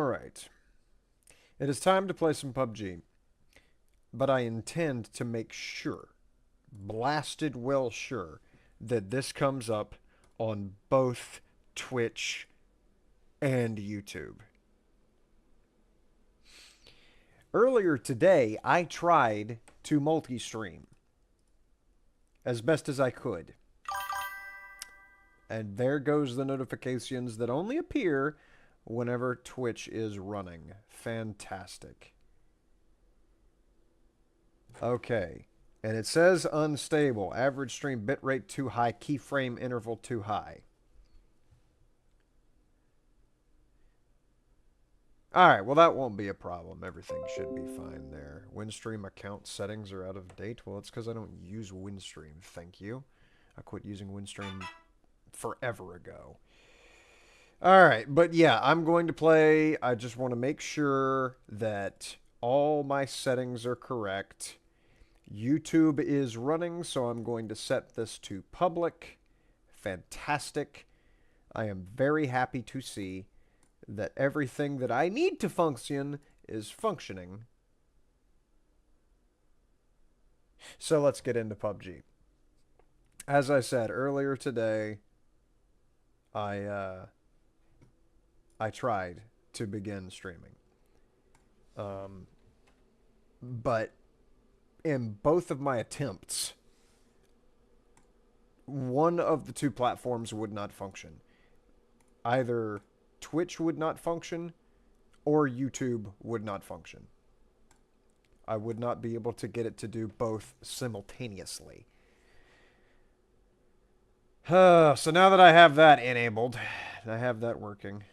Alright. It is time to play some PUBG. But I intend to make sure, blasted well sure, that this comes up on both Twitch and YouTube. Earlier today, I tried to multi-stream as best as I could. And there goes the notifications that only appear whenever Twitch is running. Fantastic. Okay. And it says unstable. Average stream bitrate too high. Keyframe interval too high. Alright, well that won't be a problem. Everything should be fine there. Windstream account settings are out of date. Well, it's because I don't use Windstream, thank you. I quit using Windstream forever ago. Alright, but yeah, I'm going to play. I just want to make sure that all my settings are correct. YouTube is running, so I'm going to set this to public. Fantastic. I am very happy to see that everything that I need to function is functioning. So let's get into PUBG. As I said earlier today, I tried to begin streaming. But in both of my attempts, one of the two platforms would not function. Either Twitch would not function, or YouTube would not function. I would not be able to get it to do both simultaneously. So now that I have that enabled, I have that working.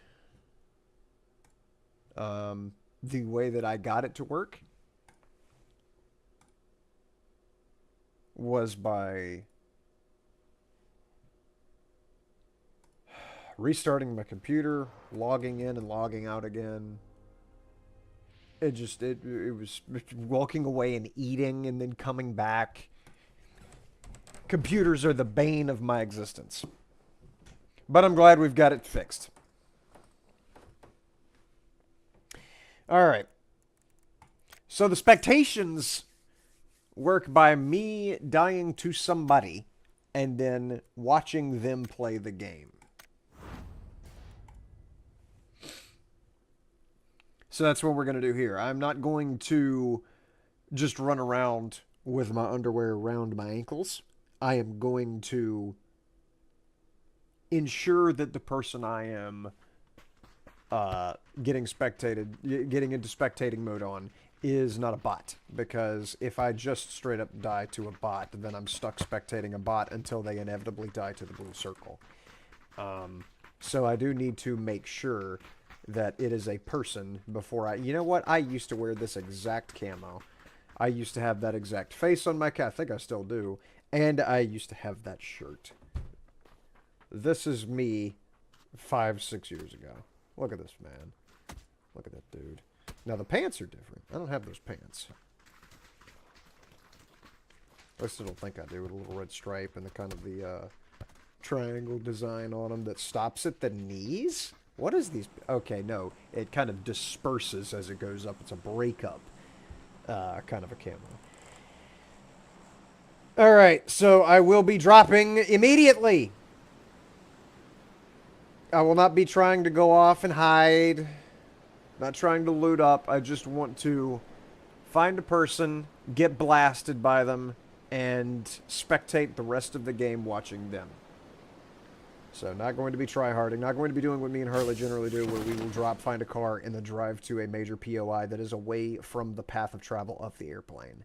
The way that I got it to work was by restarting my computer, logging in and logging out again. It was walking away and eating and then coming back. Computers are the bane of my existence. But I'm glad we've got it fixed. Alright. So the spectations work by me dying to somebody and then watching them play the game. So that's what we're going to do here. I'm not going to just run around with my underwear around my ankles. I am going to ensure that the person I am getting into spectating mode on is not a bot. Because if I just straight up die to a bot, then I'm stuck spectating a bot until they inevitably die to the blue circle. So I do need to make sure that it is a person before I... You know what? I used to wear this exact camo. I used to have that exact face on my cat. I think I still do. And I used to have that shirt. This is me 5-6 years ago. Look at this man. Look at that dude. Now the pants are different. I don't have those pants. I still don't think I do, with a little red stripe and the kind of the triangle design on them that stops at the knees? What is these? Okay, no. It kind of disperses as it goes up. It's a breakup kind of a camo. Alright, so I will be dropping immediately. I will not be trying to go off and hide. Not trying to loot up. I just want to find a person, get blasted by them, and spectate the rest of the game watching them. So not going to be tryharding, not going to be doing what me and Harley generally do, where we will drop, find a car, and then drive to a major POI that is away from the path of travel of the airplane.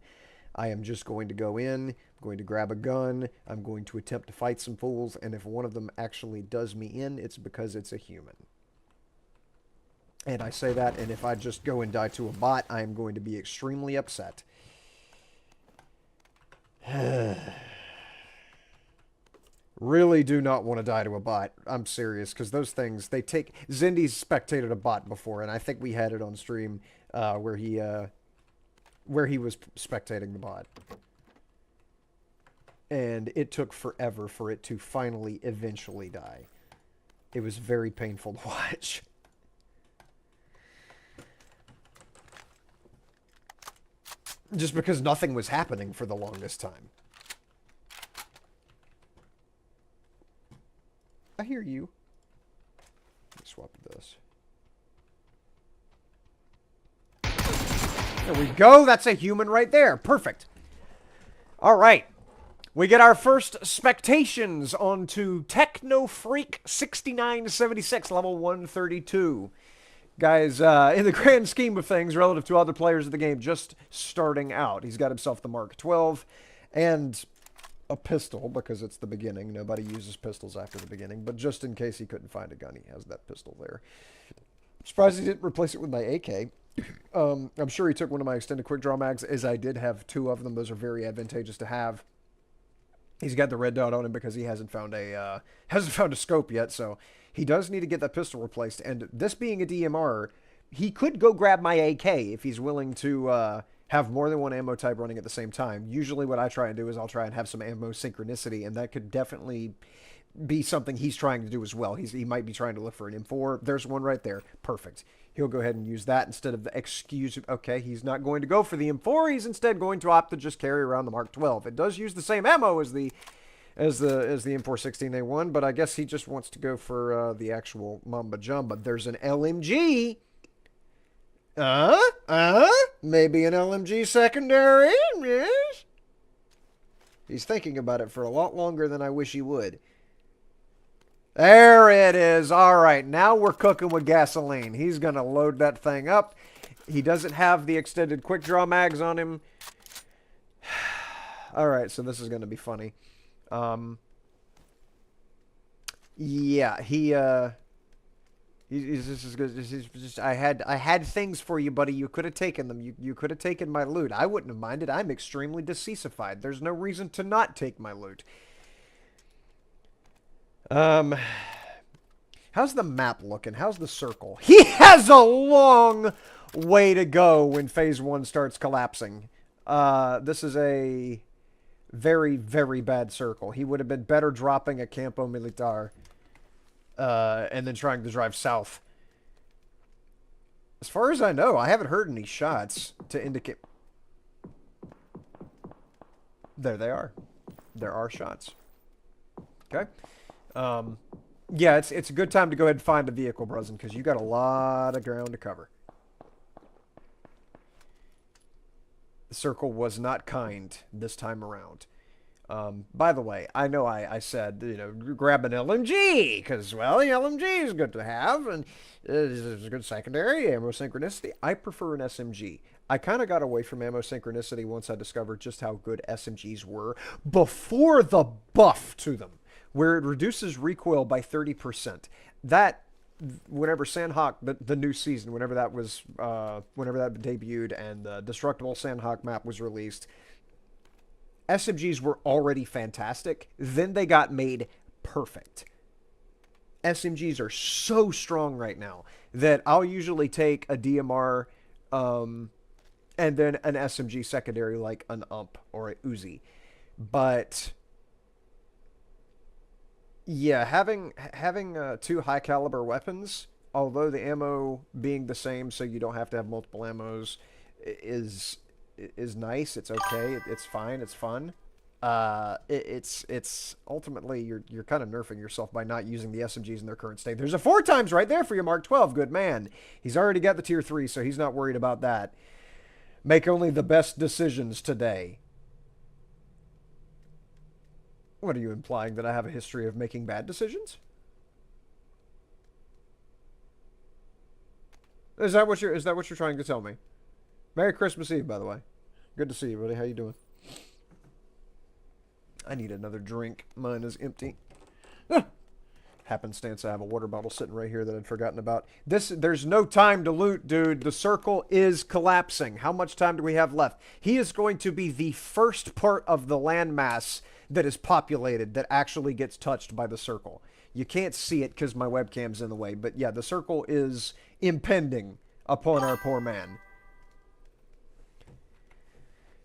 I am just going to go in, I'm going to grab a gun, I'm going to attempt to fight some fools, and if one of them actually does me in, it's because it's a human. And I say that, and if I just go and die to a bot, I am going to be extremely upset. Really do not want to die to a bot. I'm serious, because those things, they take... Zindy's spectated a bot before, and I think we had it on stream where he was spectating the bot. And it took forever for it to finally, eventually die. It was very painful to watch. Just because nothing was happening for the longest time. I hear you. Let me swap this. There we go. That's a human right there. Perfect. All right. We get our first spectations onto Techno Freak 6976, level 132. Guys, in the grand scheme of things, relative to other players of the game, just starting out. He's got himself the Mark 12 and a pistol, because it's the beginning. Nobody uses pistols after the beginning, but just in case he couldn't find a gun, he has that pistol there. Surprised he didn't replace it with my AK. I'm sure he took one of my extended quick draw mags, as I did have 2 of them. Those are very advantageous to have. He's got the red dot on him because he hasn't found a scope yet, so he does need to get that pistol replaced. And this being a DMR, he could go grab my AK if he's willing to have more than one ammo type running at the same time. Usually what I try and do is I'll try and have some ammo synchronicity, and that could definitely be something he's trying to do as well. He might be trying to look for an M4. There's one right there. Perfect. He'll go ahead and use that instead of the excuse. Okay, he's not going to go for the M4. He's instead going to opt to just carry around the Mark 12. It does use the same ammo as the M416A1, but I guess he just wants to go for the actual Mamba Jumba. There's an LMG. Maybe an LMG secondary. Yes. He's thinking about it for a lot longer than I wish he would. There it is. All right, now we're cooking with gasoline. He's going to load that thing up. He doesn't have the extended quick draw mags on him. All right, so this is going to be funny. Yeah, he's just I had things for you, buddy. You could have taken them. You could have taken my loot. I wouldn't have minded. I'm extremely decisified. There's no reason to not take my loot. How's the map looking? How's the circle? He has a long way to go when phase 1 starts collapsing. This is a very, very bad circle. He would have been better dropping a Campo Militar, and then trying to drive south. As far as I know, I haven't heard any shots to indicate... There they are. There are shots. Okay. Yeah, it's a good time to go ahead and find a vehicle, Bruzin, because you got a lot of ground to cover. The circle was not kind this time around. By the way, I know I said, you know, grab an LMG, because, well, the LMG is good to have, and it's a good secondary, ammo synchronicity. I prefer an SMG. I kind of got away from ammo synchronicity once I discovered just how good SMGs were before the buff to them, where it reduces recoil by 30%. That, whenever Sandhawk, the new season, whenever that was, whenever that debuted and the Destructible Sandhawk map was released, SMGs were already fantastic. Then they got made perfect. SMGs are so strong right now that I'll usually take a DMR, and then an SMG secondary like an UMP or a Uzi. But yeah, having 2 high caliber weapons, although the ammo being the same so you don't have to have multiple ammos, is nice. It's okay. It's fine. It's fun. It's ultimately you're kind of nerfing yourself by not using the SMGs in their current state. There's a 4 times right there for your Mark 12. Good man. He's already got the tier 3, so he's not worried about that. Make only the best decisions today. What are you implying, that I have a history of making bad decisions? Is that what you're trying to tell me? Merry Christmas Eve, by the way. Good to see you, buddy. How you doing? I need another drink. Mine is empty. Happenstance, I have a water bottle sitting right here that I'd forgotten about. There's no time to loot, dude. The circle is collapsing. How much time do we have left? He is going to be the first part of the landmass that is populated that actually gets touched by the circle. You can't see it because my webcam's in the way, but yeah, the circle is impending upon our poor man.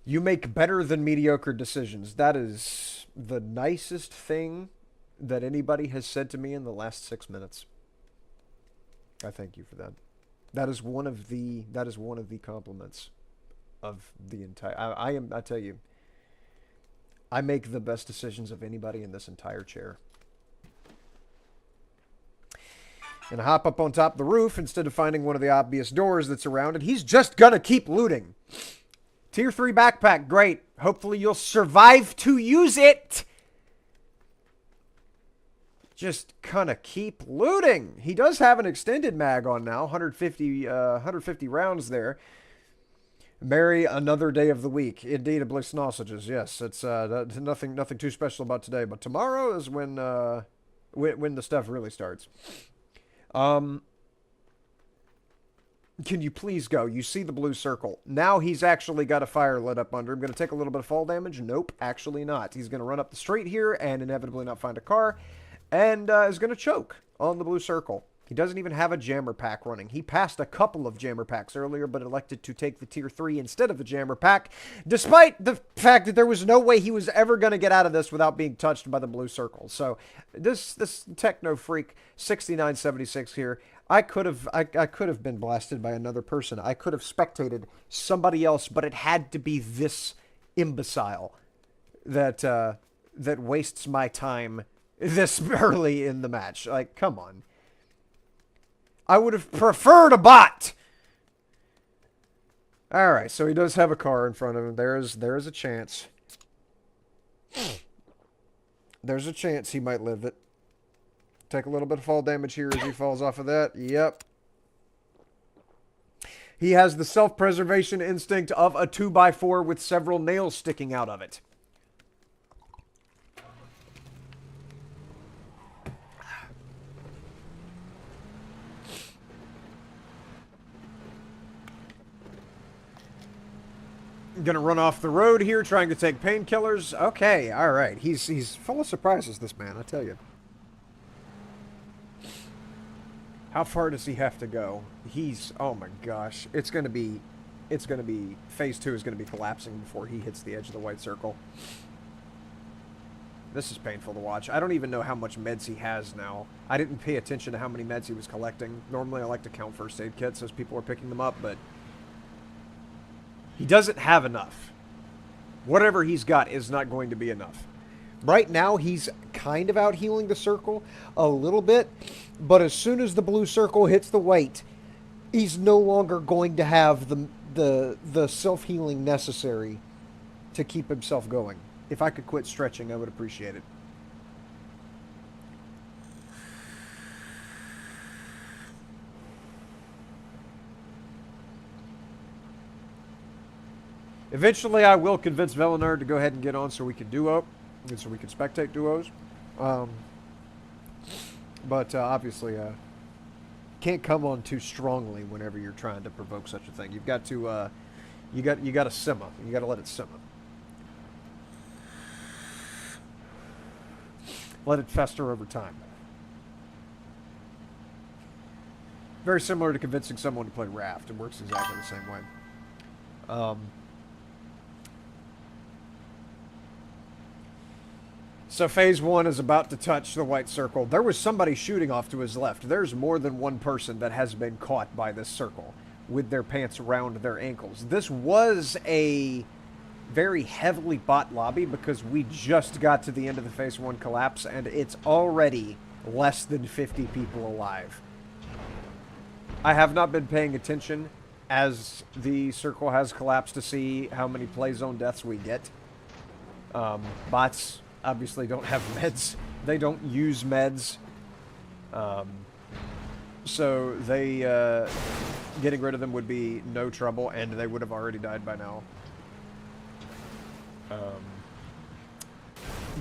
You make better than mediocre decisions. That is the nicest thing that anybody has said to me in the last 6 minutes. I thank you for that. That is one of the compliments of the entire... I tell you, I make the best decisions of anybody in this entire chair. And hop up on top of the roof instead of finding one of the obvious doors that's around it. He's just gonna keep looting. Tier 3 backpack, great. Hopefully you'll survive to use it. Just kind of keep looting. He does have an extended mag on now, 150 rounds there. Merry another day of the week. Indeed, a bliss sausages. Yes, it's nothing too special about today, but tomorrow is when the stuff really starts. Can you please go? You see the blue circle. Now he's actually got a fire lit up under him. Going to take a little bit of fall damage? Nope, actually not. He's going to run up the street here and inevitably not find a car, and is going to choke on the blue circle. He doesn't even have a jammer pack running. He passed a couple of jammer packs earlier, but elected to take the tier 3 instead of the jammer pack, despite the fact that there was no way he was ever going to get out of this without being touched by the blue circle. So this techno freak 6976 here, I could have been blasted by another person. I could have spectated somebody else, but it had to be this imbecile that that wastes my time this early in the match. Like, come on. I would have preferred a bot. All right, so he does have a car in front of him. There is a chance. There's a chance he might live it. Take a little bit of fall damage here as he falls off of that. Yep. He has the self-preservation instinct of a 2x4 with several nails sticking out of it. Gonna run off the road here, trying to take painkillers. Okay, all right. He's full of surprises, this man, I tell you. How far does he have to go? Oh my gosh. It's gonna be, phase 2 is gonna be collapsing before he hits the edge of the white circle. This is painful to watch. I don't even know how much meds he has now. I didn't pay attention to how many meds he was collecting. Normally I like to count first aid kits as people are picking them up, but he doesn't have enough. Whatever he's got is not going to be enough. Right now, he's kind of out healing the circle a little bit, but as soon as the blue circle hits the white, he's no longer going to have the self-healing necessary to keep himself going. If I could quit stretching, I would appreciate it. Eventually, I will convince Velinard to go ahead and get on so we can duo, and so we can spectate duos. But obviously, can't come on too strongly whenever you're trying to provoke such a thing. You've got to, you got to simmer. You got to let it simmer. Let it fester over time. Very similar to convincing someone to play Raft. It works exactly the same way. So phase 1 is about to touch the white circle. There was somebody shooting off to his left. There's more than one person that has been caught by this circle with their pants around their ankles. This was a very heavily bot lobby because we just got to the end of the phase 1 collapse and it's already less than 50 people alive. I have not been paying attention as the circle has collapsed to see how many play zone deaths we get. Bots obviously don't have meds. They don't use meds. So they, getting rid of them would be no trouble, and they would have already died by now.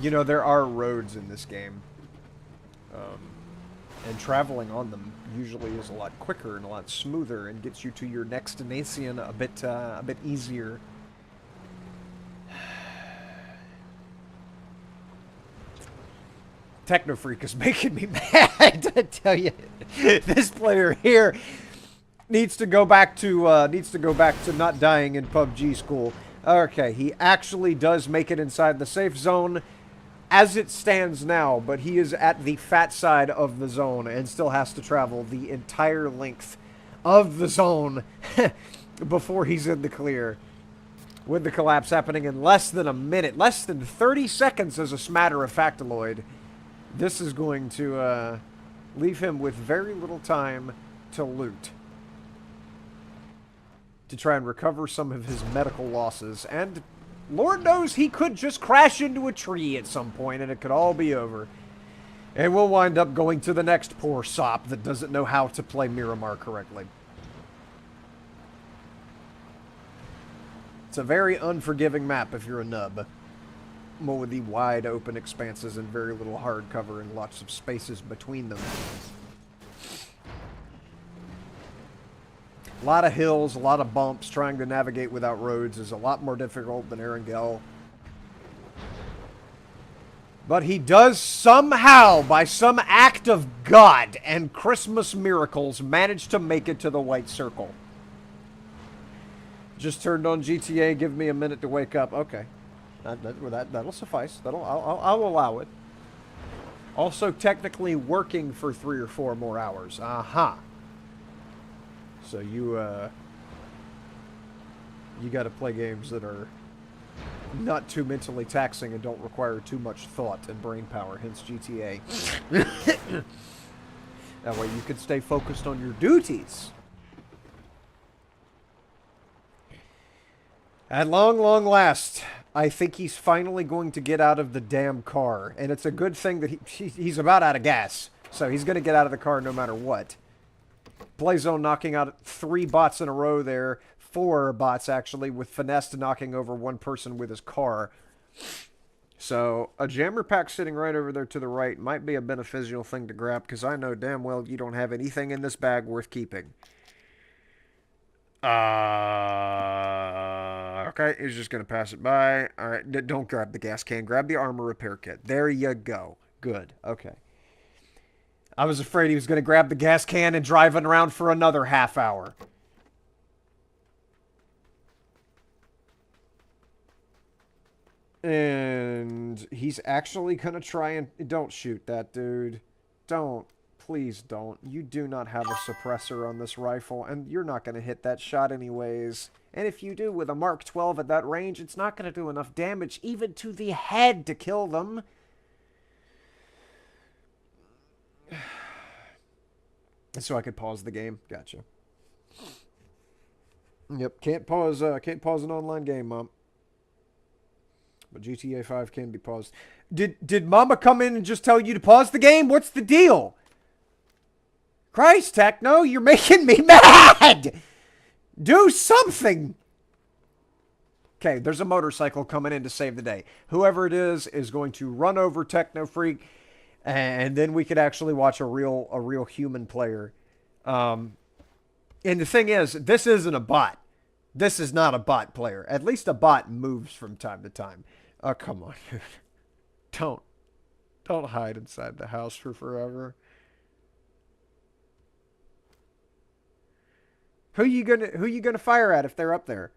You know, there are roads in this game. And traveling on them usually is a lot quicker and a lot smoother and gets you to your next destination a bit easier. Technofreak is making me mad. I tell you, this player here needs to go back to not dying in PUBG school. Okay, he actually does make it inside the safe zone as it stands now, but he is at the fat side of the zone and still has to travel the entire length of the zone before he's in the clear. With the collapse happening in less than a minute, less than 30 seconds as a matter of factaloid, this is going to leave him with very little time to loot. To try and recover some of his medical losses. And Lord knows he could just crash into a tree at some point and it could all be over. And we'll wind up going to the next poor sop that doesn't know how to play Miramar correctly. It's a very unforgiving map if you're a nub. More with the wide open expanses and very little hard cover and lots of spaces between them. A lot of hills, a lot of bumps. Trying to navigate without roads is a lot more difficult than Erangel. But he does somehow, by some act of God and Christmas miracles, manage to make it to the white circle. Just turned on GTA, give me a minute to wake up. Okay. That'll suffice. I'll allow it. Also technically working for 3 or 4 more hours. Aha. So you got to play games that are not too mentally taxing and don't require too much thought and brain power, hence GTA. That way you can stay focused on your duties. At long, long last, I think he's finally going to get out of the damn car. And it's a good thing that he's about out of gas. So he's going to get out of the car no matter what. Playzone knocking out 3 bots in a row there. 4 bots, actually, with Finesse knocking over 1 person with his car. So, a jammer pack sitting right over there to the right might be a beneficial thing to grab, because I know damn well you don't have anything in this bag worth keeping. Okay, he's just going to pass it by. Alright, don't grab the gas can. Grab the armor repair kit. There you go. Good. Okay. I was afraid he was going to grab the gas can and drive it around for another half hour. And he's actually going to try and... Don't shoot that, dude. Don't. Please don't. You do not have a suppressor on this rifle, and you're not going to hit that shot anyways. And if you do with a Mark 12 at that range, it's not going to do enough damage even to the head to kill them. So I could pause the game. Gotcha. Yep, can't pause an online game, Mom. But GTA 5 can be paused. Did Mama come in and just tell you to pause the game? What's the deal? Christ, Techno, you're making me mad! Do something! Okay, there's a motorcycle coming in to save the day. Whoever it is going to run over Techno Freak, and then we could actually watch a real human player. And the thing is, this isn't a bot. This is not a bot player. At least a bot moves from time to time. Oh, come on, dude. Don't hide inside the house for forever. Who you gonna fire at if they're up there?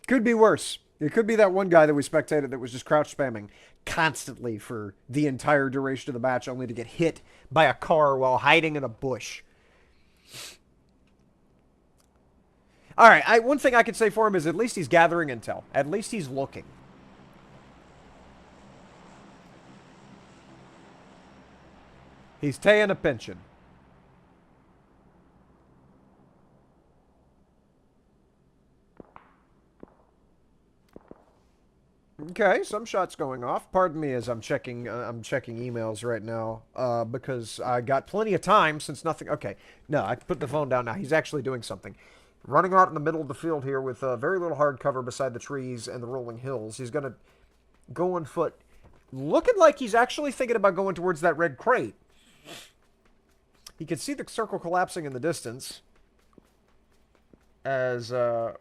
Could be worse. It could be that one guy that we spectated that was just crouch spamming constantly for the entire duration of the match, only to get hit by a car while hiding in a bush. Alright, one thing I could say for him is at least he's gathering intel. At least he's looking. He's paying a pension. Okay, some shots going off. Pardon me as I'm checking emails right now, because I got plenty of time since nothing... Okay, no, I put the phone down now. He's actually doing something. Running out in the middle of the field here with very little hard cover beside the trees and the rolling hills. He's going to go on foot. Looking like he's actually thinking about going towards that red crate. He can see the circle collapsing in the distance. As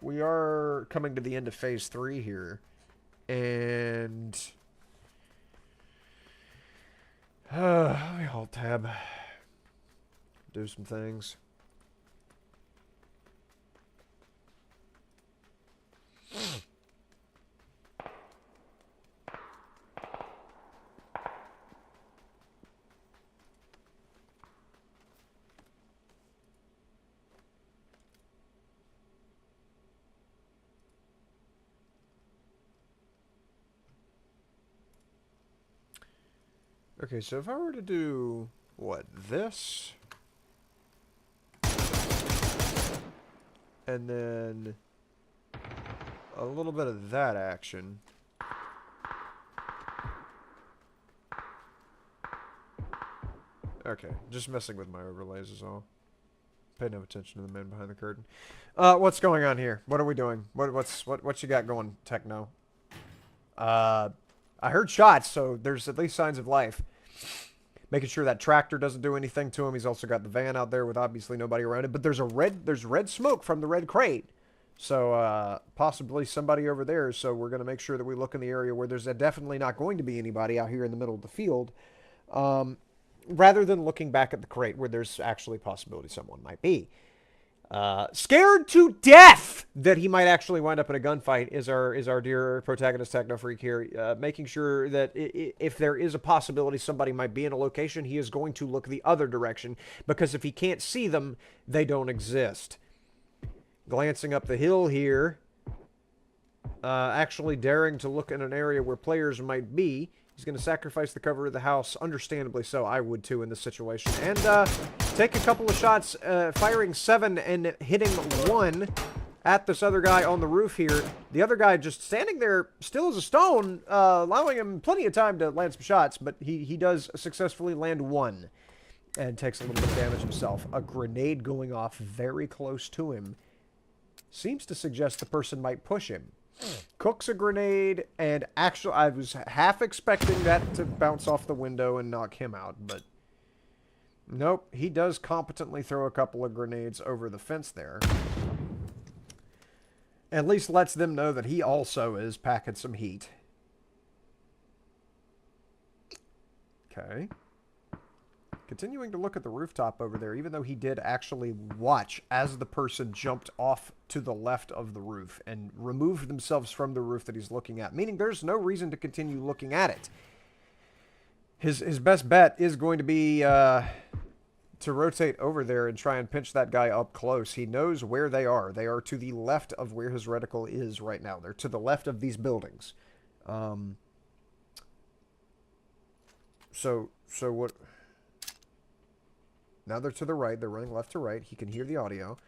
we are coming to the end of Phase 3 here. And... let me hold tab. Do some things. Okay, so if I were to do, what, this? And then a little bit of that action. Okay, just messing with my overlays is all. Pay no attention to the man behind the curtain. What's going on here? What are we doing? What you got going, Techno? I heard shots, so there's at least signs of life. Making sure that tractor doesn't do anything to him. He's also got the van out there with obviously nobody around it. But there's red smoke from the red crate. So, possibly somebody over there. So we're going to make sure that we look in the area where there's definitely not going to be anybody out here in the middle of the field. Rather than looking back at the crate where there's actually a possibility someone might be. Scared to death that he might actually wind up in a gunfight is our dear protagonist Techno Freak here, making sure that if there is a possibility somebody might be in a location, he is going to look the other direction, because if he can't see them, they don't exist. Glancing up the hill here, actually daring to look in an area where players might be. He's going to sacrifice the cover of the house, understandably so. I would too in this situation. And take a couple of shots, firing 7 and hitting 1 at this other guy on the roof here. The other guy just standing there still as a stone, allowing him plenty of time to land some shots, but he does successfully land 1 and takes a little bit of damage himself. A grenade going off very close to him seems to suggest the person might push him. Cooks a grenade, and actually, I was half expecting that to bounce off the window and knock him out, but nope, he does competently throw a couple of grenades over the fence there. At least lets them know that he also is packing some heat. Okay. Continuing to look at the rooftop over there, even though he did actually watch as the person jumped off to the left of the roof and removed themselves from the roof that he's looking at, meaning there's no reason to continue looking at it. His best bet is going to be to rotate over there and try and pinch that guy up close. He knows where they are. They are to the left of where his reticle is right now. They're to the left of these buildings. So what... Now they're to the right. They're running left to right. He can hear the audio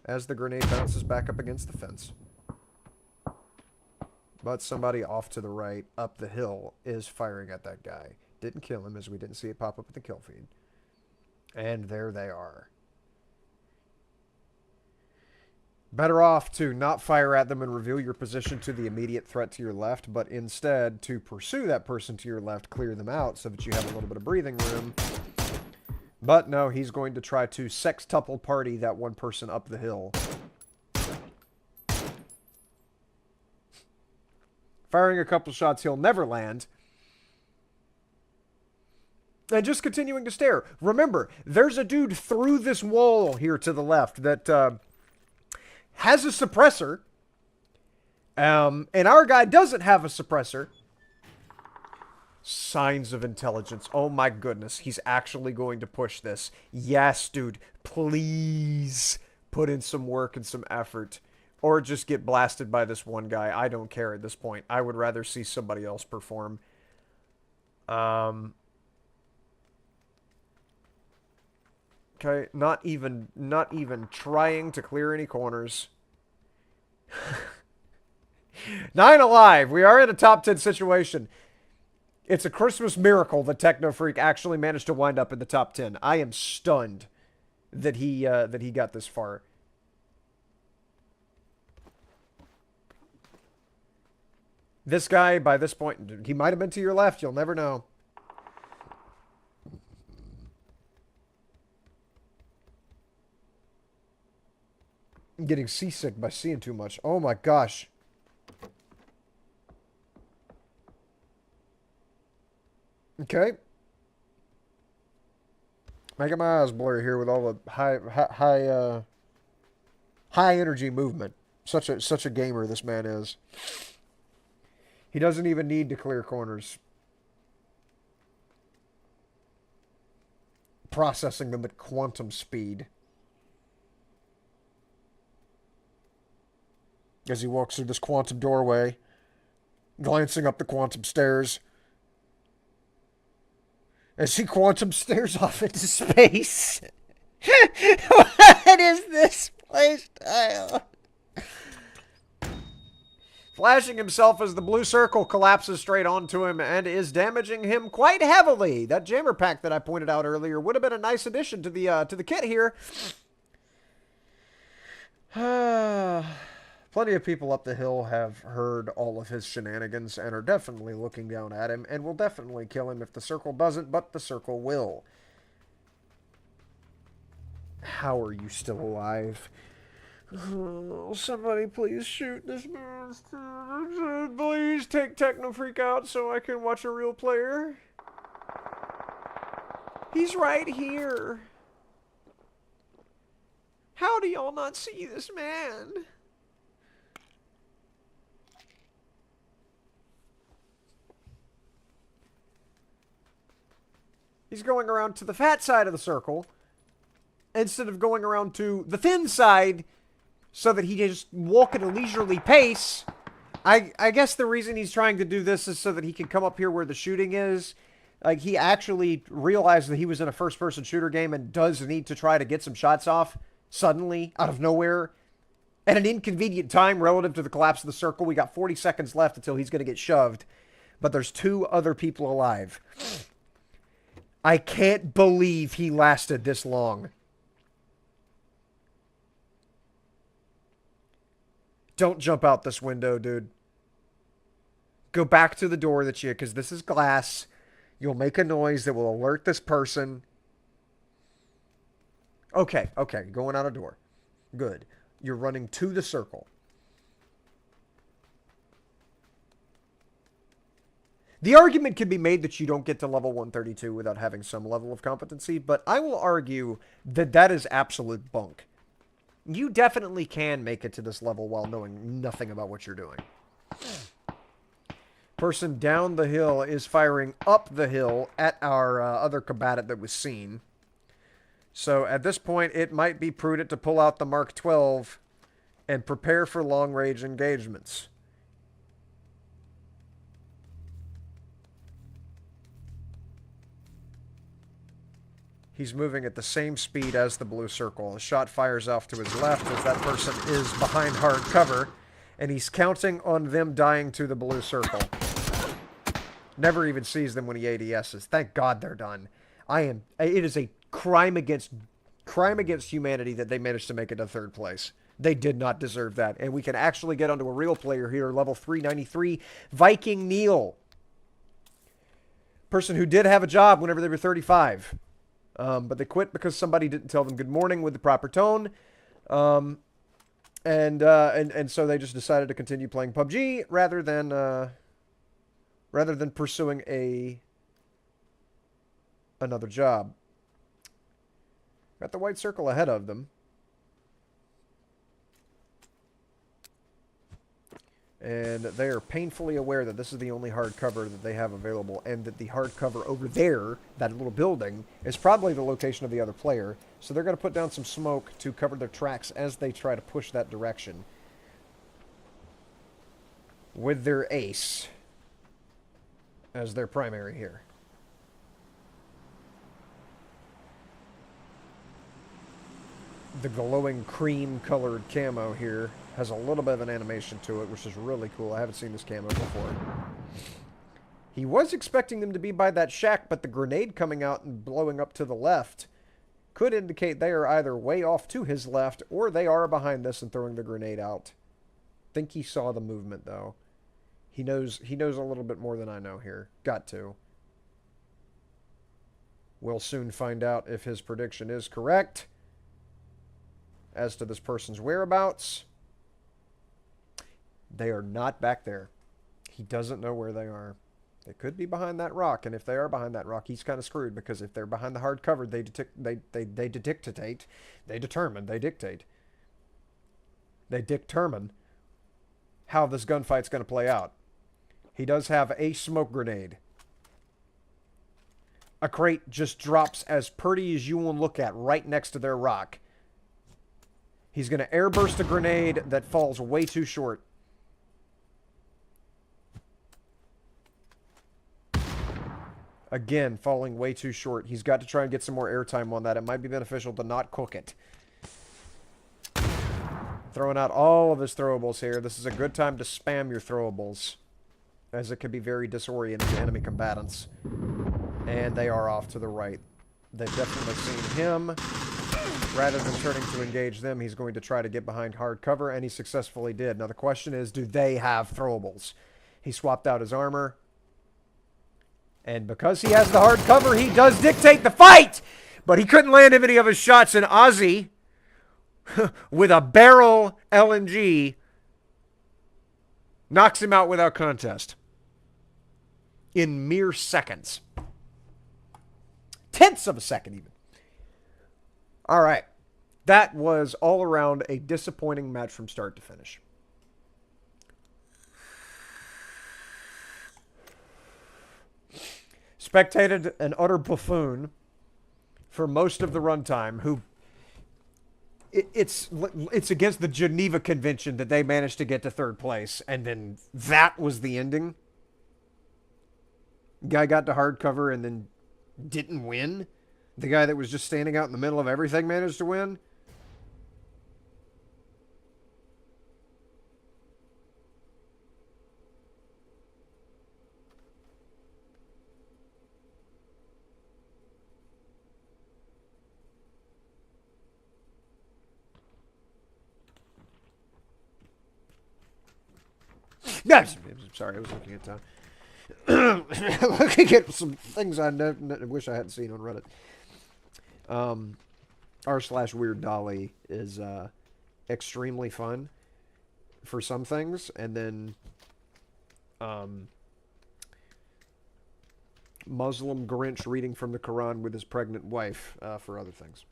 as the grenade bounces back up against the fence. But somebody off to the right, up the hill, is firing at that guy. Didn't kill him, as we didn't see it pop up in the kill feed. And there they are. Better off to not fire at them and reveal your position to the immediate threat to your left, but instead to pursue that person to your left, clear them out so that you have a little bit of breathing room. But no, he's going to try to sextuple party that one person up the hill. Firing a couple shots he'll never land. And just continuing to stare. Remember, there's a dude through this wall here to the left that has a suppressor. And our guy doesn't have a suppressor. Signs of intelligence. Oh my goodness. He's actually going to push this. Yes, dude. Please put in some work and some effort. Or just get blasted by this one guy. I don't care at this point. I would rather see somebody else perform. Okay. Not even trying to clear any corners. 9 alive. We are in a top 10 situation. It's a Christmas miracle that Techno Freak actually managed to wind up in the top 10. I am stunned that he got this far. This guy, by this point, he might have been to your left. You'll never know. I'm getting seasick by seeing too much. Oh my gosh. Okay. Making my eyes blurry here with all the high energy movement. Such a gamer this man is. He doesn't even need to clear corners. Processing them at quantum speed. As he walks through this quantum doorway, glancing up the quantum stairs. As he quantum stares off into space. What is this playstyle? Flashing himself as the blue circle collapses straight onto him and is damaging him quite heavily. That jammer pack that I pointed out earlier would have been a nice addition to the kit here. Plenty of people up the hill have heard all of his shenanigans and are definitely looking down at him and will definitely kill him if the circle doesn't, but the circle will. How are you still alive? Oh, somebody please shoot this monster. Please take Techno Freak out so I can watch a real player. He's right here. How do y'all not see this man? He's going around to the fat side of the circle instead of going around to the thin side so that he can just walk at a leisurely pace. I guess the reason he's trying to do this is so that he can come up here where the shooting is. Like, he actually realized that he was in a first-person shooter game and does need to try to get some shots off suddenly, out of nowhere, at an inconvenient time relative to the collapse of the circle. We got 40 seconds left until he's going to get shoved, but there's 2 other people alive. I can't believe he lasted this long. Don't jump out this window, dude. Go back to the door that you... Because this is glass. You'll make a noise that will alert this person. Okay, okay. Going out a door. Good. You're running to the circle. The argument can be made that you don't get to level 132 without having some level of competency, but I will argue that that is absolute bunk. You definitely can make it to this level while knowing nothing about what you're doing. Person down the hill is firing up the hill at our other combatant that was seen. So at this point, it might be prudent to pull out the Mark 12 and prepare for long-range engagements. He's moving at the same speed as the blue circle. The shot fires off to his left as that person is behind hard cover, and he's counting on them dying to the blue circle. Never even sees them when he ADSs. Thank God they're done. It is a crime against humanity that they managed to make it to 3rd place. They did not deserve that. And we can actually get onto a real player here, level 393, Viking Neil. Person who did have a job whenever they were 35. But they quit because somebody didn't tell them good morning with the proper tone. And so they just decided to continue playing PUBG rather than pursuing another job. Got the white circle ahead of them. And they are painfully aware that this is the only hard cover that they have available, and that the hard cover over there, that little building, is probably the location of the other player. So they're going to put down some smoke to cover their tracks as they try to push that direction. With their ace as their primary here. The glowing cream-colored camo here has a little bit of an animation to it, which is really cool. I haven't seen this camo before. He was expecting them to be by that shack, but the grenade coming out and blowing up to the left could indicate they are either way off to his left, or they are behind this and throwing the grenade out. Think he saw the movement, though. He knows a little bit more than I know here. Got to. We'll soon find out if his prediction is correct as to this person's whereabouts. They are not back there. He doesn't know where they are. They could be behind that rock, and if they are behind that rock, he's kind of screwed, because if they're behind the hard cover, they determine how this gunfight's going to play out. He does have a smoke grenade. A crate just drops as pretty as you will look at right next to their rock. He's going to airburst a grenade that falls way too short. Again, falling way too short. He's got to try and get some more airtime on that. It might be beneficial to not cook it. Throwing out all of his throwables here. This is a good time to spam your throwables, as it could be very disorienting to enemy combatants. And they are off to the right. They've definitely seen him. Rather than turning to engage them, he's going to try to get behind hard cover, and he successfully did. Now the question is, do they have throwables? He swapped out his armor. And because he has the hard cover, he does dictate the fight! But he couldn't land any of his shots, and Ozzy, with a barrel LMG, knocks him out without contest. In mere seconds. Tenths of a second, even. All right. That was all around a disappointing match from start to finish. Spectated an utter buffoon for most of the runtime, who it's against the Geneva Convention that they managed to get to third place, and then that was the ending. Guy got to hard cover and then didn't win. The guy that was just standing out in the middle of everything managed to win. No, sorry, I was looking at looking at some things I wish I hadn't seen on Reddit. r/Weird Dolly is extremely fun for some things, and then Muslim Grinch reading from the Quran with his pregnant wife for other things.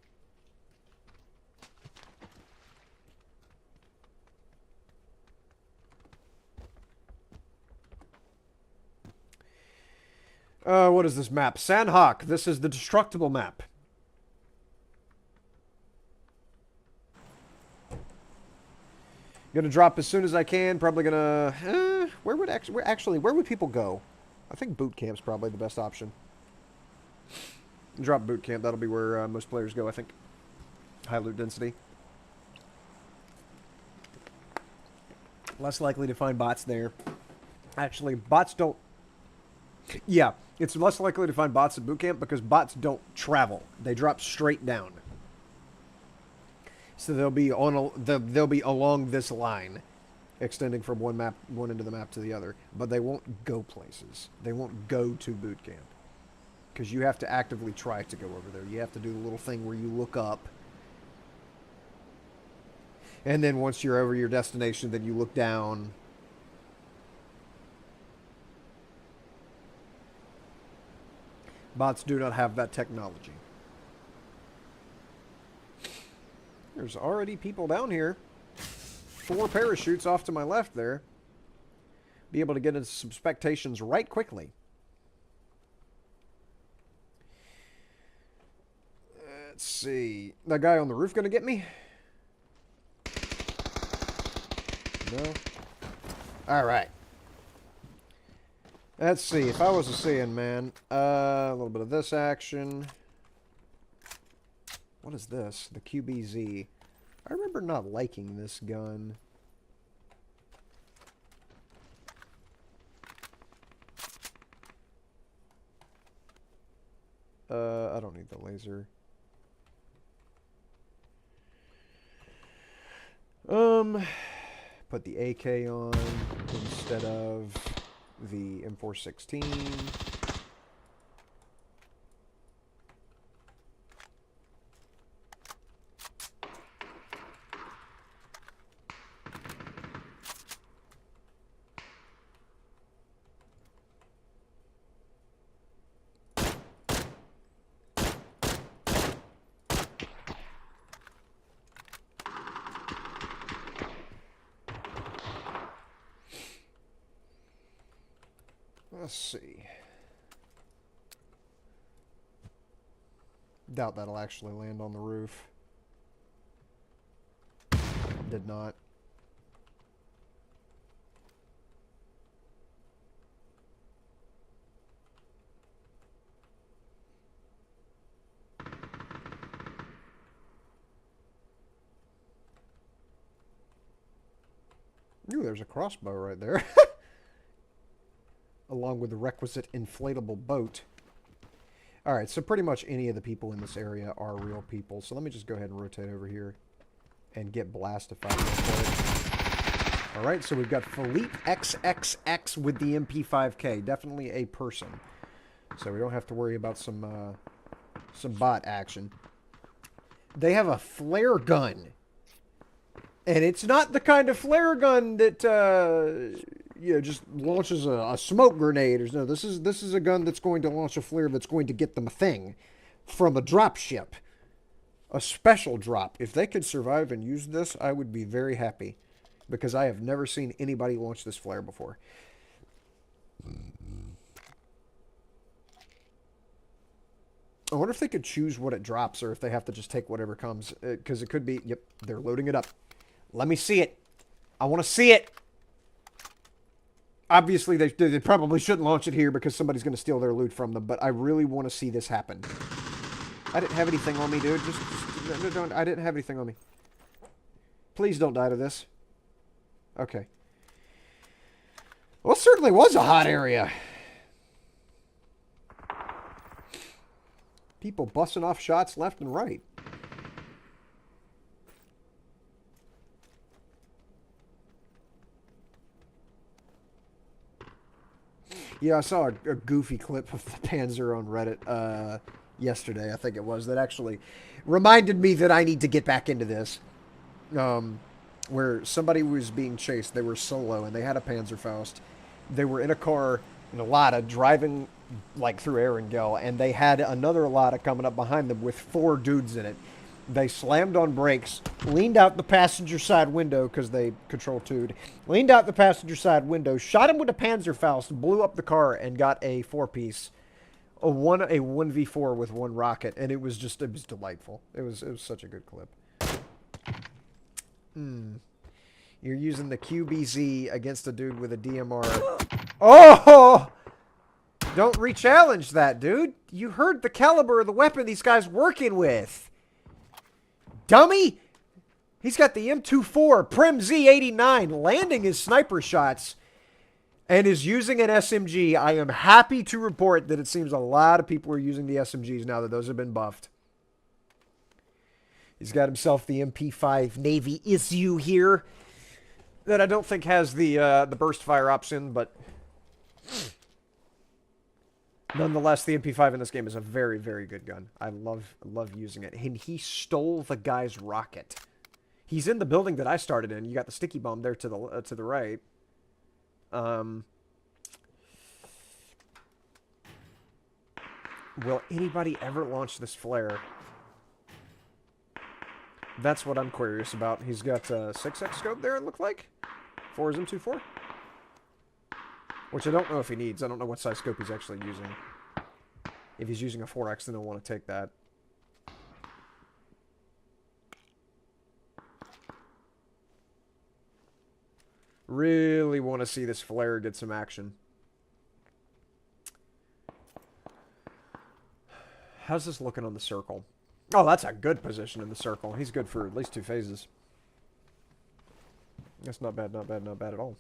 What is this map? Sandhawk. This is the destructible map. Gonna drop as soon as I can. Probably gonna... where would people go? I think boot camp's probably the best option. Drop boot camp. That'll be where most players go, I think. High loot density. Less likely to find bots there. Actually, bots don't... Yeah, it's less likely to find bots at boot camp because bots don't travel. They drop straight down. So they'll be they'll be along this line, extending from one end of the map to the other. But they won't go places. They won't go to boot camp because you have to actively try to go over there. You have to do the little thing where you look up, and then once you're over your destination, then you look down. Bots do not have that technology. There's already people down here. 4 parachutes off to my left there. Be able to get into some spectations right quickly. Let's see. That guy on the roof gonna get me? No? Alright. Let's see. If I was a seeing man, a little bit of this action. What is this? The QBZ. I remember not liking this gun. I don't need the laser. Put the AK on instead of the M416. Let's see. Doubt that'll actually land on the roof. Did not. Ooh, there's a crossbow right there. Along with the requisite inflatable boat. Alright, so pretty much any of the people in this area are real people. So let me just go ahead and rotate over here and get blastified real quick. Alright, so we've got Philippe XXX with the MP5K. Definitely a person. So we don't have to worry about some bot action. They have a flare gun. And it's not the kind of flare gun that, just launches a smoke grenade. Or no, this is a gun that's going to launch a flare that's going to get them a thing from a drop ship. A special drop. If they could survive and use this, I would be very happy. Because I have never seen anybody launch this flare before. I wonder if they could choose what it drops or if they have to just take whatever comes. Because it could be... Yep, they're loading it up. Let me see it. I want to see it. Obviously, they probably shouldn't launch it here because somebody's going to steal their loot from them. But I really want to see this happen. I didn't have anything on me, dude. Don't. I didn't have anything on me. Please don't die to this. Okay. Well, it certainly was a hot area. People busting off shots left and right. Yeah, I saw a goofy clip of the Panzer on Reddit yesterday, I think it was, that actually reminded me that I need to get back into this. Where somebody was being chased. They were solo, and they had a Panzerfaust. They were in a car in a Lada driving like through Erangel, and they had another Lada coming up behind them with 4 dudes in it. They slammed on brakes, leaned out the passenger side window because they control 2'd, leaned out the passenger side window, shot him with a Panzerfaust, blew up the car, and got a 4-piece. A 1v4 with 1 rocket, and it was delightful. It was such a good clip. You're using the QBZ against a dude with a DMR. Oh! Don't re-challenge that, dude. You heard the caliber of the weapon these guys working with. Dummy! He's got the M24 Prim Z89 landing his sniper shots and is using an SMG. I am happy to report that it seems a lot of people are using the SMGs now that those have been buffed. He's got himself the MP5 Navy issue here that I don't think has the burst fire option, but nonetheless, the MP5 in this game is a very, very good gun. I love using it. And he stole the guy's rocket. He's in the building that I started in. You got the sticky bomb there to the right. Will anybody ever launch this flare? That's what I'm curious about. He's got a 6x scope there, it looked like, for his M24. Which I don't know if he needs. I don't know what size scope he's actually using. If he's using a 4x, then he'll want to take that. Really want to see this flare get some action. How's this looking on the circle? Oh, that's a good position in the circle. He's good for at least 2 phases. That's not bad, not bad, not bad at all.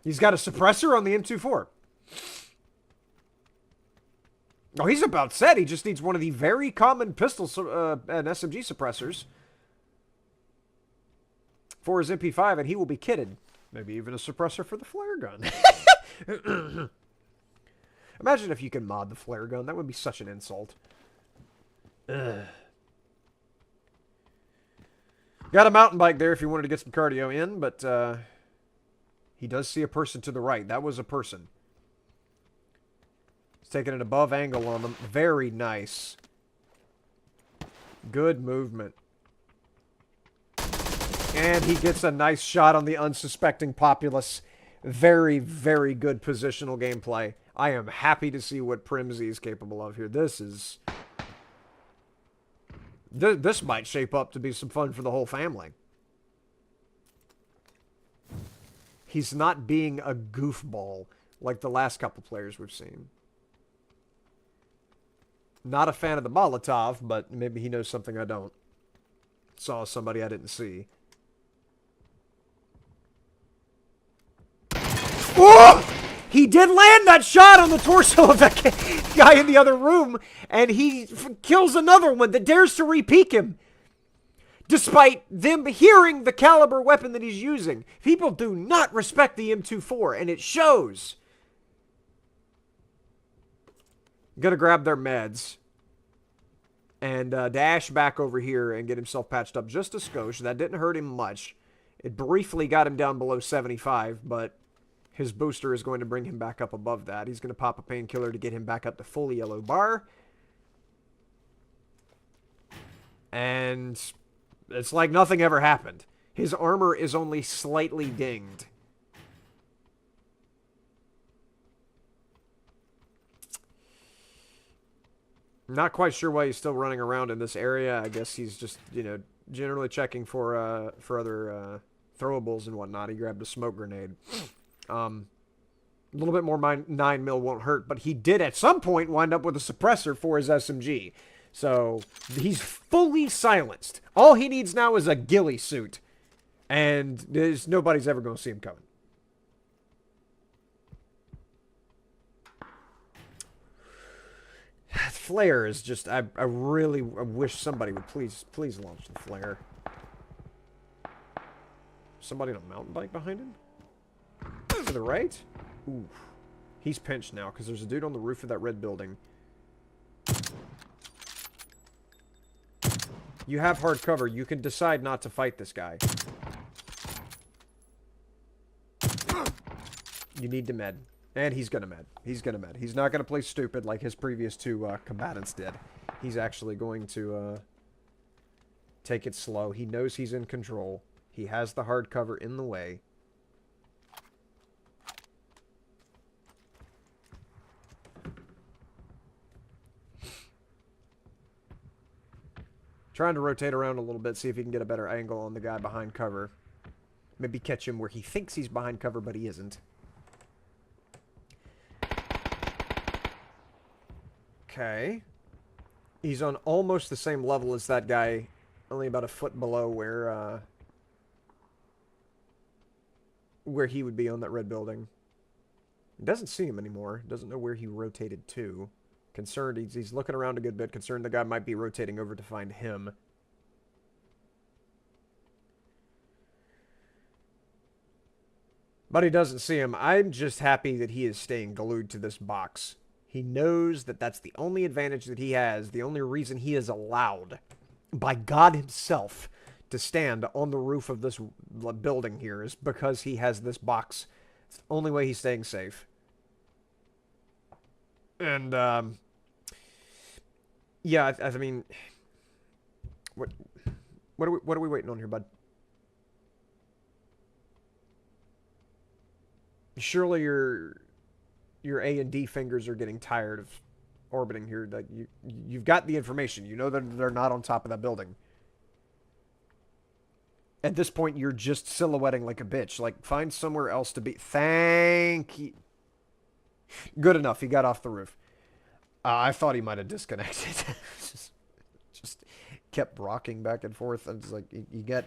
He's got a suppressor on the M24. Oh, he's about set. He just needs one of the very common pistol and SMG suppressors for his MP5, and he will be kitted. Maybe even a suppressor for the flare gun. Imagine if you could mod the flare gun. That would be such an insult. Ugh. Got a mountain bike there if you wanted to get some cardio in, but he does see a person to the right. That was a person. He's taking an above angle on them. Very nice. Good movement. And he gets a nice shot on the unsuspecting populace. Very, very good positional gameplay. I am happy to see what Primzy is capable of here. This is... This might shape up to be some fun for the whole family. He's not being a goofball like the last couple players we've seen. Not a fan of the Molotov, but maybe he knows something I don't. Saw somebody I didn't see. Oh! He did land that shot on the torso of that guy in the other room, and he kills another one that dares to re-peek him. Despite them hearing the caliber weapon that he's using. People do not respect the M24, and it shows. Gonna grab their meds. And dash back over here and get himself patched up just a skosh. That didn't hurt him much. It briefly got him down below 75, but his booster is going to bring him back up above that. He's going to pop a painkiller to get him back up to full yellow bar. And it's like nothing ever happened. His armor is only slightly dinged. Not quite sure why he's still running around in this area. I guess he's just, you know, generally checking for other throwables and whatnot. He grabbed a smoke grenade. A little bit more 9mm won't hurt, but he did at some point wind up with a suppressor for his SMG. So he's fully silenced. All he needs now is a ghillie suit, and nobody's ever going to see him coming. Flare is just, I really wish somebody would please launch the flare. Somebody on a mountain bike behind him? To the right? Ooh. He's pinched now, because there's a dude on the roof of that red building. You have hard cover. You can decide not to fight this guy. You need to med. And he's gonna med. He's gonna med. He's not gonna play stupid like his previous two combatants did. He's actually going to take it slow. He knows he's in control. He has the hard cover in the way. Trying to rotate around a little bit, see if he can get a better angle on the guy behind cover. Maybe catch him where he thinks he's behind cover, but he isn't. Okay. He's on almost the same level as that guy, only about a foot below where he would be on that red building. He doesn't see him anymore. Doesn't know where he rotated to. Concerned, he's looking around a good bit. Concerned the guy might be rotating over to find him. But he doesn't see him. I'm just happy that he is staying glued to this box. He knows that that's the only advantage that he has, the only reason he is allowed by God himself to stand on the roof of this building here is because he has this box. It's the only way he's staying safe. And, yeah, I mean, what are we waiting on here, bud? Surely your A and D fingers are getting tired of orbiting here. Like you've got the information. You know that they're not on top of that building. At this point, you're just silhouetting like a bitch. Like, find somewhere else to be. Thank you. Good enough. He got off the roof. I thought he might have disconnected. just kept rocking back and forth. And it's like he got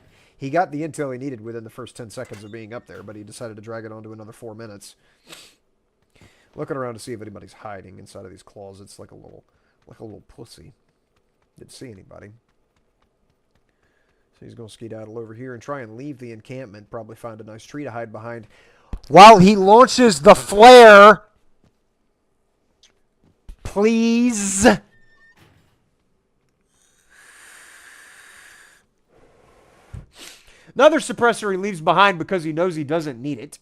the intel he needed within the first 10 seconds of being up there, but he decided to drag it on to another 4 minutes. Looking around to see if anybody's hiding inside of these closets like a little pussy. Didn't see anybody. So he's going to skedaddle over here and try and leave the encampment. Probably find a nice tree to hide behind. While he launches the flare. Please. Another suppressor he leaves behind because he knows he doesn't need it.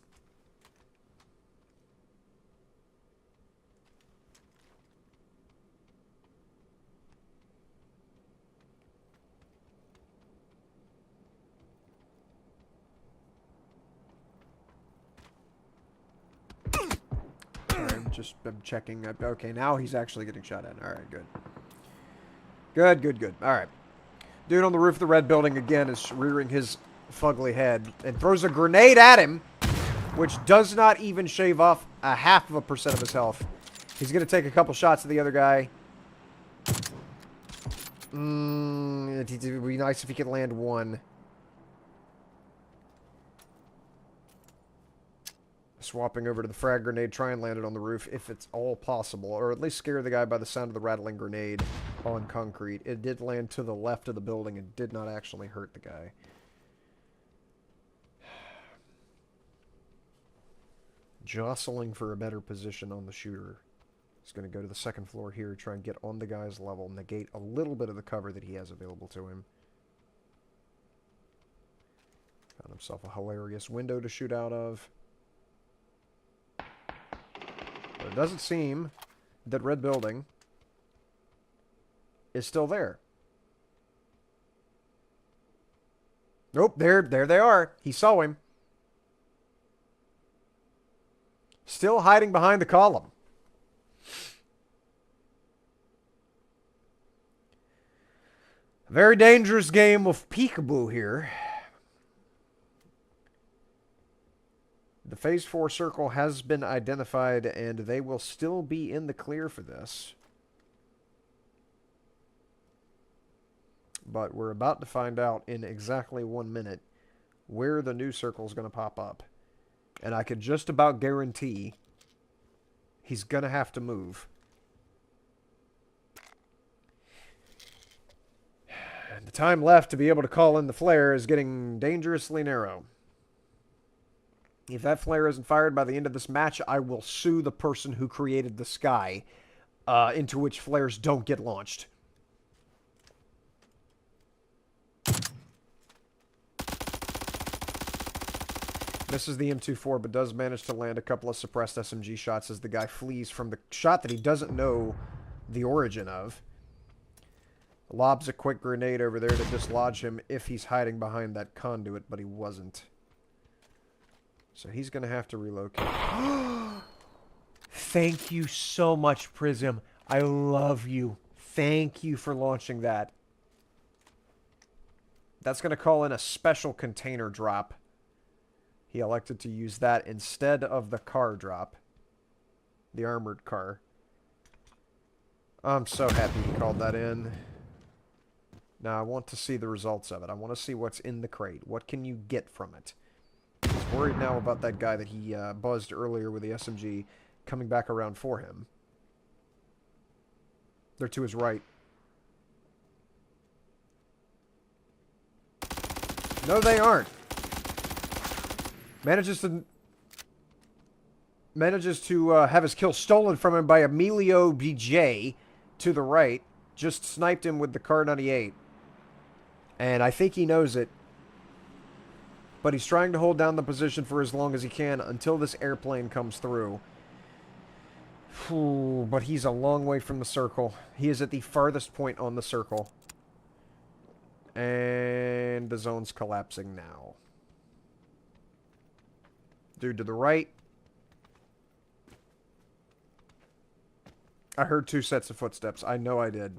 Just I'm checking. Okay, now he's actually getting shot at. All right, good. Good. All right. Dude on the roof of the red building again is rearing his fugly head and throws a grenade at him, which does not even shave off 0.5% of his health. He's going to take a couple shots at the other guy. It would be nice if he could land one. Swapping over to the frag grenade, try and land it on the roof if it's all possible, or at least scare the guy by the sound of the rattling grenade on concrete. It did land to the left of the building and did not actually hurt the guy. Jostling for a better position on the shooter. He's going to go to the second floor here, try and get on the guy's level, negate a little bit of the cover that he has available to him. Found himself a hilarious window to shoot out of. But it doesn't seem that red building is still there. Nope, there they are. He saw him. Still hiding behind the column. Very dangerous game of peekaboo here. The Phase 4 circle has been identified, and they will still be in the clear for this. But we're about to find out in exactly 1 minute where the new circle is going to pop up. And I could just about guarantee he's going to have to move. And the time left to be able to call in the flare is getting dangerously narrow. If that flare isn't fired by the end of this match, I will sue the person who created the sky into which flares don't get launched. Misses the M24, but does manage to land a couple of suppressed SMG shots as the guy flees from the shot that he doesn't know the origin of. Lobs a quick grenade over there to dislodge him if he's hiding behind that conduit, but he wasn't. So he's going to have to relocate. Thank you so much, Prism. I love you. Thank you for launching that. That's going to call in a special container drop. He elected to use that instead of the car drop. The armored car. I'm so happy he called that in. Now I want to see the results of it. I want to see what's in the crate. What can you get from it? He's worried now about that guy that he buzzed earlier with the SMG coming back around for him. They're to his right. No, they aren't. Manages to have his kill stolen from him by Emilio BJ to the right. Just sniped him with the Kar 98. And I think he knows it. But he's trying to hold down the position for as long as he can until this airplane comes through. Ooh, but he's a long way from the circle. He is at the farthest point on the circle. And the zone's collapsing now. Dude to the right. I heard 2 sets of footsteps. I know I did.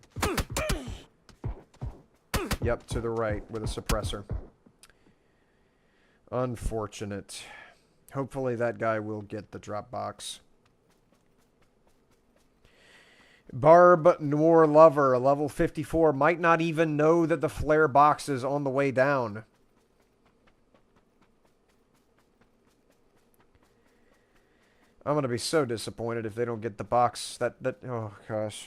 Yep, to the right with a suppressor. Unfortunate. Hopefully that guy will get the drop box. Barb Noir Lover, level 54, might not even know that the flare box is on the way down. I'm going to be so disappointed if they don't get the box. Oh, gosh.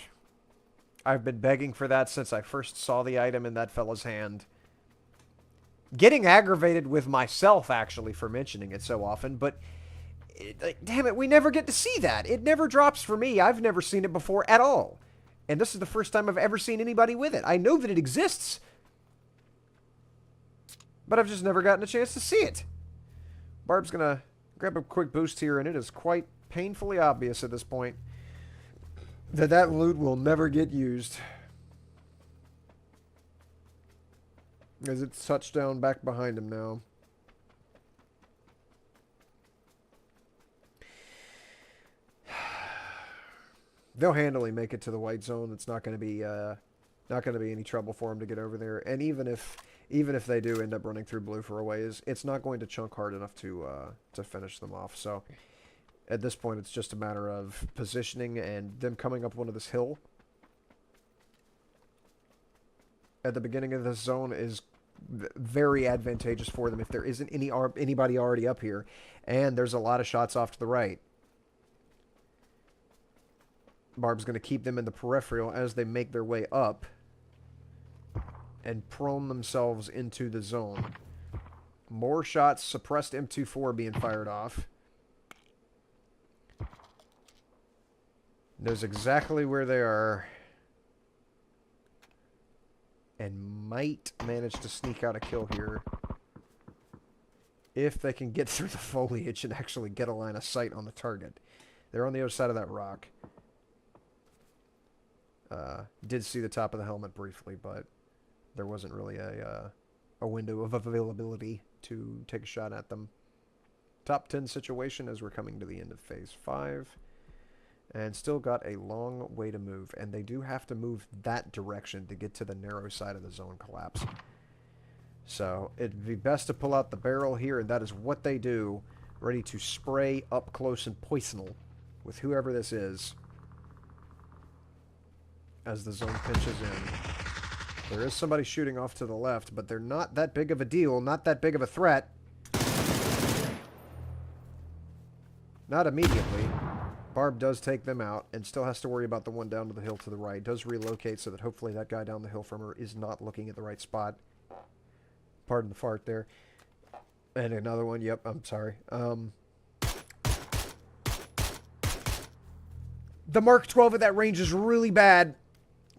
I've been begging for that since I first saw the item in that fella's hand. Getting aggravated with myself, actually, for mentioning it so often, but damn it, we never get to see that. It never drops for me. I've never seen it before at all. And this is the first time I've ever seen anybody with it. I know that it exists, but I've just never gotten a chance to see it. Barb's going to grab a quick boost here, and it is quite painfully obvious at this point that that loot will never get used. As it's touchdown back behind him now. They'll handily make it to the white zone. It's not going to be any trouble for him to get over there. And even if they do end up running through blue for a ways, it's not going to chunk hard enough to finish them off. So at this point, it's just a matter of positioning and them coming up one of this hill. at the beginning of this zone is very advantageous for them if there isn't anybody already up here. And there's a lot of shots off to the right. Barb's going to keep them in the peripheral as they make their way up and prone themselves into the zone. More shots, suppressed M24 being fired off. Knows exactly where they are. And might manage to sneak out a kill here. If they can get through the foliage and actually get a line of sight on the target. They're on the other side of that rock. Did see the top of the helmet briefly, but there wasn't really a window of availability to take a shot at them. Top 10 situation as we're coming to the end of Phase 5. And still got a long way to move. And they do have to move that direction to get to the narrow side of the zone collapse. So it'd be best to pull out the barrel here, and that is what they do. Ready to spray up close and poisonal with whoever this is. As the zone pinches in. There is somebody shooting off to the left, but they're not that big of a deal, not that big of a threat. Not immediately. Barb does take them out and still has to worry about the one down to the hill to the right. Does relocate so that hopefully that guy down the hill from her is not looking at the right spot. Pardon the fart there. And another one. Yep, I'm sorry. The Mark 12 at that range is really bad.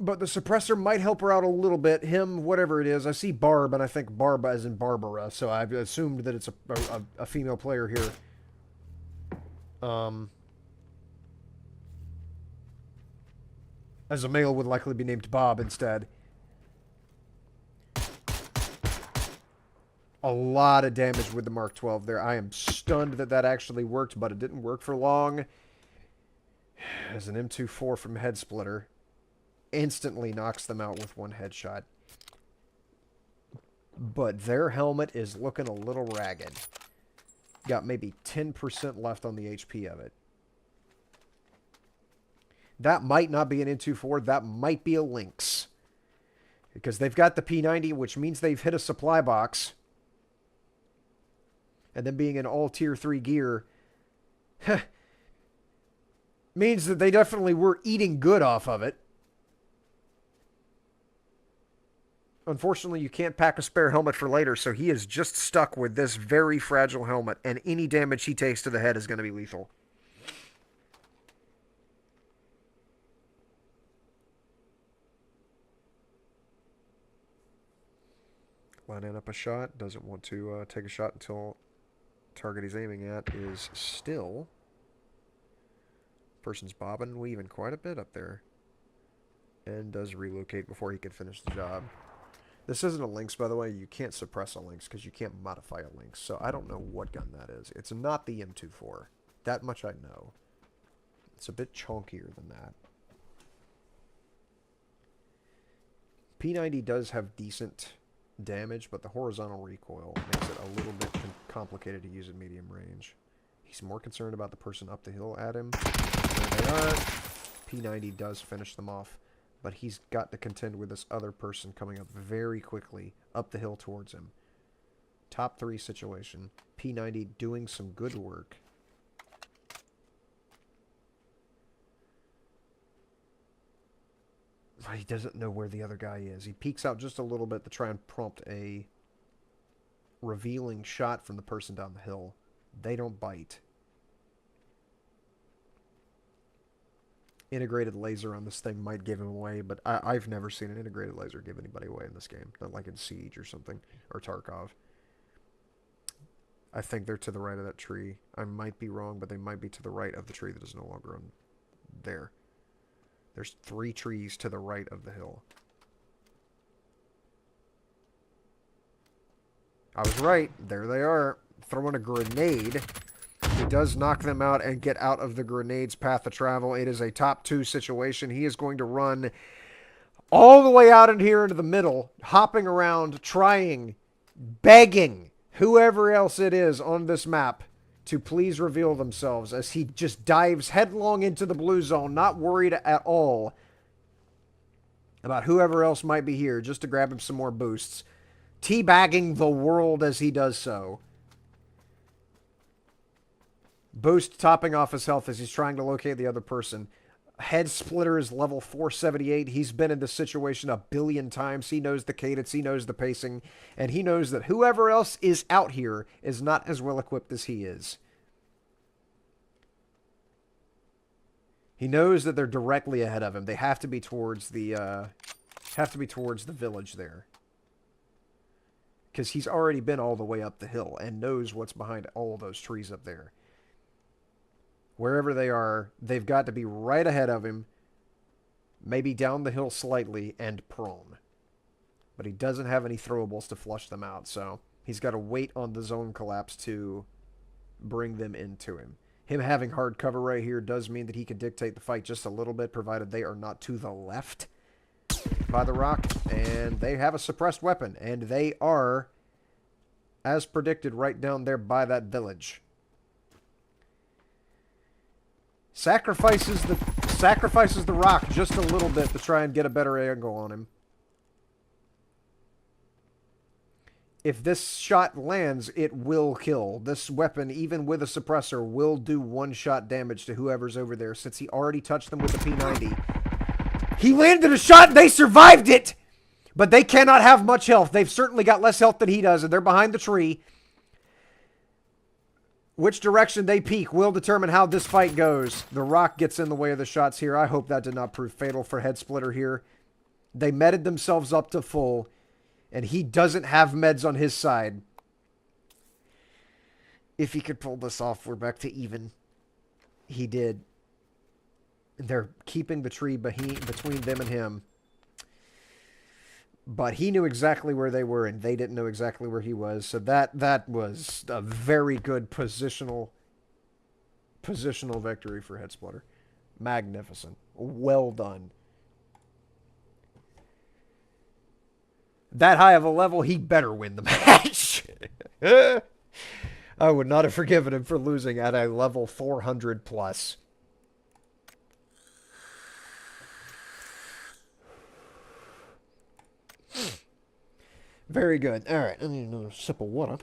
But the suppressor might help her out a little bit. Him, whatever it is. I see Barb, and I think Barb as in Barbara. So I've assumed that it's a female player here. As a male would likely be named Bob instead. A lot of damage with the Mark 12 there. I am stunned that that actually worked, but it didn't work for long. As an M24 from Head Splitter instantly knocks them out with one headshot. But their helmet is looking a little ragged. Got maybe 10% left on the HP of it. That might not be an N24. That might be a Lynx. Because they've got the P90, which means they've hit a supply box. And then being in all Tier 3 gear means that they definitely were eating good off of it. Unfortunately, you can't pack a spare helmet for later, so he is just stuck with this very fragile helmet, and any damage he takes to the head is going to be lethal. Lining up a shot, doesn't want to take a shot until target he's aiming at is still. Person's bobbing and weaving quite a bit up there. And does relocate before he can finish the job. This isn't a Lynx, by the way. You can't suppress a Lynx because you can't modify a Lynx. So I don't know what gun that is. It's not the M24. That much I know. It's a bit chunkier than that. P90 does have decent damage, but the horizontal recoil makes it a little bit complicated to use at medium range. He's more concerned about the person up the hill at him. There they are. P90 does finish them off, but he's got to contend with this other person coming up very quickly up the hill towards him. Top 3 situation. P90 doing some good work. He doesn't know where the other guy is. He peeks out just a little bit to try and prompt a revealing shot from the person down the hill. They don't bite. Integrated laser on this thing might give him away, but I've never seen an integrated laser give anybody away in this game. Not like in Siege or something, or Tarkov. I think they're to the right of that tree. I might be wrong, but they might be to the right of the tree that is no longer on there. There's 3 trees to the right of the hill. I was right. There they are. Throwing a grenade. He does knock them out and get out of the grenade's path of travel. It is a top 2 situation. He is going to run all the way out in here into the middle, hopping around, trying, begging whoever else it is on this map to please reveal themselves as he just dives headlong into the blue zone, not worried at all about whoever else might be here just to grab him some more boosts. Teabagging the world as he does so. Boost topping off his health as he's trying to locate the other person. Head Splitter is level 478. He's been in this situation a billion times. He knows the cadence, he knows the pacing, and he knows that whoever else is out here is not as well equipped as he is. He knows that they're directly ahead of him. They have to be towards the village there. Because he's already been all the way up the hill and knows what's behind all those trees up there. Wherever they are, they've got to be right ahead of him, maybe down the hill slightly, and prone. But he doesn't have any throwables to flush them out, so he's got to wait on the zone collapse to bring them into him. Him having hard cover right here does mean that he can dictate the fight just a little bit, provided they are not to the left by the rock. And they have a suppressed weapon, and they are, as predicted, right down there by that village. Sacrifices the rock just a little bit to try and get a better angle on him. If this shot lands, it will kill. This weapon, even with a suppressor, will do one-shot damage to whoever's over there, since he already touched them with the P90. He landed a shot, and they survived it! But they cannot have much health. They've certainly got less health than he does, and they're behind the tree. Which direction they peek will determine how this fight goes. The rock gets in the way of the shots here. I hope that did not prove fatal for Head Splitter here. They meted themselves up to full, and he doesn't have meds on his side. If he could pull this off, we're back to even. He did. They're keeping the tree between them and him. But he knew exactly where they were, and they didn't know exactly where he was. So that was a very good positional victory for Head Splitter. Magnificent. Well done. That high of a level, he better win the match. I would not have forgiven him for losing at a level 400 plus. Very good. All right, I need another sip of water.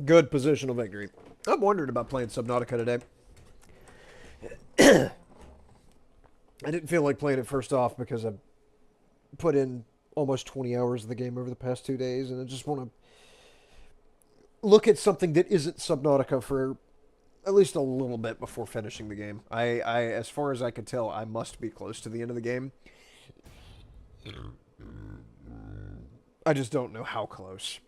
Good positional victory. I'm wondering about playing Subnautica today. I didn't feel like playing it first off because I put in almost 20 hours of the game over the past 2 days, and I just want to look at something that isn't Subnautica for at least a little bit before finishing the game. As far as I could tell, I must be close to the end of the game. I just don't know how close.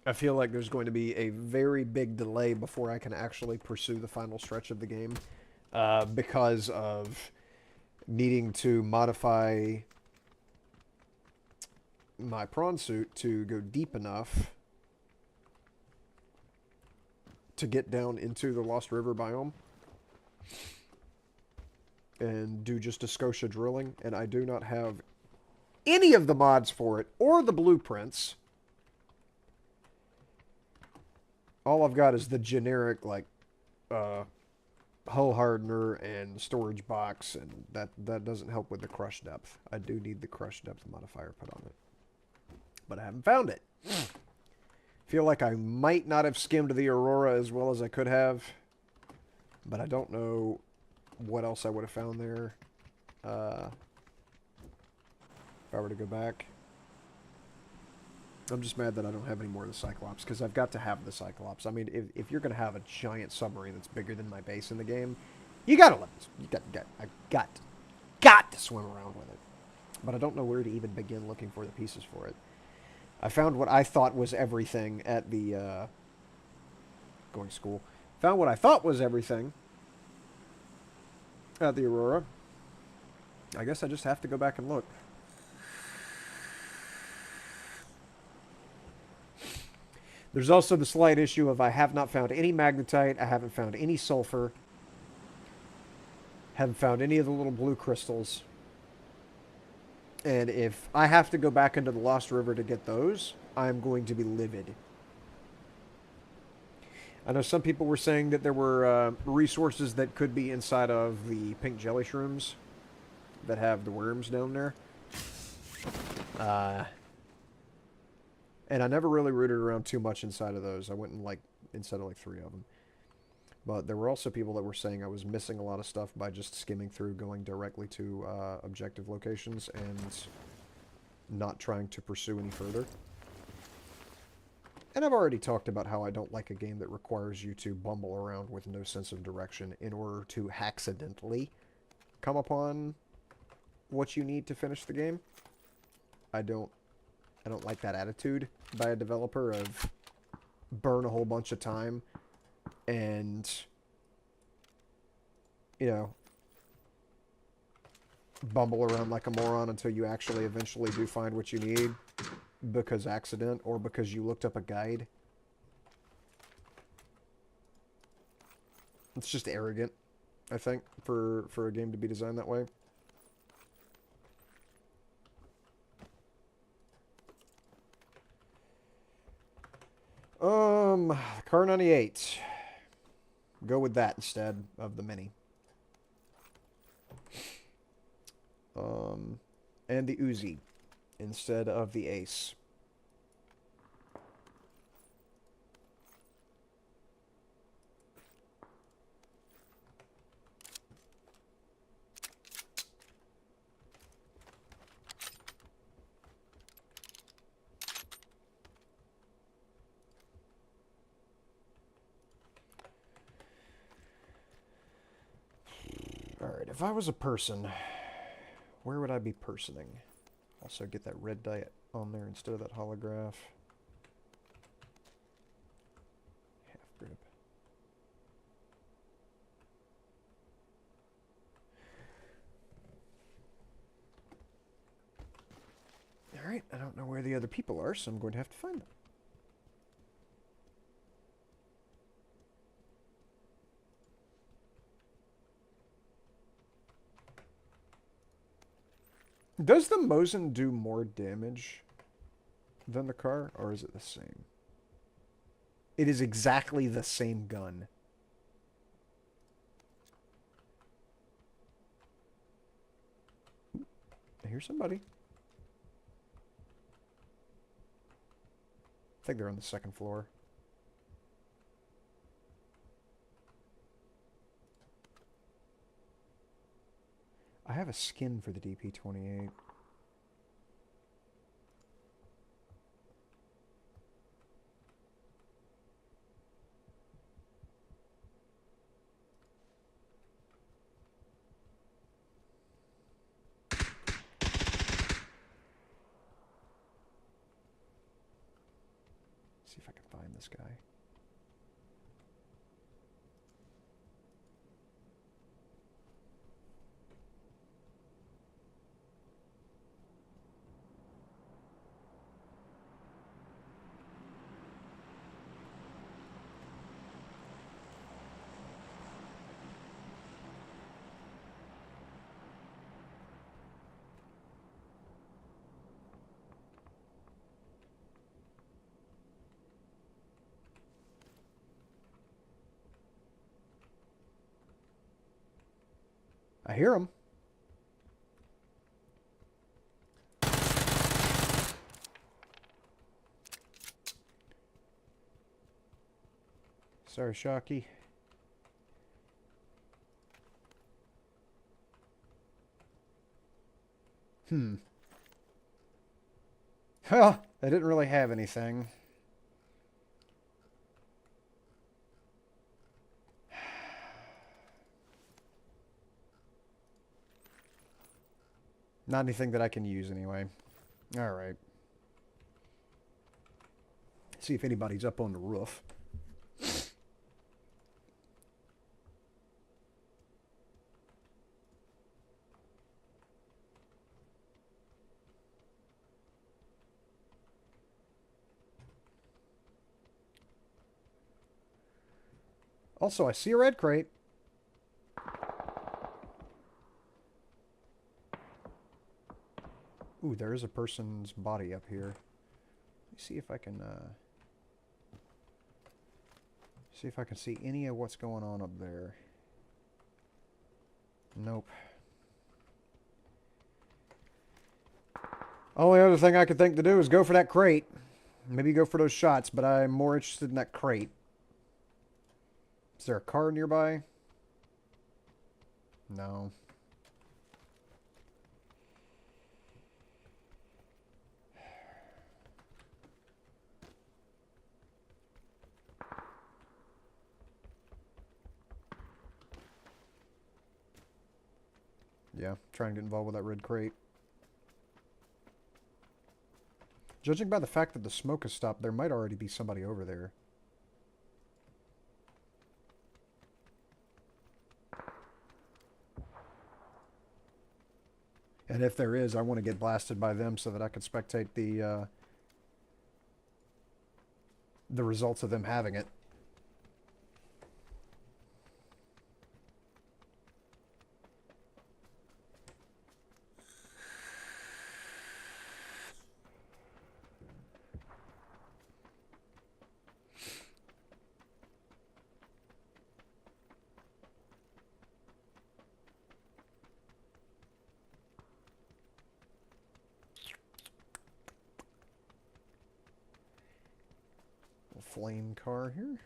I feel like there's going to be a very big delay before I can actually pursue the final stretch of the game, because of needing to modify my prawn suit to go deep enough to get down into the Lost River biome and do just a Scotia drilling, and I do not have any of the mods for it or the blueprints. All I've got is the generic, like, hull hardener and storage box, and that doesn't help with the crush depth. I do need the crush depth modifier put on it. But I haven't found it. Feel like I might not have skimmed the Aurora as well as I could have, but I don't know what else I would have found there. If I were to go back. I'm just mad that I don't have any more of the Cyclops, because I've got to have the Cyclops. I mean, if you're going to have a giant submarine that's bigger than my base in the game, you got to let it. I got to swim around with it. But I don't know where to even begin looking for the pieces for it. I found what I thought was everything at the, going to school. Found what I thought was everything at the Aurora. I guess I just have to go back and look. There's also the slight issue of I have not found any magnetite, I haven't found any sulfur, haven't found any of the little blue crystals. And if I have to go back into the Lost River to get those, I'm going to be livid. I know some people were saying that there were resources that could be inside of the pink jelly shrooms that have the worms down there. And I never really rooted around too much inside of those. I went in like inside of like 3 of them. But there were also people that were saying I was missing a lot of stuff by just skimming through, going directly to objective locations and not trying to pursue any further. And I've already talked about how I don't like a game that requires you to bumble around with no sense of direction in order to accidentally come upon what you need to finish the game. I don't like that attitude by a developer of burn a whole bunch of time and, you know, bumble around like a moron until you actually eventually do find what you need because accident or because you looked up a guide. It's just arrogant, I think, for a game to be designed that way. Car 98. Go with that instead of the Mini. And the Uzi instead of the Ace. Alright, if I was a person, where would I be personing? Also get that red dye on there instead of that holograph. Half grip. Alright, I don't know where the other people are, so I'm going to have to find them. Does the Mosin do more damage than the car, or is it the same? It is exactly the same gun. I hear somebody. I think they're on the second floor. I have a skin for the DP-28. See if I can find this guy. I hear him. Sorry, Shocky. Well, I didn't really have anything. Not anything that I can use anyway. Alright. See if anybody's up on the roof. Also, I see a red crate. Ooh, there is a person's body up here. Let me see if I can, see any of what's going on up there. Nope. Only other thing I could think to do is go for that crate. Maybe go for those shots, but I'm more interested in that crate. Is there a car nearby? No. Yeah, try and get involved with that red crate. Judging by the fact that the smoke has stopped, there might already be somebody over there. And if there is, I want to get blasted by them so that I can spectate the results of them having it. Flame car here.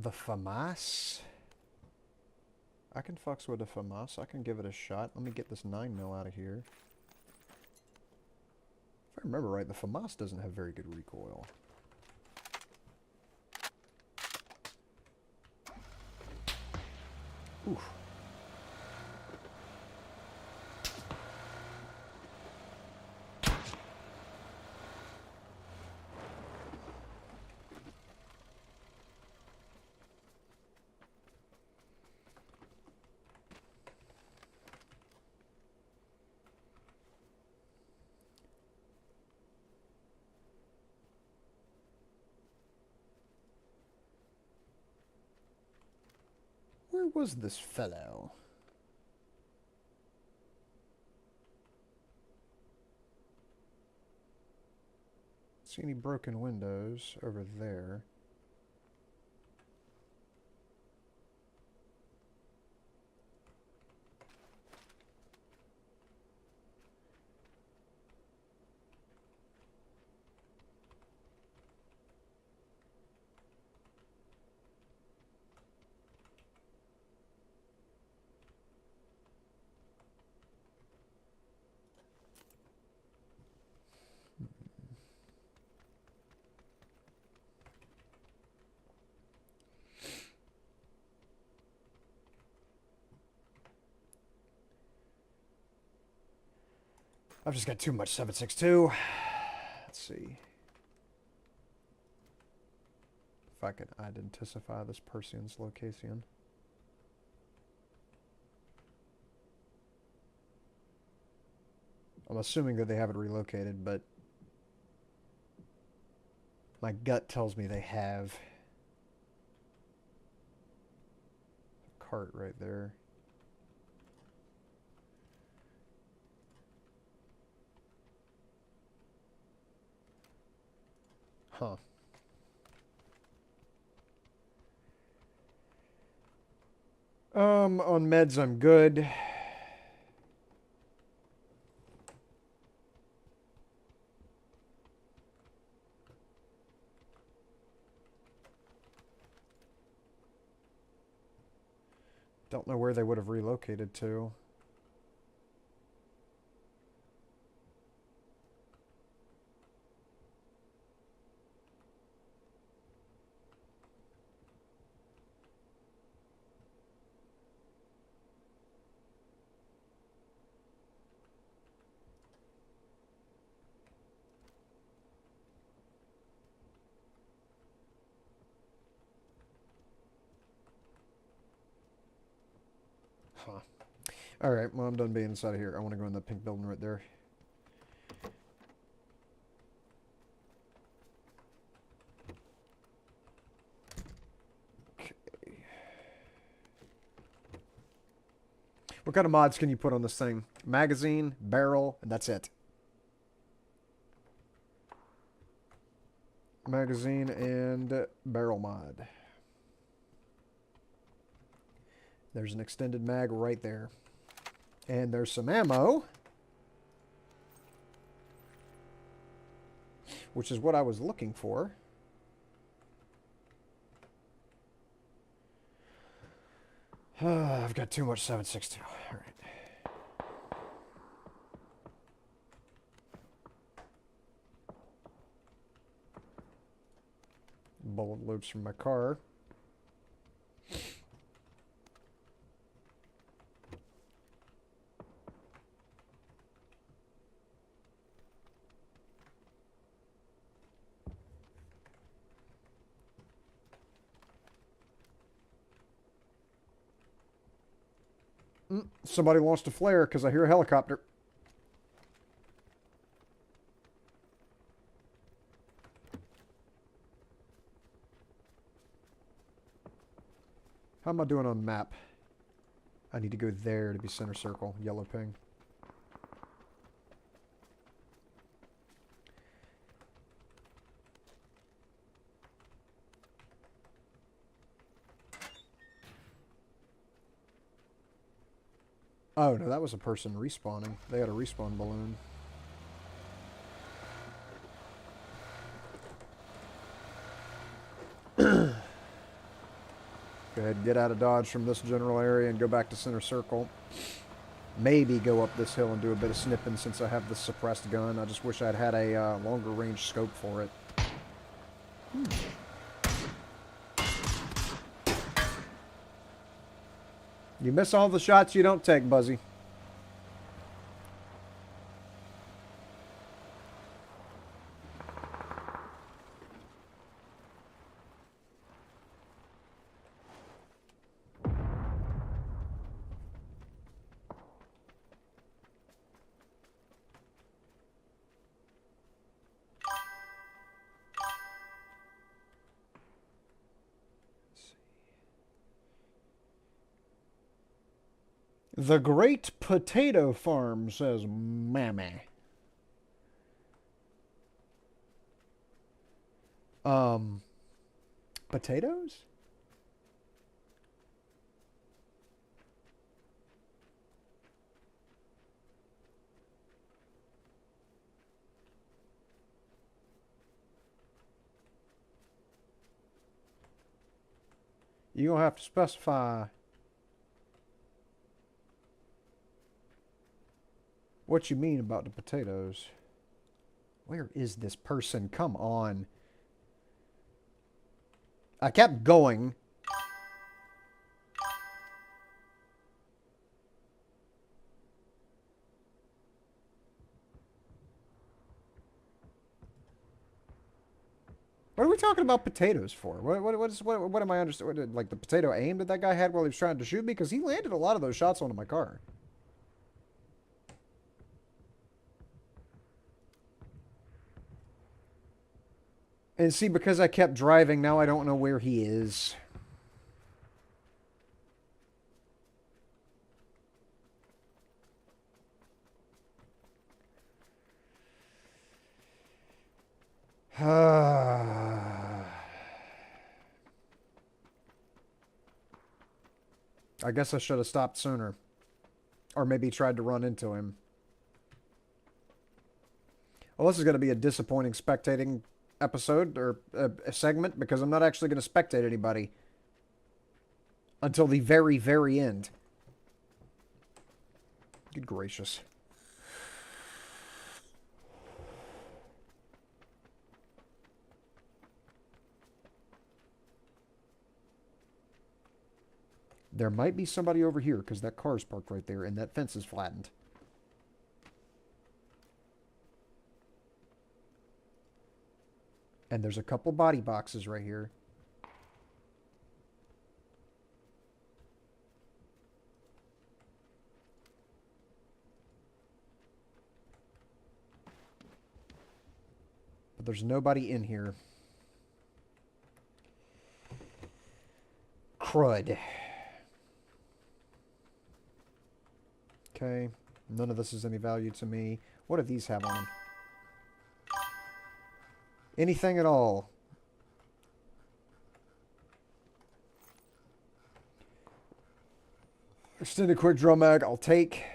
The FAMAS. I can fucks with the FAMAS. I can give it a shot. Let me get this 9mm out of here. If I remember right, the FAMAS doesn't have very good recoil. Oof. Where was this fellow? See any broken windows over there? I've just got too much 7.62. Let's see if I can identify this person's location. I'm assuming that they have it relocated, but my gut tells me they have. A cart right there. Huh. On meds I'm good. Don't know where they would have relocated to. Huh. Alright, well, I'm done being inside of here. I want to go in that pink building right there. Okay. What kind of mods can you put on this thing? Magazine, barrel, and that's it. Magazine and barrel mod. There's an extended mag right there. And there's some ammo. Which is what I was looking for. I've got too much 7.62. Alright. Bullet loops from my car. Somebody launched a flare because I hear a helicopter. How am I doing on the map? I need to go there to be center circle. Yellow ping. Oh, no, that was a person respawning. They had a respawn balloon. Go ahead and get out of dodge from this general area and go back to center circle. Maybe go up this hill and do a bit of snipping since I have the suppressed gun. I just wish I'd had a longer range scope for it. You miss all the shots you don't take, Buzzy. The Great Potato Farm, says Mammy. Potatoes? You're going to have to specify what you mean about the potatoes. Where is this person? Come on. I kept going. What are we talking about potatoes for? What am I understanding? Like the potato aim that guy had while he was trying to shoot me? Because he landed a lot of those shots onto my car. And see, because I kept driving, now I don't know where he is. I guess I should have stopped sooner. Or maybe tried to run into him. Well, this is going to be a disappointing spectating episode, or a segment, because I'm not actually going to spectate anybody until the very, very end. Good gracious. There might be somebody over here, because that car's parked right there, and that fence is flattened. And there's a couple body boxes right here. There's nobody in here. Crud. Okay. None of this is any value to me. What do these have on them? Anything at all. Extended quick draw mag, I'll take.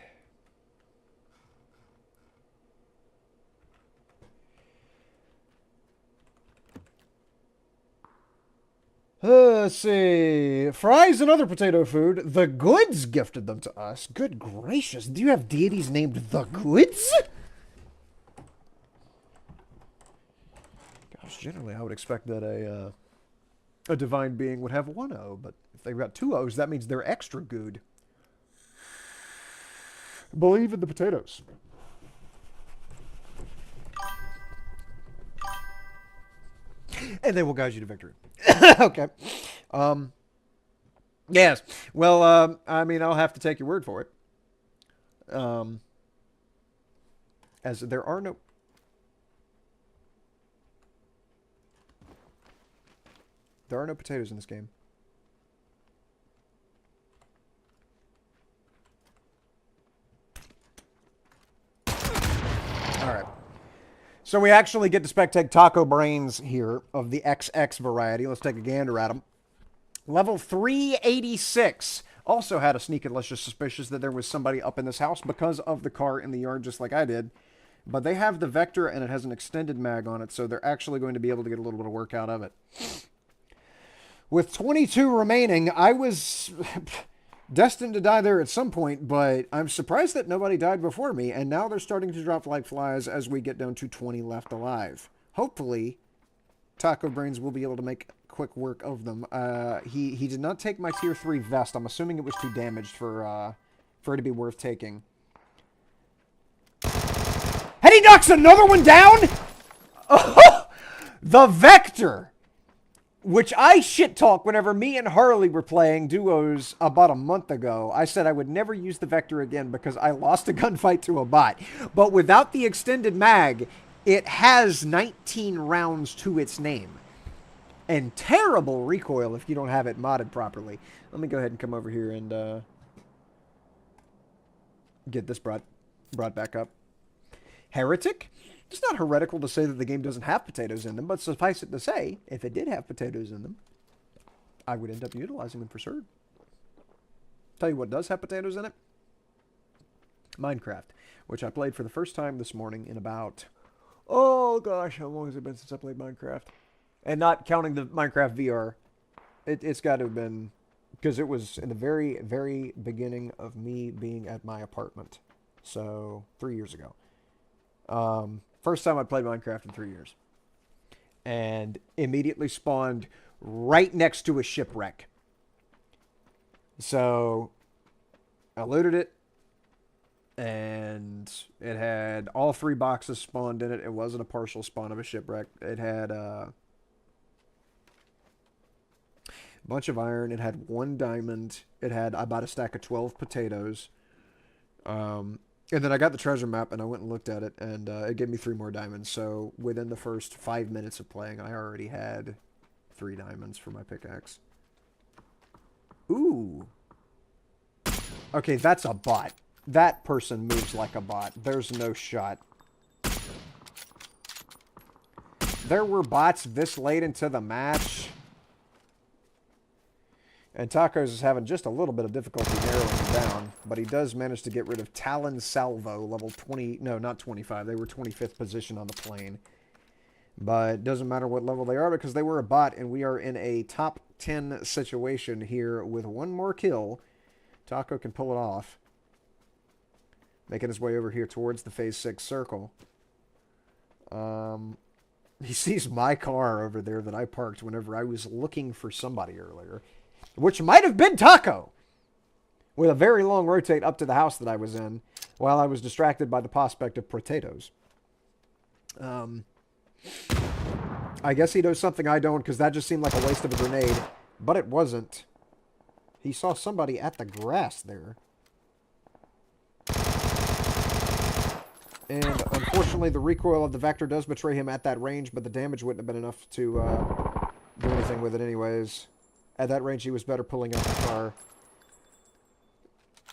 Let's see. Fries and other potato food. The Goods gifted them to us. Good gracious. Do you have deities named The Goods? Gosh, generally I would expect that a divine being would have one O, but if they've got two O's, that means they're extra good. Believe in the potatoes. And they will guide you to victory. Okay. Yes. Well, I mean, I'll have to take your word for it. As there are no... There are no potatoes in this game. Alright. So we actually get to spectate taco brains here of the XX variety. Let's take a gander at them. Level 386. Also had a sneaky delicious suspicious that there was somebody up in this house because of the car in the yard, just like I did. But they have the Vector and it has an extended mag on it, so they're actually going to be able to get a little bit of work out of it. With 22 remaining, I was destined to die there at some point, but I'm surprised that nobody died before me, and now they're starting to drop like flies as we get down to 20 left alive. Hopefully, Taco Brains will be able to make quick work of them. He did not take my tier 3 vest. I'm assuming it was too damaged for it to be worth taking. And he knocks another one down? Oh, the Vector! Which I shit-talk whenever me and Harley were playing duos about a month ago. I said I would never use the Vector again because I lost a gunfight to a bot. But without the extended mag, it has 19 rounds to its name. And terrible recoil if you don't have it modded properly. Let me go ahead and come over here and get this brought back up. Heretic? It's not heretical to say that the game doesn't have potatoes in them, but suffice it to say, if it did have potatoes in them, I would end up utilizing them for certain. Tell you what does have potatoes in it? Minecraft, which I played for the first time this morning in about, oh gosh, how long has it been since I played Minecraft? And not counting the Minecraft VR, it's got to have been, because it was in the very, very beginning of me being at my apartment. So, 3 years ago. First time I played Minecraft in 3 years. And immediately spawned right next to a shipwreck. So, I looted it. And it had all 3 boxes spawned in it. It wasn't a partial spawn of a shipwreck. It had a bunch of iron. It had 1 diamond. It had about a stack of 12 potatoes. And then I got the treasure map, and I went and looked at it, and it gave me 3 more diamonds. So within the first 5 minutes of playing, I already had 3 diamonds for my pickaxe. Ooh. Okay, that's a bot. That person moves like a bot. There's no shot. There were bots this late into the match. And Tacos is having just a little bit of difficulty narrowing him down, but he does manage to get rid of Talon Salvo, level 20, no, not 25. They were 25th position on the plane. But it doesn't matter what level they are because they were a bot, and we are in a top 10 situation here with 1 more kill. Taco can pull it off. Making his way over here towards the phase 6 circle. He sees my car over there that I parked whenever I was looking for somebody earlier. Which might have been Taco, with a very long rotate up to the house that I was in, while I was distracted by the prospect of potatoes. I guess he knows something I don't, because that just seemed like a waste of a grenade, but it wasn't. He saw somebody at the grass there. And unfortunately, the recoil of the Vector does betray him at that range, but the damage wouldn't have been enough to do anything with it anyways. At that range, he was better pulling out the car.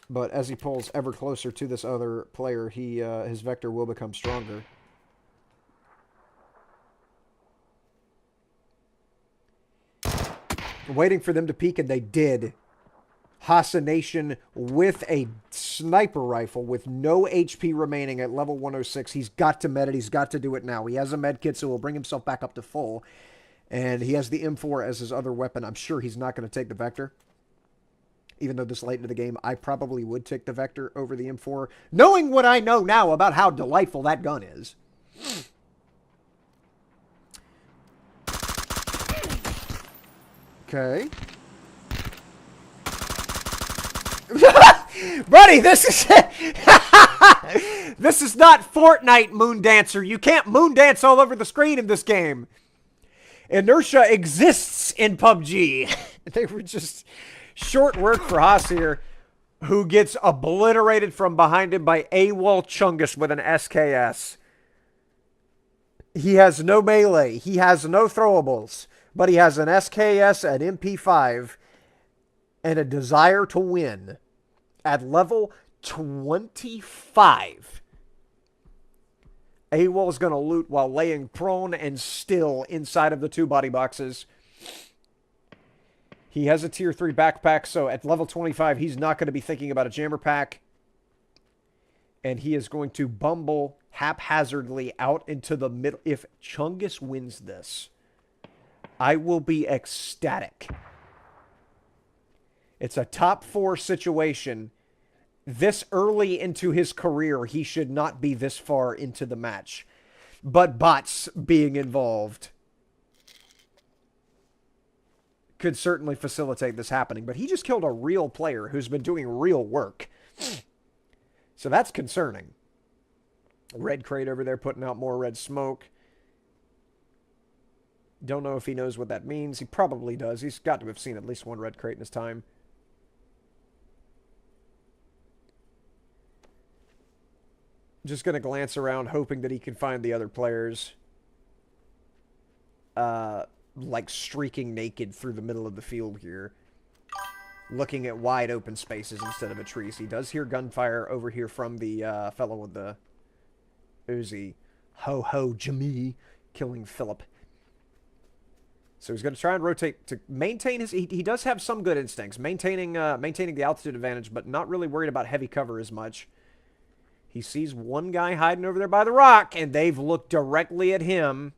But as he pulls ever closer to this other player, his Vector will become stronger. Waiting for them to peek, and they did. Hasa Nation with a sniper rifle with no HP remaining at level 106. He's got to med it. He's got to do it now. He has a med kit, so he'll bring himself back up to full. And he has the M4 as his other weapon. I'm sure he's not going to take the Vector. Even though this late into the game, I probably would take the Vector over the M4. Knowing what I know now about how delightful that gun is. Okay. Buddy, this is this is not Fortnite, Moondancer. You can't moondance all over the screen in this game. Inertia exists in PUBG. They were just short work for Haas here, who gets obliterated from behind him by AWOL Chungus with an SKS. He has no melee. He has no throwables. But he has an SKS, an MP5, and a desire to win at level 25. AWOL is going to loot while laying prone and still inside of the 2 body boxes. He has a tier 3 backpack, so at level 25, he's not going to be thinking about a jammer pack. And he is going to bumble haphazardly out into the middle. If Chungus wins this, I will be ecstatic. It's a top 4 situation. This early into his career, he should not be this far into the match. But bots being involved could certainly facilitate this happening. But he just killed a real player who's been doing real work. So that's concerning. Red crate over there putting out more red smoke. Don't know if he knows what that means. He probably does. He's got to have seen at least one red crate in his time. Just going to glance around, hoping that he can find the other players. Like streaking naked through the middle of the field here. Looking at wide open spaces instead of a tree. So he does hear gunfire over here from the fellow with the Uzi. Ho Jimmy killing Philip. So he's going to try and rotate to maintain his... He does have some good instincts. Maintaining the altitude advantage, but not really worried about heavy cover as much. He sees one guy hiding over there by the rock, and they've looked directly at him.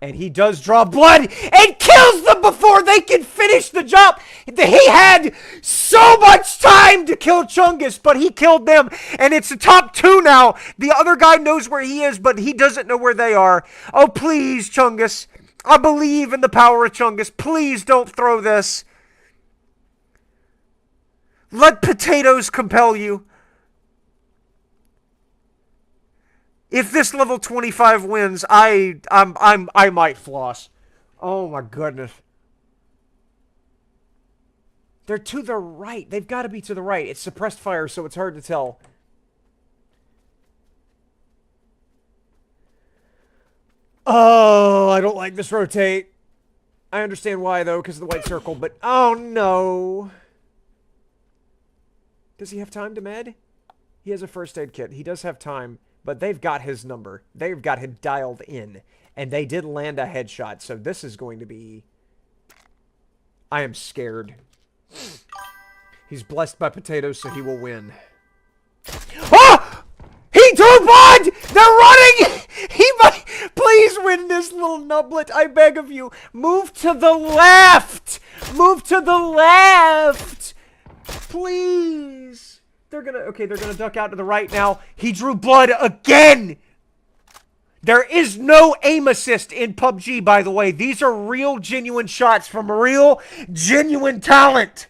And he does draw blood and kills them before they can finish the job. He had so much time to kill Chungus, but he killed them. And it's the top 2 now. The other guy knows where he is, but he doesn't know where they are. Oh, please, Chungus. I believe in the power of Chungus. Please don't throw this. Let potatoes compel you. If this level 25 wins, I might floss. Oh my goodness. They're to the right. They've got to be to the right. It's suppressed fire, so it's hard to tell. Oh, I don't like this rotate. I understand why, though, because of the white circle, but oh no. Does he have time to med? He has a first aid kit. He does have time. But they've got his number. They've got him dialed in. And they did land a headshot. So this is going to be... I am scared. He's blessed by potatoes, so he will win. Oh! He drew blood! They're running! He might... Please win this little nublet. I beg of you. Move to the left! Move to the left! Please! They're gonna duck out to the right now. He drew blood again! There is no aim assist in PUBG, by the way. These are real, genuine shots from real, genuine talent.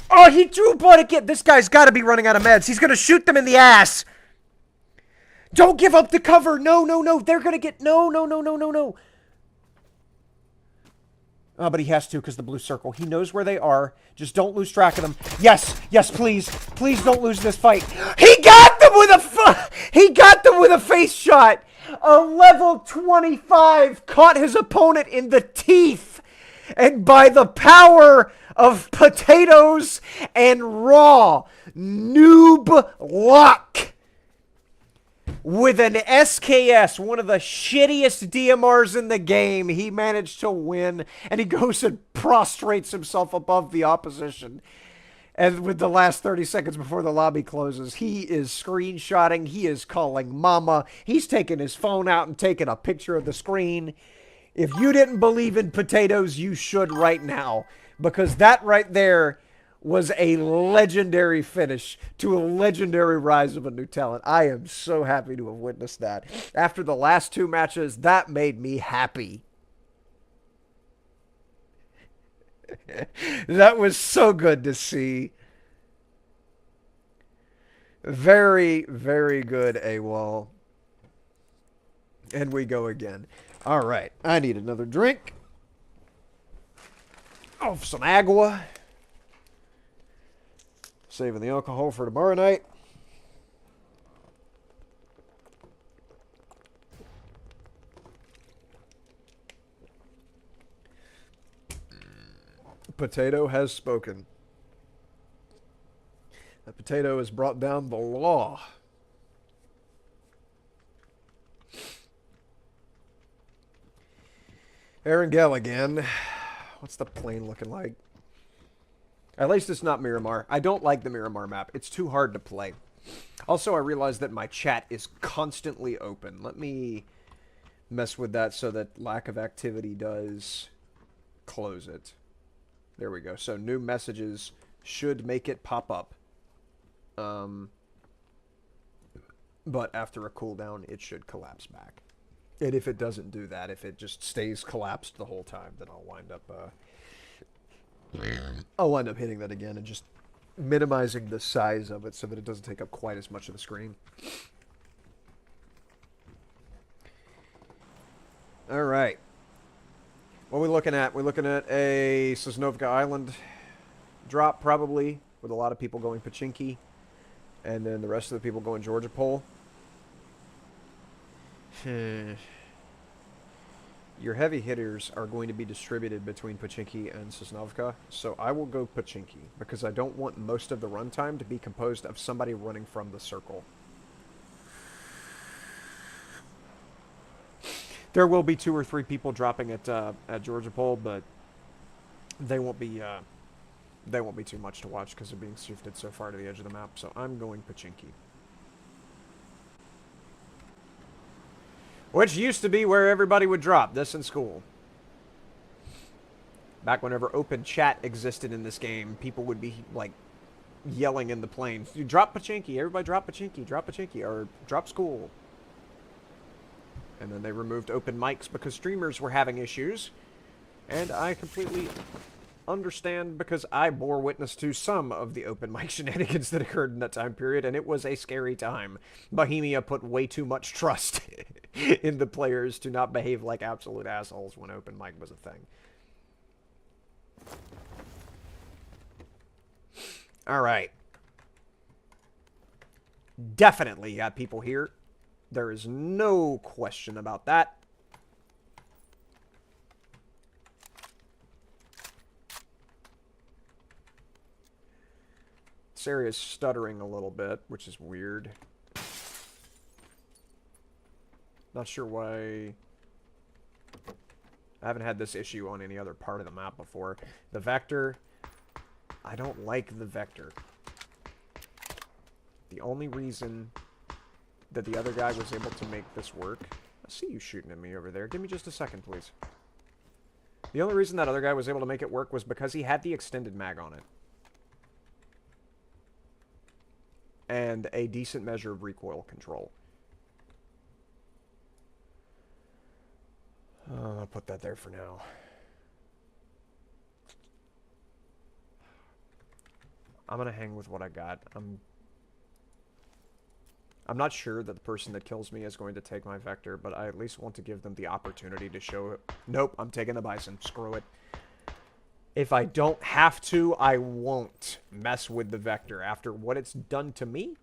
Oh, he drew blood again. This guy's got to be running out of meds. He's gonna shoot them in the ass. Don't give up the cover. No, no, no. They're gonna get... No. Oh, but he has to because the blue circle. He knows where they are. Just don't lose track of them. Yes, yes, please. Please don't lose this fight. He got them with a face shot. A level 25 caught his opponent in the teeth. And by the power of potatoes and raw noob luck, with an SKS, one of the shittiest DMRs in the game, he managed to win, and he goes and prostrates himself above the opposition. And with the last 30 seconds before the lobby closes, he is screenshotting, he is calling mama, he's taking his phone out and taking a picture of the screen. If you didn't believe in potatoes, you should right now, because that right there was a legendary finish to a legendary rise of a new talent. I am so happy to have witnessed that. After the last 2 matches, that made me happy. That was so good to see. Very, very good, AWOL. And we go again. All right, I need another drink. Oh, some agua. Saving the alcohol for tomorrow night. Potato has spoken. The potato has brought down the law. Erangel again. What's the plane looking like? At least it's not Miramar. I don't like the Miramar map. It's too hard to play. Also, I realize that my chat is constantly open. Let me mess with that so that lack of activity does close it. There we go. So new messages should make it pop up. But after a cooldown, it should collapse back. And if it doesn't do that, if it just stays collapsed the whole time, then I'll wind up hitting that again and just minimizing the size of it so that it doesn't take up quite as much of the screen. All right. What are we looking at? We're looking at a Sosnovka Island drop, probably, with a lot of people going Pachinki, and then the rest of the people going Georgia Pole. Your heavy hitters are going to be distributed between Pachinki and Sosnovka, so I will go Pachinki, because I don't want most of the runtime to be composed of somebody running from the circle. There will be 2 or 3 people dropping at Georgia Pole, but they won't be too much to watch because they're being shifted so far to the edge of the map. So I'm going Pachinki, which used to be where everybody would drop. This in school. Back whenever open chat existed in this game, people would be like yelling in the plane, "You drop Pachinki! Everybody drop Pachinki, or drop school." And then they removed open mics because streamers were having issues. And I completely understand because I bore witness to some of the open mic shenanigans that occurred in that time period, and it was a scary time. Bohemia put way too much trust in the players to not behave like absolute assholes when open mic was a thing. Alright. Definitely got people here. There is no question about that. This area is stuttering a little bit, which is weird. Not sure why. I haven't had this issue on any other part of the map before. The vector. I don't like the vector. The only reason that the other guy was able to make this work... I see you shooting at me over there. Give me just a second, please. The only reason that other guy was able to make it work was because he had the extended mag on it. And a decent measure of recoil control. I'll put that there for now. I'm gonna hang with what I got. I'm not sure that the person that kills me is going to take my vector, but I at least want to give them the opportunity to show it. Nope, I'm taking the bison. Screw it. If I don't have to, I won't mess with the vector after what it's done to me.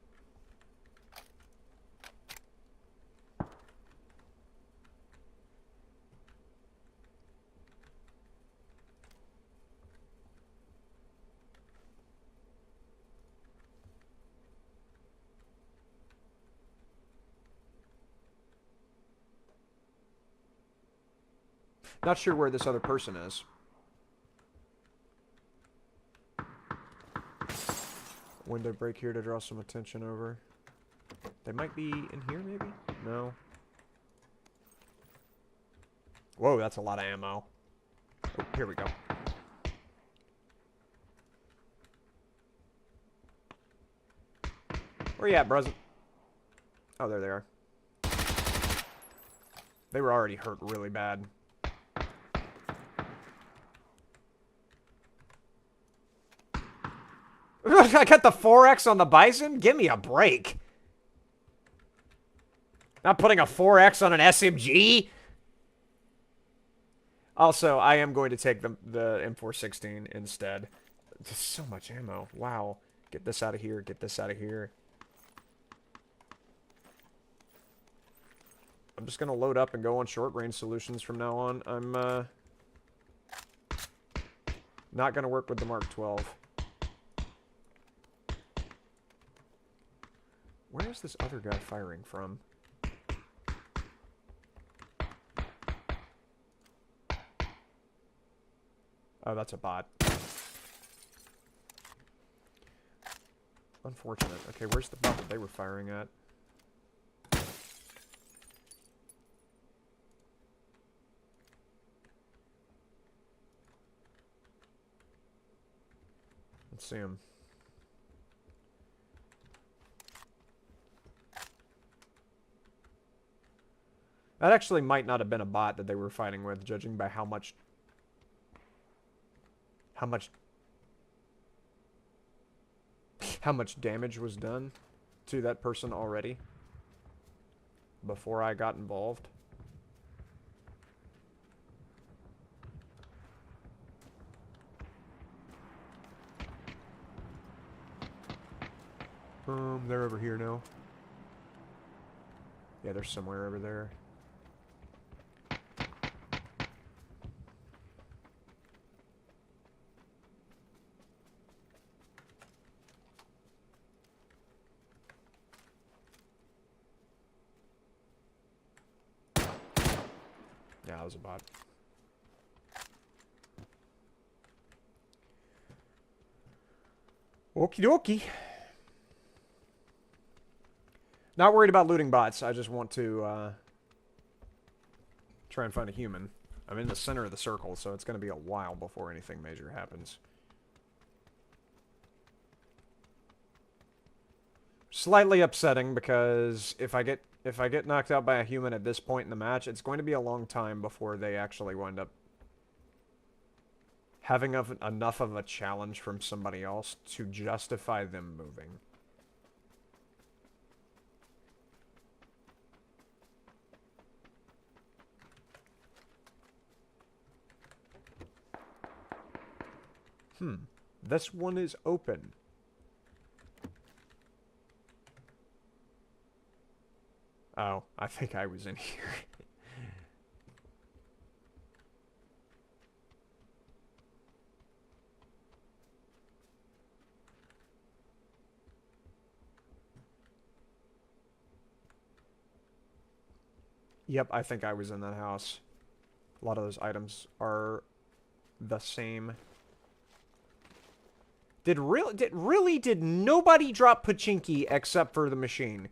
Not sure where this other person is. Window break here to draw some attention over. They might be in here, maybe? No. Whoa, that's a lot of ammo. Oh, here we go. Where you at, brother? Oh, there they are. They were already hurt really bad. I got the 4X on the Bison? Give me a break. Not putting a 4X on an SMG? Also, I am going to take the M416 instead. Just so much ammo. Wow. Get this out of here. Get this out of here. I'm just going to load up and go on short-range solutions from now on. I'm not going to work with the Mark 12. Where is this other guy firing from? Oh, that's a bot. Unfortunate. Okay, where's the bot that they were firing at? Let's see him. That actually might not have been a bot that they were fighting with, judging by how much damage was done to that person already before I got involved. They're over here now. Yeah, they're somewhere over there. Yeah, that was a bot. Okie dokie. Not worried about looting bots. I just want to try and find a human. I'm in the center of the circle, so it's going to be a while before anything major happens. Slightly upsetting because if I get knocked out by a human at this point in the match, it's going to be a long time before they actually wind up having enough of a challenge from somebody else to justify them moving. This one is open. Oh, I think I was in here. Yep, I think I was in that house. A lot of those items are the same. Did nobody drop Pachinki except for the machine?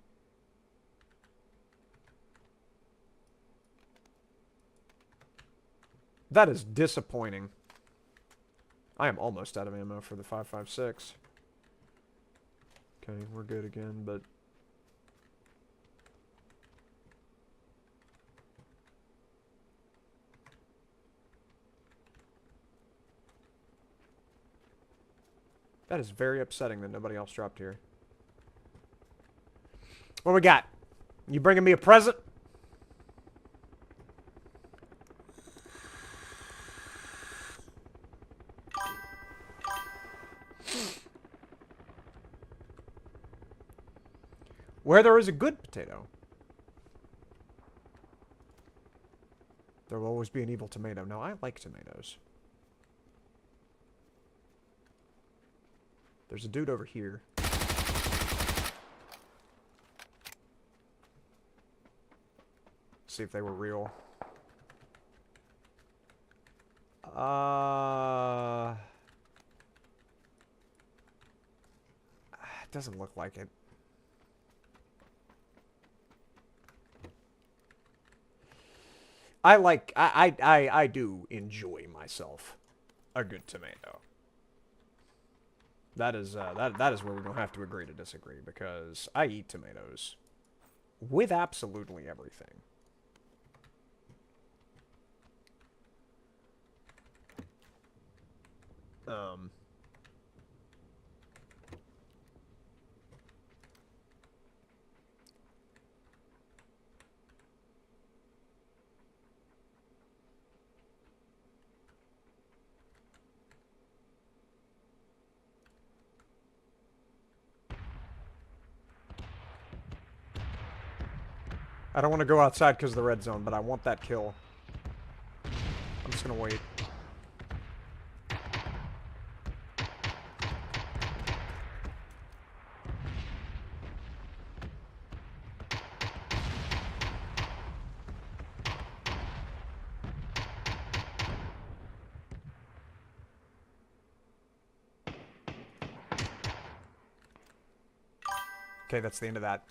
That is disappointing. I am almost out of ammo for the 5.56. Okay, we're good again, but that is very upsetting that nobody else dropped here. What we got? You bringing me a present? Where there is a good potato, there will always be an evil tomato. Now, I like tomatoes. There's a dude over here. See if they were real. It doesn't look like it. I do enjoy myself a good tomato. That is where we're gonna have to agree to disagree, because I eat tomatoes with absolutely everything. I don't want to go outside because of the red zone, but I want that kill. I'm just gonna wait. Okay, that's the end of that.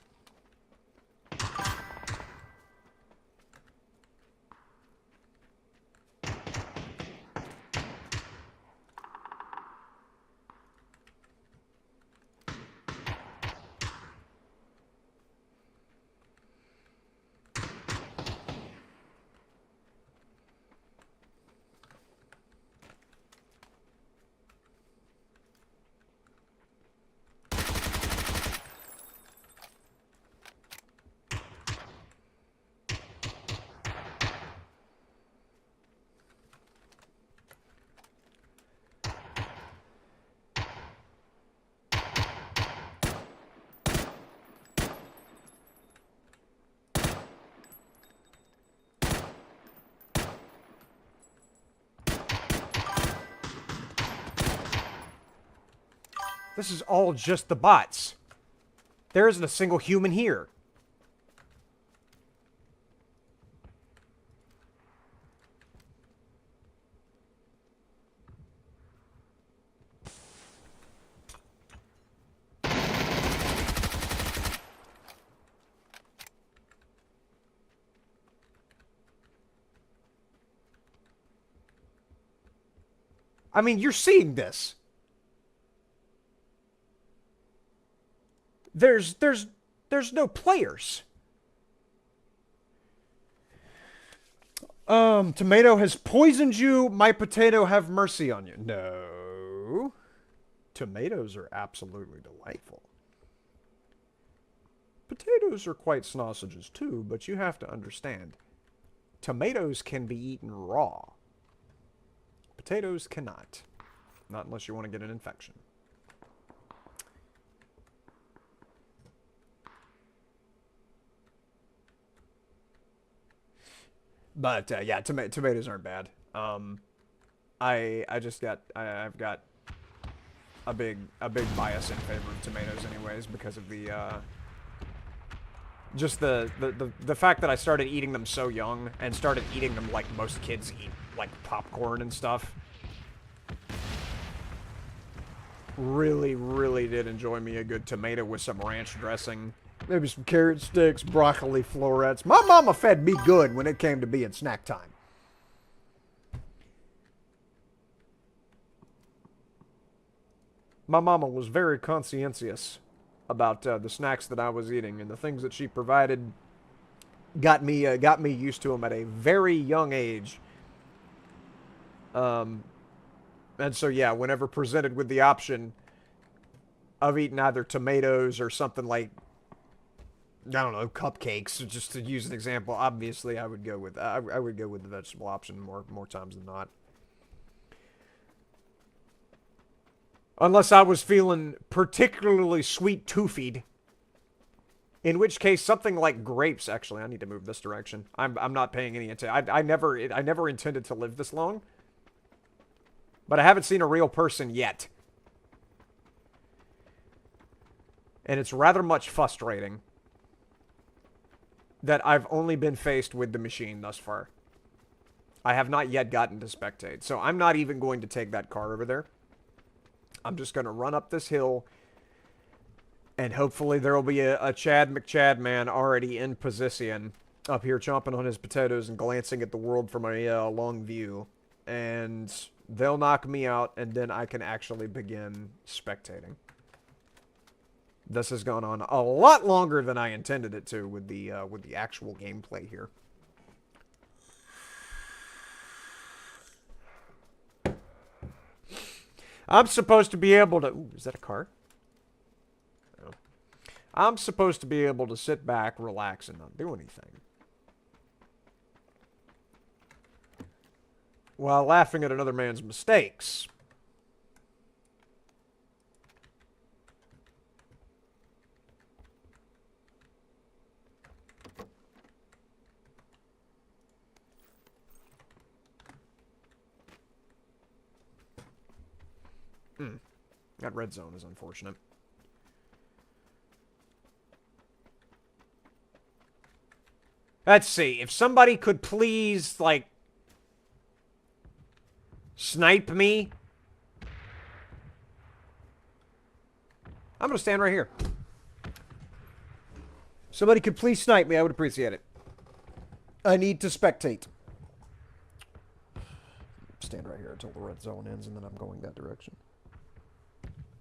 This is all just the bots. There isn't a single human here. I mean, you're seeing this. There's no players. Tomato has poisoned you. My potato have mercy on you. No. Tomatoes are absolutely delightful. Potatoes are quite sausages too, but you have to understand, tomatoes can be eaten raw. Potatoes cannot. Not unless you want to get an infection. But yeah, tomatoes aren't bad. I've got a big bias in favor of tomatoes anyways, because of the just the fact that I started eating them so young and started eating them like most kids eat, like popcorn and stuff. Really did enjoy me a good tomato with some ranch dressing. Maybe some carrot sticks, broccoli florets. My mama fed me good when it came to being snack time. My mama was very conscientious about the snacks that I was eating, and the things that she provided got me used to them at a very young age. And so yeah, whenever presented with the option of eating either tomatoes or something like, I don't know, cupcakes, just to use an example, obviously I would go with the vegetable option more times than not. Unless I was feeling particularly sweet toofied In which case, something like grapes. Actually, I need to move this direction. I'm not paying any attention. I never intended to live this long. But I haven't seen a real person yet. And it's rather much frustrating that I've only been faced with the machine thus far. I have not yet gotten to spectate. So I'm not even going to take that car over there. I'm just going to run up this hill. And hopefully there will be a Chad McChad man already in position up here chomping on his potatoes and glancing at the world from a long view. And they'll knock me out, and then I can actually begin spectating. This has gone on a lot longer than I intended it to with the actual gameplay here. I'm supposed to be able to... Ooh, is that a car? No. I'm supposed to be able to sit back, relax, and not do anything. While laughing at another man's mistakes. That red zone is unfortunate. Let's see. If somebody could please, like, snipe me. I'm going to stand right here. Somebody could please snipe me. I would appreciate it. I need to spectate. Stand right here until the red zone ends, and then I'm going that direction.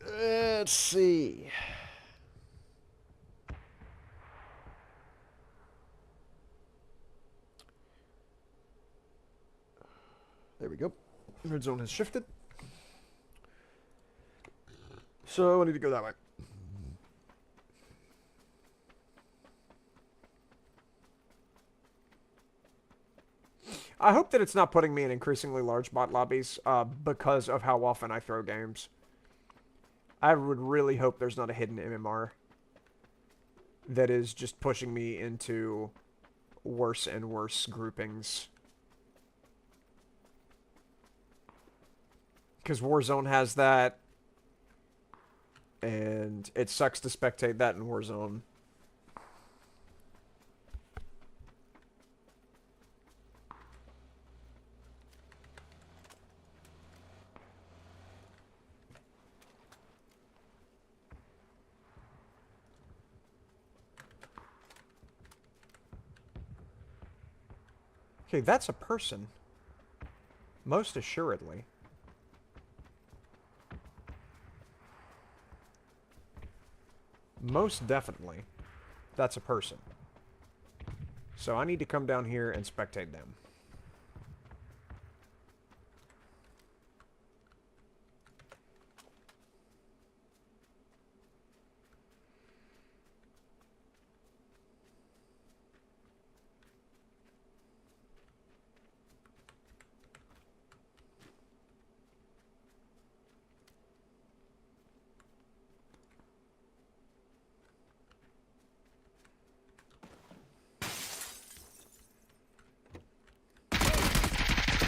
Let's see. There we go. Red zone has shifted. So I need to go that way. I hope that it's not putting me in increasingly large bot lobbies because of how often I throw games. I would really hope there's not a hidden MMR that is just pushing me into worse and worse groupings. Because Warzone has that, and it sucks to spectate that in Warzone. Okay, that's a person. Most assuredly. Most definitely. That's a person. So I need to come down here and spectate them.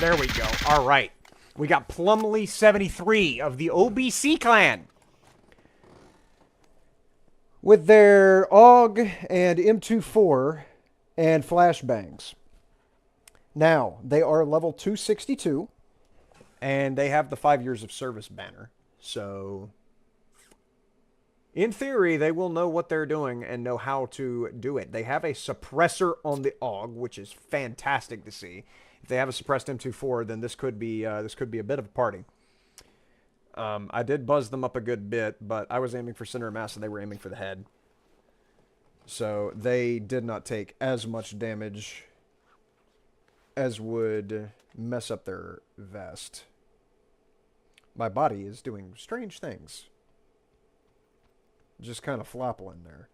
There we go. All right. We got Plumley73 of the OBC clan. With their AUG and M24 and flashbangs. Now, they are level 262. And they have the 5 years of service banner. So, in theory, they will know what they're doing and know how to do it. They have a suppressor on the AUG, which is fantastic to see. If they have a suppressed M24, then this could be a bit of a party. I did buzz them up a good bit, but I was aiming for center of mass and they were aiming for the head. So they did not take as much damage as would mess up their vest. My body is doing strange things. Just kind of flopping there.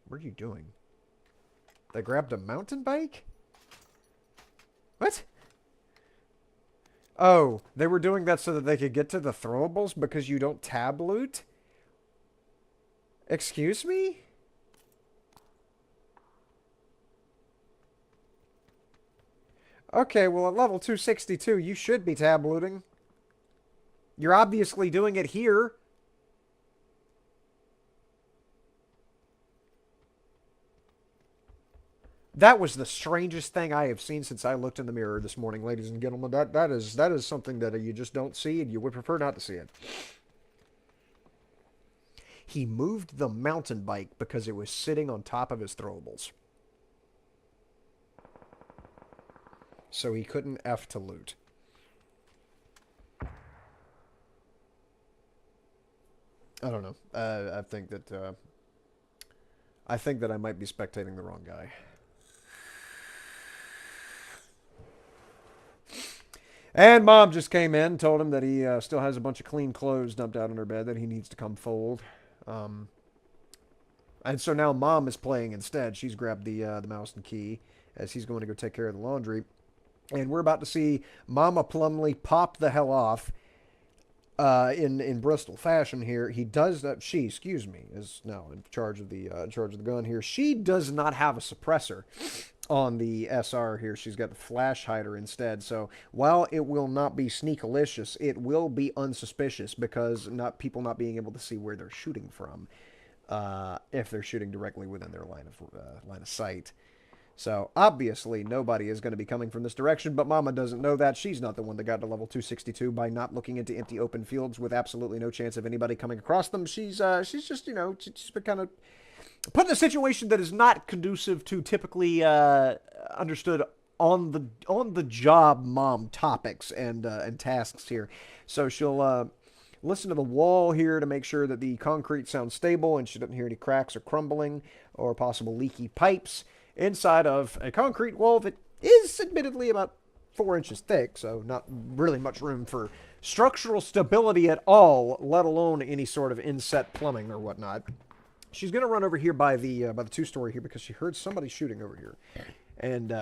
What are you doing? They grabbed a mountain bike? What? Oh, they were doing that so that they could get to the throwables because you don't tab loot? Excuse me? Okay, well at level 262 you should be tab looting. You're obviously doing it here. That was the strangest thing I have seen since I looked in the mirror this morning, ladies and gentlemen. That is something that you just don't see, and you would prefer not to see it. He moved the mountain bike because it was sitting on top of his throwables. So he couldn't F to loot. I don't know. I think that I might be spectating the wrong guy. And Mom just came in, told him that he still has a bunch of clean clothes dumped out on her bed that he needs to come fold. And so now Mom is playing instead. She's grabbed the mouse and key as he's going to go take care of the laundry. And we're about to see Mama Plumley pop the hell off in Bristol fashion here. He does that. She, excuse me, is now in charge of the gun here. She does not have a suppressor on the SR here. She's got the flash hider instead. So while it will not be sneakalicious, it will be unsuspicious because people not being able to see where they're shooting from if they're shooting directly within their line of sight. So obviously nobody is going to be coming from this direction, but Mama doesn't know that. She's not the one that got to level 262 by not looking into empty open fields with absolutely no chance of anybody coming across them. She's just, she's been kind of put in a situation that is not conducive to typically understood on the job mom topics and tasks here. So she'll listen to the wall here to make sure that the concrete sounds stable and she doesn't hear any cracks or crumbling or possible leaky pipes inside of a concrete wall that is admittedly about 4 inches thick, so not really much room for structural stability at all, let alone any sort of inset plumbing or whatnot. She's going to run over here by the two-story here because she heard somebody shooting over here. And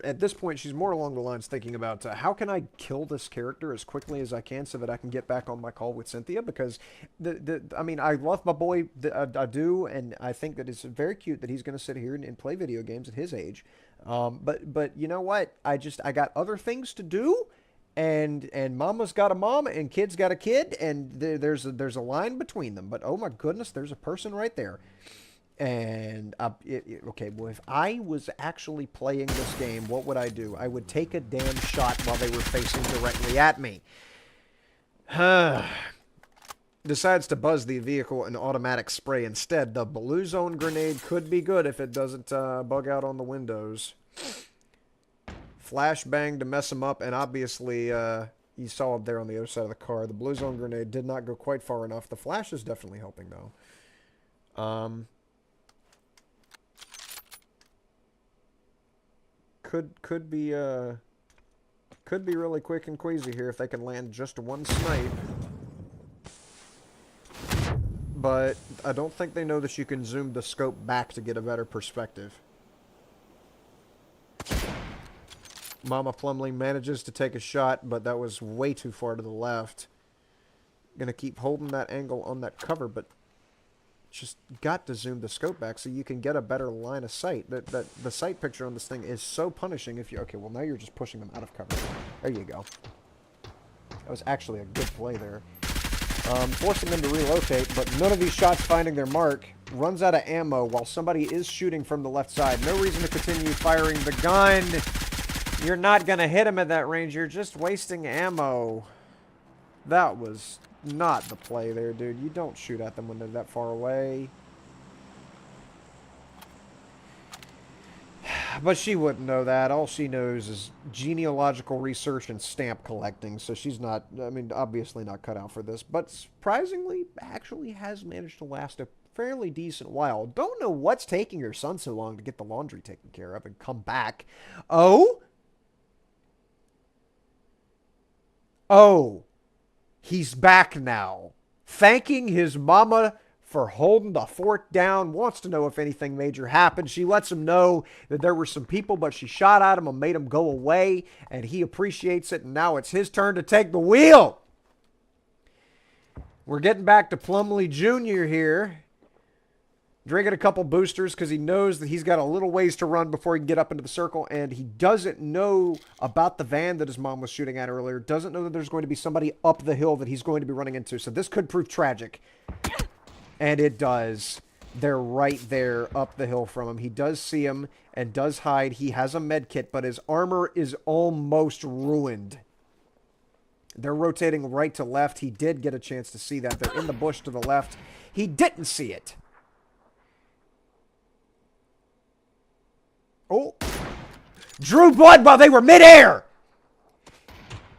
at this point, she's more along the lines thinking about how can I kill this character as quickly as I can so that I can get back on my call with Cynthia, because I mean, I love my boy, I do, and I think that it's very cute that he's going to sit here and play video games at his age. But you know what? I got other things to do. And mama's got a mom and kid's got a kid, and there's a line between them. But oh my goodness, there's a person right there. And okay, well, if I was actually playing this game, what would I do? I would take a damn shot while they were facing directly at me. Decides to buzz the vehicle and automatic spray instead. The blue zone grenade could be good if it doesn't bug out on the windows. Flashbang to mess him up, and obviously you saw it there on the other side of the car. The blue zone grenade did not go quite far enough. The flash is definitely helping, though. Could be really quick and queasy here if they can land just one snipe. But I don't think they know that you can zoom the scope back to get a better perspective. Mama Plumley manages to take a shot, but that was way too far to the left. Gonna keep holding that angle on that cover, but just got to zoom the scope back so you can get a better line of sight. The sight picture on this thing is so punishing if you... Okay, well, now you're just pushing them out of cover. There you go. That was actually a good play there. Forcing them to relocate, but none of these shots finding their mark. Runs out of ammo while somebody is shooting from the left side. No reason to continue firing the gun. You're not going to hit him at that range. You're just wasting ammo. That was not the play there, dude. You don't shoot at them when they're that far away. But she wouldn't know that. All she knows is genealogical research and stamp collecting. So she's not, I mean, obviously not cut out for this. But surprisingly, actually has managed to last a fairly decent while. Don't know what's taking your son so long to get the laundry taken care of and come back. Oh? Oh. He's back now. Thanking his mama for holding the fort down, wants to know if anything major happened. She lets him know that there were some people, but she shot at him and made him go away, and he appreciates it, and now it's his turn to take the wheel. We're getting back to Plumlee Jr. here. Drinking a couple boosters because he knows that he's got a little ways to run before he can get up into the circle, and he doesn't know about the van that his mom was shooting at earlier. Doesn't know that there's going to be somebody up the hill that he's going to be running into. So this could prove tragic. And it does. They're right there up the hill from him. He does see him and does hide. He has a med kit, but his armor is almost ruined. They're rotating right to left. He did get a chance to see that. They're in the bush to the left. He didn't see it. Oh. Drew blood while they were midair.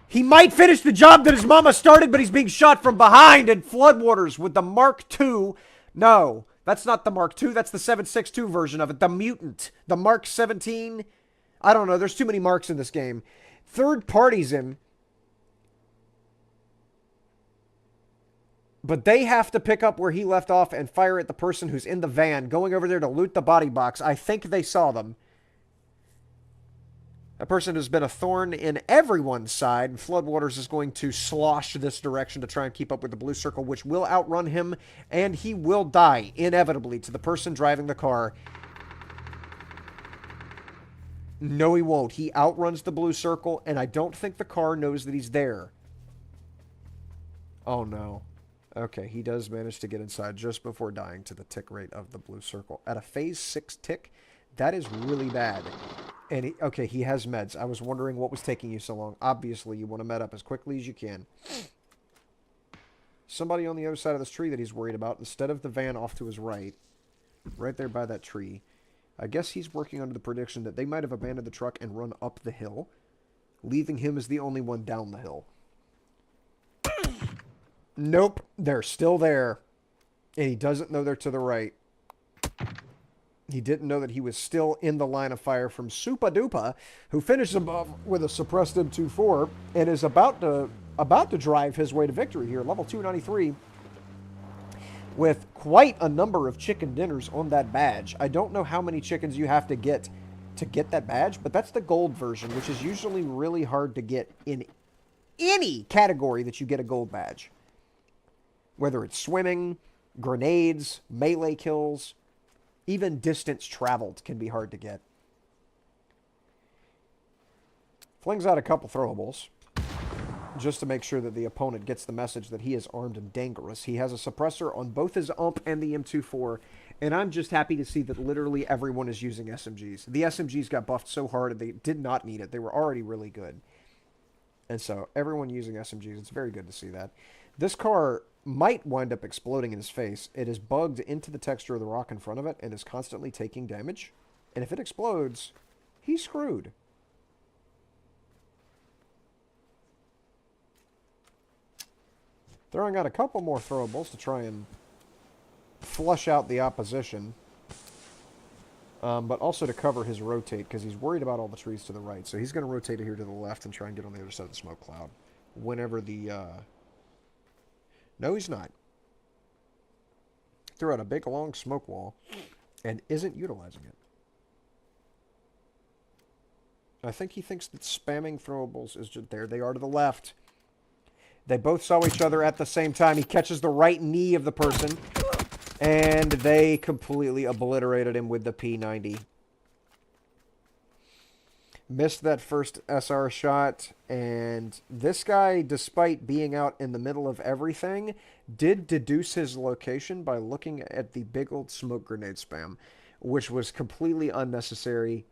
He might finish the job that his mama started, but he's being shot from behind in floodwaters with the Mark II. No, that's not the Mark II. That's the 7.62 version of it. The Mutant. The Mark 17. I don't know. There's too many marks in this game. Third party's him. But they have to pick up where he left off and fire at the person who's in the van, going over there to loot the body box. I think they saw them. A person who's been a thorn in everyone's side, and Floodwaters is going to slosh this direction to try and keep up with the blue circle, which will outrun him, and he will die, inevitably, to the person driving the car. No, he won't. He outruns the blue circle, and I don't think the car knows that he's there. Oh, no. Okay, he does manage to get inside just before dying to the tick rate of the blue circle. At a phase 6 tick, that is really bad. And okay, he has meds. I was wondering what was taking you so long. Obviously, you want to med up as quickly as you can. Somebody on the other side of this tree that he's worried about, instead of the van off to his right, right there by that tree. I guess he's working under the prediction that they might have abandoned the truck and run up the hill, leaving him as the only one down the hill. Nope, they're still there. And he doesn't know they're to the right. He didn't know that he was still in the line of fire from Supa Dupa, who finishes him off with a suppressed M24 and is about to drive his way to victory here. Level 293 with quite a number of chicken dinners on that badge. I don't know how many chickens you have to get that badge, but that's the gold version, which is usually really hard to get in any category that you get a gold badge. Whether it's swimming, grenades, melee kills, even distance traveled can be hard to get. Flings out a couple throwables, just to make sure that the opponent gets the message that he is armed and dangerous. He has a suppressor on both his UMP and the M24, and I'm just happy to see that literally everyone is using SMGs. The SMGs got buffed so hard, they did not need it. They were already really good. And so, everyone using SMGs, it's very good to see that. This car might wind up exploding in his face. It is bugged into the texture of the rock in front of it and is constantly taking damage. And if it explodes, he's screwed. Throwing out a couple more throwables to try and flush out the opposition. But also to cover his rotate, because he's worried about all the trees to the right. So he's going to rotate it here to the left and try and get on the other side of the smoke cloud. Whenever the... No, he's not. Threw out a big, long smoke wall and isn't utilizing it. I think he thinks that spamming throwables is just... There they are to the left. They both saw each other at the same time. He catches the right knee of the person, and they completely obliterated him with the P90. Missed that first SR shot, and this guy, despite being out in the middle of everything, did deduce his location by looking at the big old smoke grenade spam, which was completely unnecessary.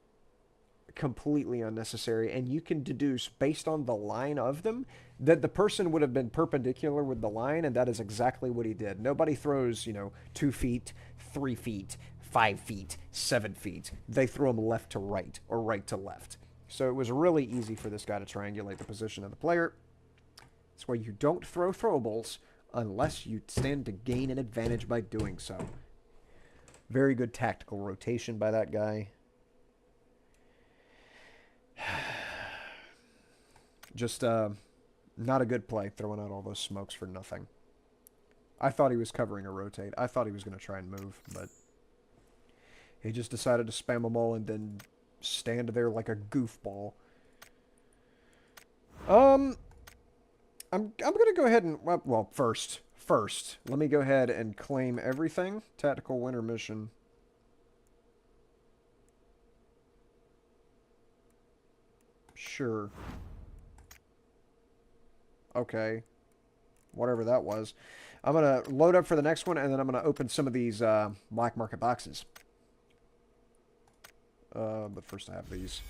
Completely unnecessary, and you can deduce, based on the line of them, that the person would have been perpendicular with the line, and that is exactly what he did. Nobody throws, 2 feet, 3 feet, 5 feet, 7 feet. They throw them left to right, or right to left. So it was really easy for this guy to triangulate the position of the player. That's why you don't throw throwables unless you stand to gain an advantage by doing so. Very good tactical rotation by that guy. Just not a good play, throwing out all those smokes for nothing. I thought he was covering a rotate. I thought he was going to try and move, but he just decided to spam them all and then stand there like a goofball. I'm gonna go ahead and well first let me go ahead and claim everything. Tactical winter mission. Sure. Okay. Whatever that was. I'm gonna load up for the next one, and then I'm gonna open some of these black market boxes. But first I have these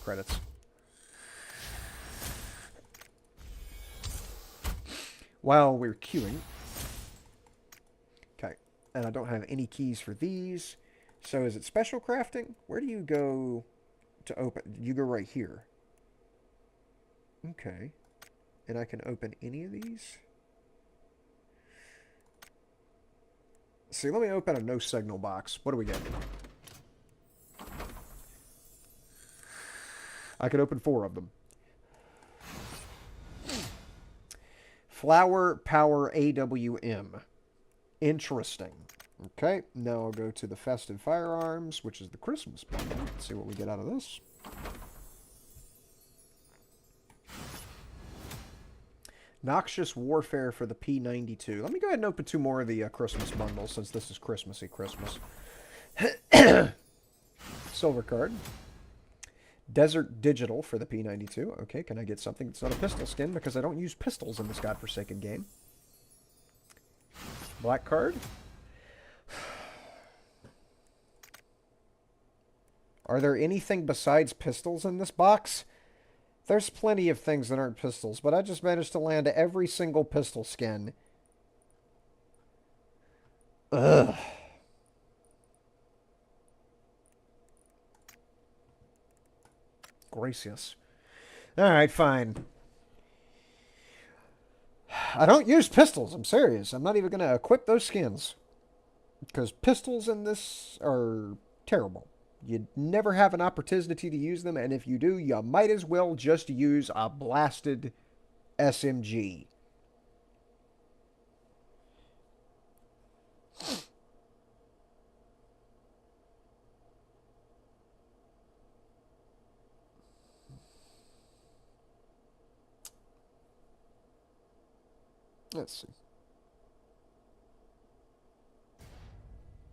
credits. While we're queuing. Okay. And I don't have any keys for these. So is it special crafting? Where do you go to open? You go right here. Okay. And I can open any of these? See, let me open a no signal box. What do we get? I could open 4 of them. Flower Power AWM. Interesting. Okay, now I'll go to the Festive Firearms, which is the Christmas bundle. Let's see what we get out of this. Noxious Warfare for the P92. Let me go ahead and open 2 more of the Christmas bundles, since this is Christmassy Christmas. Silver card. Desert Digital for the P92. Okay, can I get something that's not a pistol skin? Because I don't use pistols in this godforsaken game. Black card. Are there anything besides pistols in this box? There's plenty of things that aren't pistols, but I just managed to land every single pistol skin. Ugh. Gracious. Alright, fine. I don't use pistols, I'm serious. I'm not even going to equip those skins. Because pistols in this are terrible. You'd never have an opportunity to use them, and if you do, you might as well just use a blasted SMG. Let's see.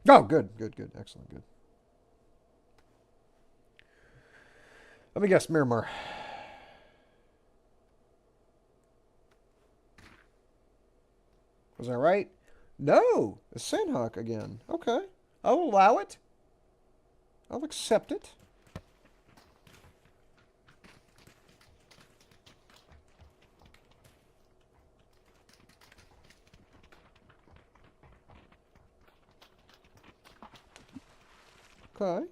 Oh, good, good, good. Excellent, good. Let me guess, Miramar. Was I right? No! A Sandhawk again. Okay. I'll allow it. I'll accept it. Okay.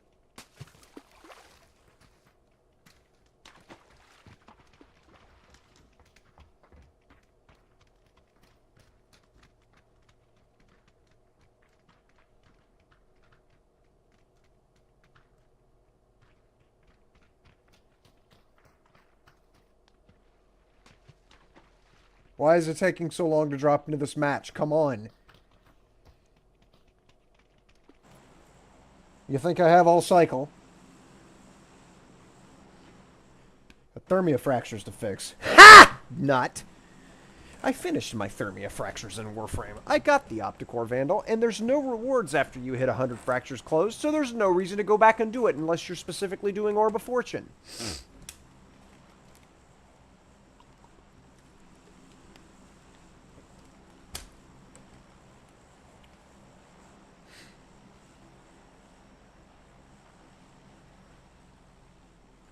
Why is it taking so long to drop into this match? Come on. You think I have all cycle? Thermia fractures to fix. Ha! Nut. I finished my thermia fractures in Warframe. I got the Opticore Vandal, and there's no rewards after you hit 100 fractures closed, so there's no reason to go back and do it unless you're specifically doing Orb of Fortune.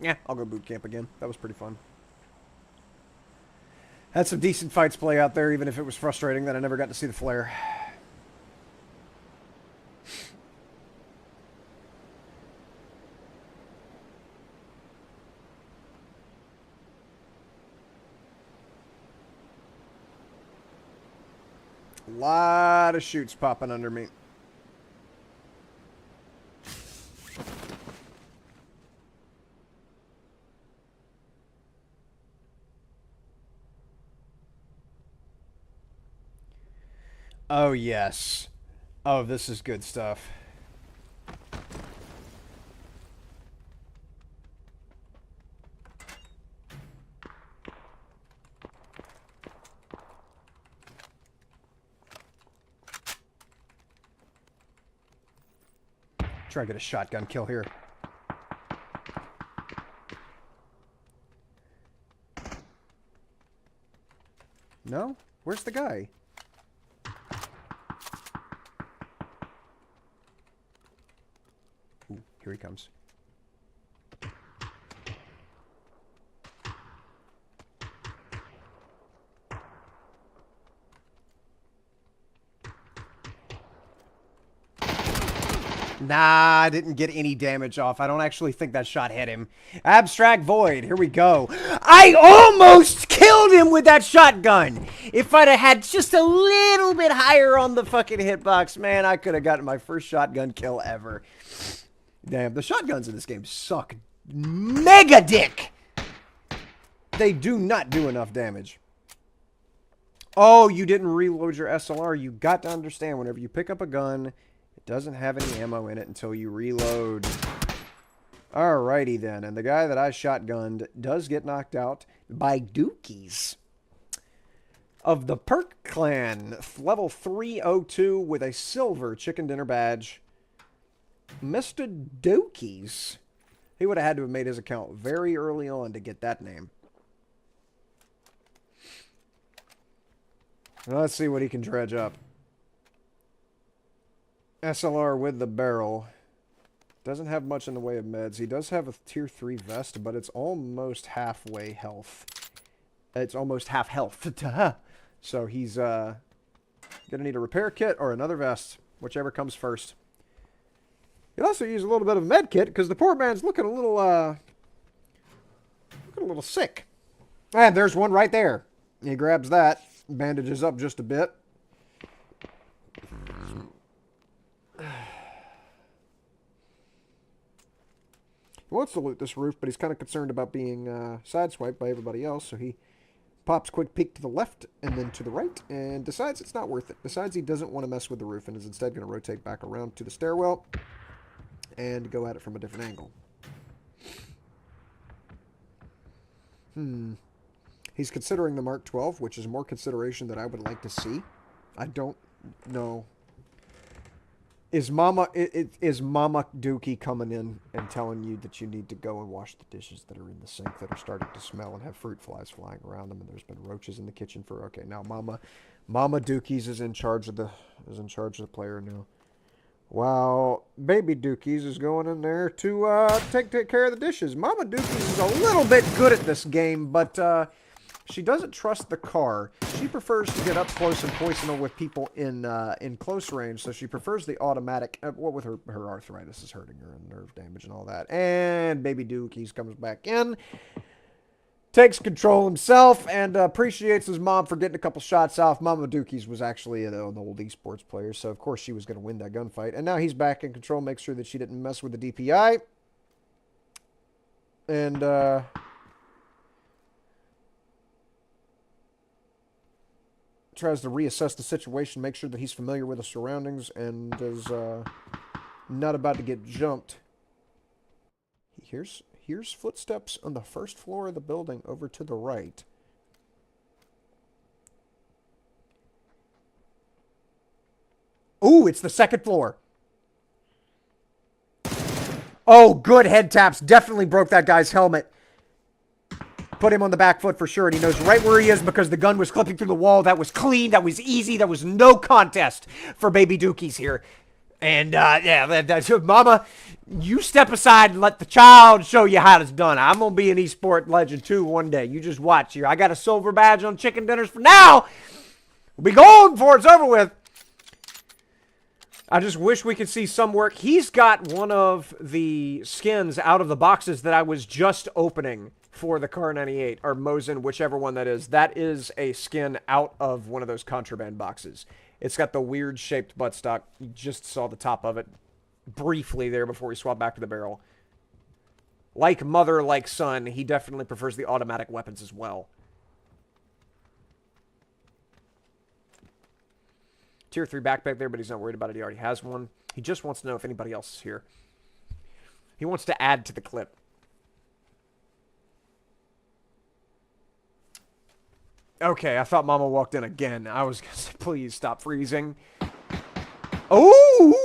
Yeah, I'll go boot camp again. That was pretty fun. Had some decent fights play out there, even if it was frustrating that I never got to see the flare. A lot of shoots popping under me. Oh, yes. Oh, this is good stuff. Try to get a shotgun kill here. No? Where's the guy? Ooh, here he comes. Nah, I didn't get any damage off. I don't actually think that shot hit him. Abstract Void, here we go. I almost killed him with that shotgun. If I'd have had just a little bit higher on the fucking hitbox, man, I could have gotten my first shotgun kill ever. Damn, the shotguns in this game suck. Mega dick! They do not do enough damage. Oh, you didn't reload your SLR. You got to understand, whenever you pick up a gun, it doesn't have any ammo in it until you reload. Alrighty then. And the guy that I shotgunned does get knocked out by Dookies of the Perk Clan. Level 302 with a silver chicken dinner badge. Mr. Dookies. He would have had to have made his account very early on to get that name. Let's see what he can dredge up. SLR with the barrel. Doesn't have much in the way of meds. He does have a tier 3 vest, but it's almost halfway health. It's almost half health. So he's gonna need a repair kit or another vest, whichever comes first. He'll also use a little bit of a med kit because the poor man's looking a little sick. And there's one right there. He grabs that, bandages up just a bit. He wants to loot this roof, but he's kind of concerned about being sideswiped by everybody else, so he pops a quick peek to the left and then to the right and decides it's not worth it. Decides he doesn't want to mess with the roof and is instead going to rotate back around to the stairwell and go at it from a different angle. He's considering the Mark 12, which is more consideration that I would like to see. I don't know. Is Mama Dookie coming in and telling you that you need to go and wash the dishes that are in the sink that are starting to smell and have fruit flies flying around them, and there's been roaches in the kitchen for okay, now Mama Dookies is in charge of the player now. Wow, Baby Dookies is going in there to take care of the dishes. Mama Dookies is a little bit good at this game, but she doesn't trust the car. She prefers to get up close and personal with people in close range, so she prefers the automatic. What with her arthritis is hurting her and nerve damage and all that. And Baby Dookies comes back in, takes control himself, and appreciates his mom for getting a couple shots off. Mama Dookies was actually an old esports player, so of course she was going to win that gunfight. And now he's back in control, makes sure that she didn't mess with the DPI. And tries to reassess the situation, make sure that he's familiar with the surroundings, and is not about to get jumped. He hears footsteps on the first floor of the building over to the right. Ooh, it's the second floor. Oh, good head taps. Definitely broke that guy's helmet. Put him on the back foot for sure, and he knows right where he is because the gun was clipping through the wall. That was clean. That was easy. That was no contest for Baby Dookies here. And, yeah, Mama, you step aside and let the child show you how it's done. I'm going to be an esport legend, too, one day. You just watch here. I got a silver badge on chicken dinners for now. We'll be golden before it's over with. I just wish we could see some work. He's got one of the skins out of the boxes that I was just opening for the Car 98, or Mosin, whichever one that is. That is a skin out of one of those contraband boxes. It's got the weird shaped buttstock. You just saw the top of it briefly there before we swap back to the barrel. Like mother, like son, he definitely prefers the automatic weapons as well. Tier 3 backpack there, but he's not worried about it. He already has one. He just wants to know if anybody else is here. He wants to add to the clip. Okay, I thought Mama walked in again. I was going to say, please stop freezing. Oh!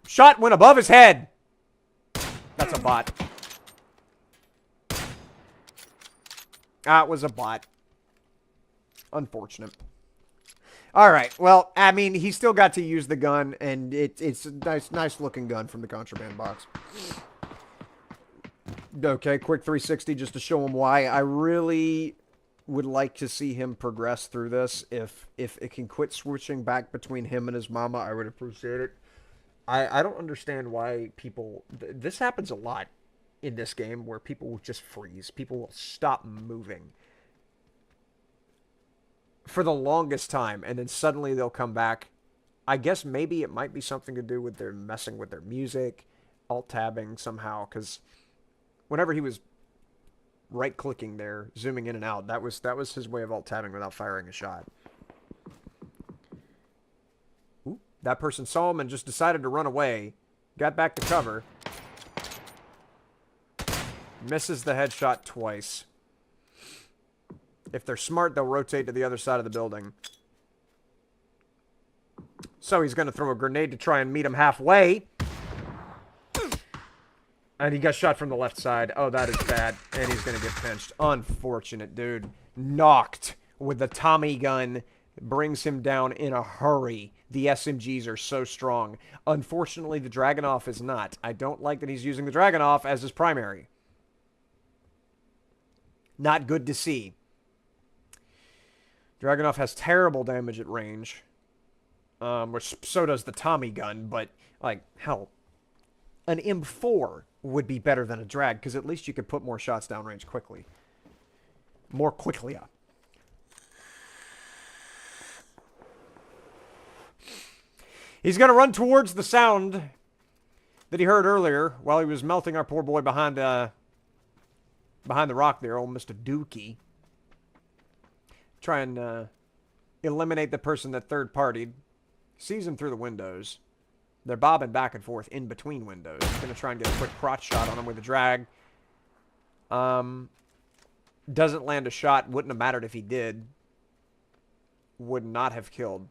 Shot went above his head. That's a bot. That was a bot. Unfortunate. Alright, well, I mean, he still got to use the gun, and it's a nice looking gun from the contraband box. Okay, quick 360 just to show him why. I really would like to see him progress through this. If it can quit switching back between him and his mama, I would appreciate it. I don't understand why people... This happens a lot in this game where people will just freeze. People will stop moving for the longest time, and then suddenly they'll come back. I guess maybe it might be something to do with their messing with their music, alt-tabbing somehow, because whenever he was right-clicking there, zooming in and out, that was his way of alt-tabbing without firing a shot. Ooh, that person saw him and just decided to run away. Got back to cover. Misses the headshot twice. If they're smart, they'll rotate to the other side of the building. So he's going to throw a grenade to try and meet him halfway. And he got shot from the left side. Oh, that is bad. And he's going to get pinched. Unfortunate, dude. Knocked with the Tommy gun. Brings him down in a hurry. The SMGs are so strong. Unfortunately, the Dragunov is not. I don't like that he's using the Dragunov as his primary. Not good to see. Dragunov has terrible damage at range. Which so does the Tommy gun, but, like, hell, an M4 would be better than a Drag, because at least you could put more shots downrange quickly. More quickly. He's going to run towards the sound that he heard earlier while he was melting our poor boy behind the rock there, old Mr. Dookie. Try and eliminate the person that third-partied. Sees him through the windows. They're bobbing back and forth in between windows. He's going to try and get a quick crotch shot on him with a drag. Doesn't land a shot. Wouldn't have mattered if he did. Would not have killed.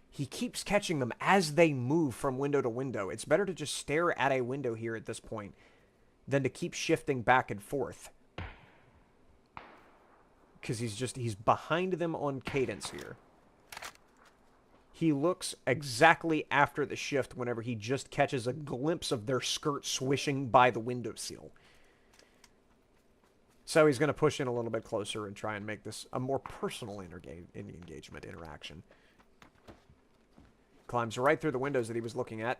He keeps catching them as they move from window to window. It's better to just stare at a window here at this point than to keep shifting back and forth. Because he's behind them on cadence here. He looks exactly after the shift whenever he just catches a glimpse of their skirt swishing by the windowsill. So he's going to push in a little bit closer and try and make this a more personal engagement interaction. Climbs right through the windows that he was looking at.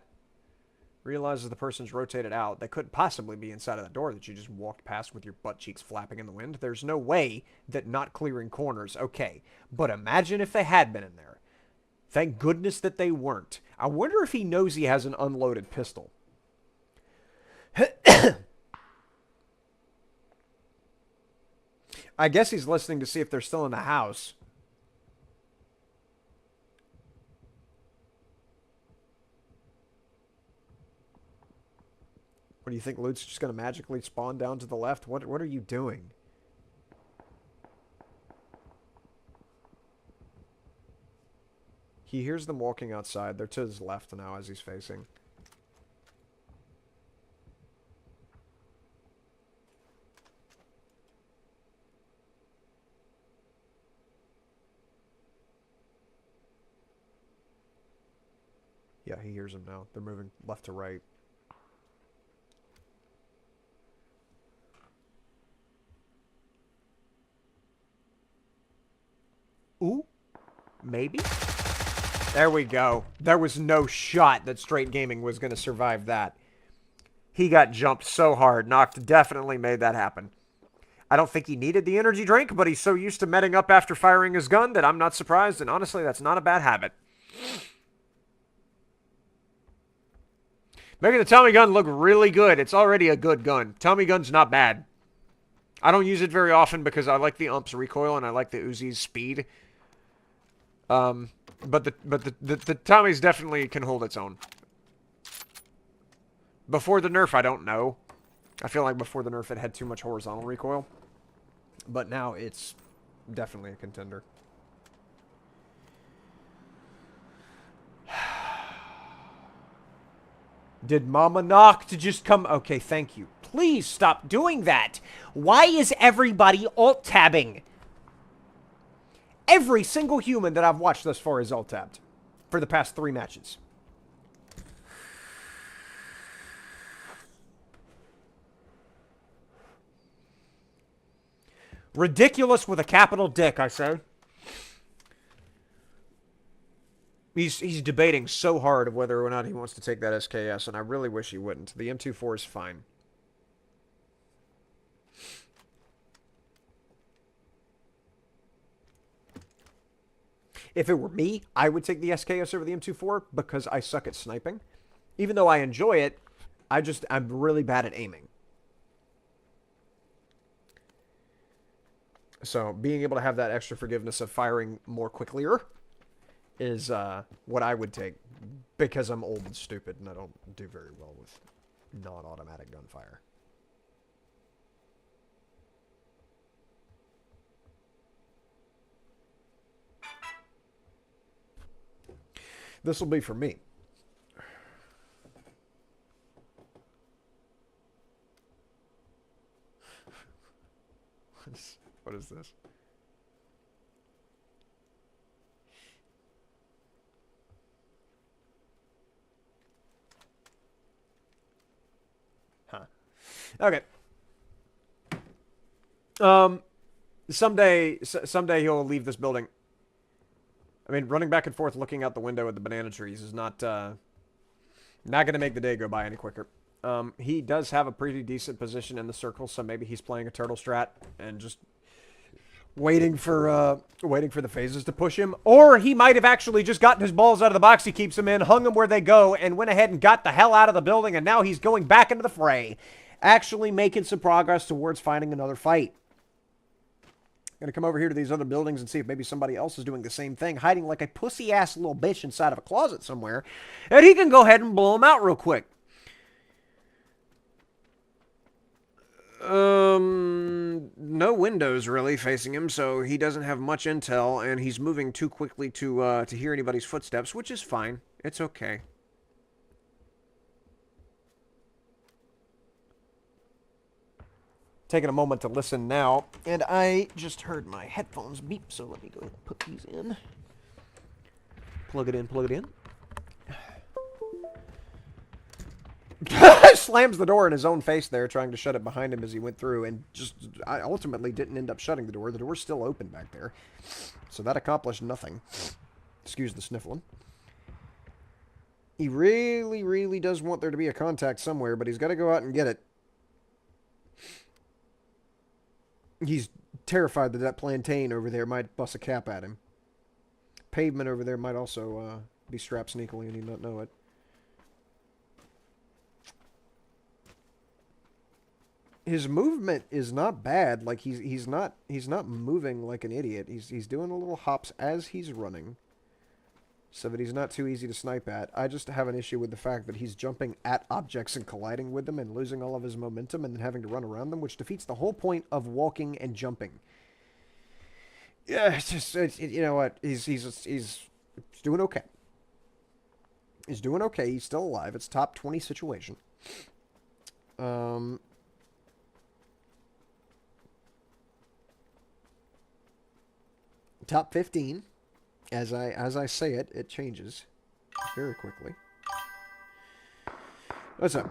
Realizes the person's rotated out. They couldn't possibly be inside of the door that you just walked past with your butt cheeks flapping in the wind. There's no way that not clearing corners. Okay, but imagine if they had been in there. Thank goodness that they weren't. I wonder if he knows he has an unloaded pistol. I guess he's listening to see if they're still in the house. What do you think, Loot's just going to magically spawn down to the left? What are you doing? He hears them walking outside. They're to his left now as he's facing. Yeah, he hears them now. They're moving left to right. Ooh, maybe? There we go. There was no shot that Straight Gaming was going to survive that. He got jumped so hard. Noct definitely made that happen. I don't think he needed the energy drink, but he's so used to metting up after firing his gun that I'm not surprised, and honestly, that's not a bad habit. Making the Tommy gun look really good. It's already a good gun. Tommy gun's not bad. I don't use it very often because I like the Ump's recoil and I like the Uzi's speed. But the Tommy's definitely can hold its own. Before the nerf, I don't know. I feel like before the nerf, it had too much horizontal recoil. But now it's definitely a contender. Did Mama knock to just come? Okay, thank you. Please stop doing that. Why is everybody alt-tabbing? Every single human that I've watched thus far is alt-tabbed for the past 3 matches. Ridiculous with a capital dick, I say. He's debating so hard whether or not he wants to take that SKS, and I really wish he wouldn't. The M24 is fine. If it were me, I would take the SKS over the M24 because I suck at sniping. Even though I enjoy it, I'm really bad at aiming. So being able to have that extra forgiveness of firing more quicklier is what I would take, because I'm old and stupid and I don't do very well with non-automatic gunfire. This will be for me. What is this? Huh. Okay. Someday he'll leave this building. I mean, running back and forth looking out the window at the banana trees is not going to make the day go by any quicker. He does have a pretty decent position in the circle, so maybe he's playing a turtle strat and just waiting for the phases to push him. Or he might have actually just gotten his balls out of the box he keeps them in, hung them where they go, and went ahead and got the hell out of the building, and now he's going back into the fray. Actually making some progress towards finding another fight. Gonna come over here to these other buildings and see if maybe somebody else is doing the same thing, hiding like a pussy-ass little bitch inside of a closet somewhere, and he can go ahead and blow him out real quick. No windows really facing him, so he doesn't have much intel, and he's moving too quickly to hear anybody's footsteps, which is fine. It's okay. Taking a moment to listen now, and I just heard my headphones beep, so let me go ahead and put these in. Plug it in, plug it in. Slams the door in his own face there, trying to shut it behind him as he went through, and I ultimately didn't end up shutting the door. The door's still open back there, so that accomplished nothing. Excuse the sniffling. He really, really does want there to be a contact somewhere, but he's got to go out and get it. He's terrified that that plantain over there might bust a cap at him. Pavement over there might also be strapped sneakily and he not know it. His movement is not bad. Like he's not moving like an idiot. He's doing a little hops as he's running, so that he's not too easy to snipe at. I just have an issue with the fact that he's jumping at objects and colliding with them and losing all of his momentum and then having to run around them, which defeats the whole point of walking and jumping. Yeah, it's just you know what? He's doing okay. He's doing okay. He's still alive. It's top 20 situation. Top 15. As I say it, it changes very quickly. What's up?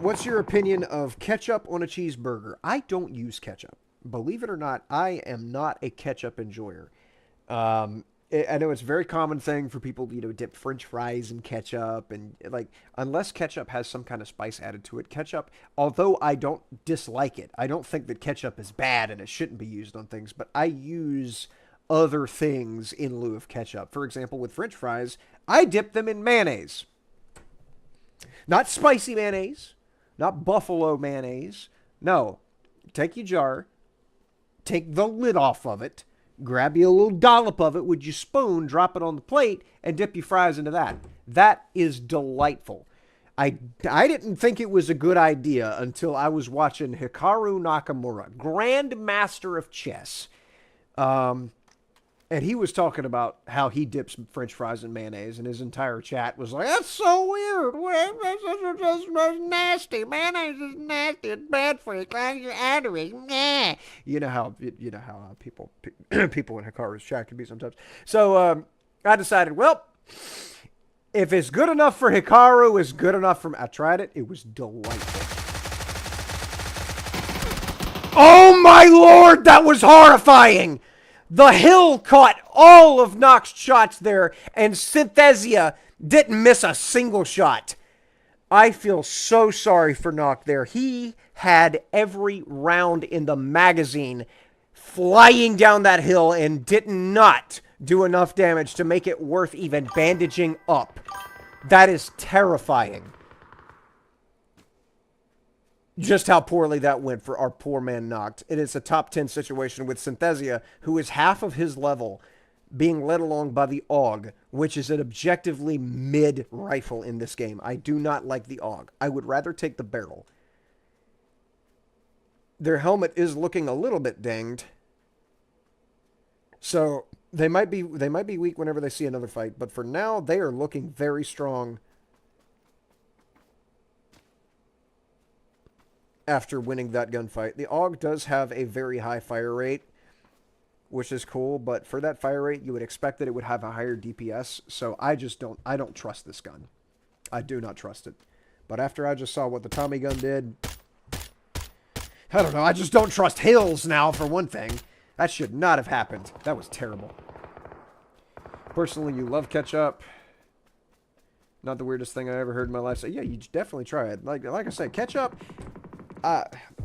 What's your opinion of ketchup on a cheeseburger? I don't use ketchup. Believe it or not, I am not a ketchup enjoyer. I know it's a very common thing for people to, dip French fries in ketchup, and like, unless ketchup has some kind of spice added to it, ketchup, although I don't dislike it, I don't think that ketchup is bad and it shouldn't be used on things, but I use other things in lieu of ketchup. For example, with French fries, I dip them in mayonnaise. Not spicy mayonnaise, not buffalo mayonnaise. No, take your jar, take the lid off of it, grab you a little dollop of it with your spoon, drop it on the plate, and dip your fries into that. That is delightful. I didn't think it was a good idea until I was watching Hikaru Nakamura, Grandmaster of Chess. And he was talking about how he dips French fries in mayonnaise, and his entire chat was like, "That's so weird. That's nasty. Mayonnaise is nasty. It's bad for you. Clogs your arteries." Nah. You know how people people in Hikaru's chat can be sometimes. So I decided, well, if it's good enough for Hikaru, it's good enough for me. I tried it. It was delightful. Oh my lord, that was horrifying! The hill caught all of Nock's shots there, and Synthesia didn't miss a single shot. I feel so sorry for Nock there. He had every round in the magazine flying down that hill and did not do enough damage to make it worth even bandaging up. That is terrifying. Just how poorly that went for our poor man Noct. It is a top 10 situation with Synthesia, who is half of his level, being led along by the AUG, which is an objectively mid rifle in this game. I do not like the AUG. I would rather take the barrel. Their helmet is looking a little bit dinged. So they might be weak whenever they see another fight, but for now they are looking very strong. After winning that gunfight. The AUG does have a very high fire rate, which is cool, but for that fire rate, you would expect that it would have a higher DPS, so I don't trust this gun. I do not trust it. But after I just saw what the Tommy gun did, I don't know, I just don't trust hills now, for one thing. That should not have happened. That was terrible. Personally, you love ketchup. Not the weirdest thing I ever heard in my life. So yeah, you definitely try it. Like I said, ketchup...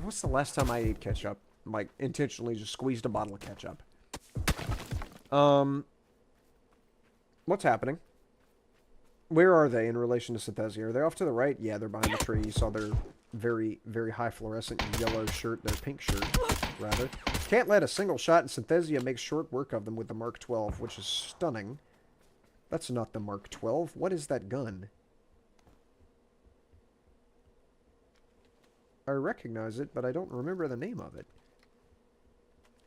what's the last time I ate ketchup? Like, intentionally just squeezed a bottle of ketchup. What's happening? Where are they in relation to Synthesia? Are they off to the right? Yeah, they're behind the tree. You saw their very, very high fluorescent yellow shirt, their pink shirt, rather. Can't let a single shot, and Synthesia makes short work of them with the Mark 12, which is stunning. That's not the Mark 12. What is that gun? I recognize it, but I don't remember the name of it.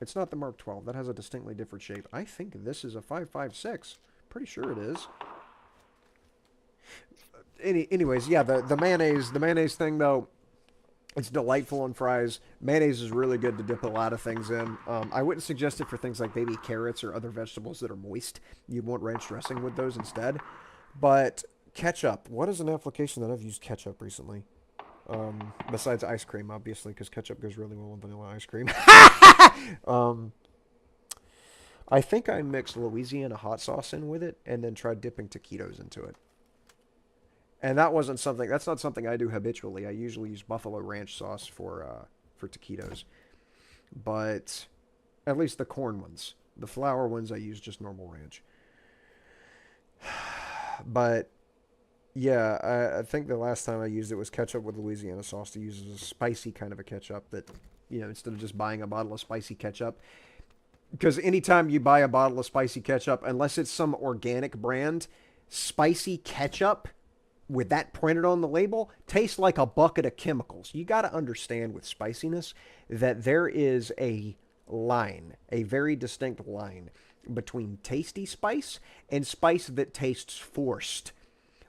It's not the Mark 12. That has a distinctly different shape. I think this is a 5.56. Pretty sure it is. Anyways, yeah, the mayonnaise thing, though, it's delightful on fries. Mayonnaise is really good to dip a lot of things in. I wouldn't suggest it for things like baby carrots or other vegetables that are moist. You want ranch dressing with those instead. But ketchup. What is an application that I've used ketchup recently? Besides ice cream, obviously, because ketchup goes really well with vanilla ice cream. I think I mixed Louisiana hot sauce in with it and then tried dipping taquitos into it. And that's not something I do habitually. I usually use buffalo ranch sauce for taquitos. But at least the corn ones. The flour ones I use just normal ranch. But yeah, I think the last time I used it was ketchup with Louisiana sauce to use as a spicy kind of a ketchup that, instead of just buying a bottle of spicy ketchup. Because anytime you buy a bottle of spicy ketchup, unless it's some organic brand, spicy ketchup with that printed on the label tastes like a bucket of chemicals. You got to understand with spiciness that there is a line, a very distinct line between tasty spice and spice that tastes forced.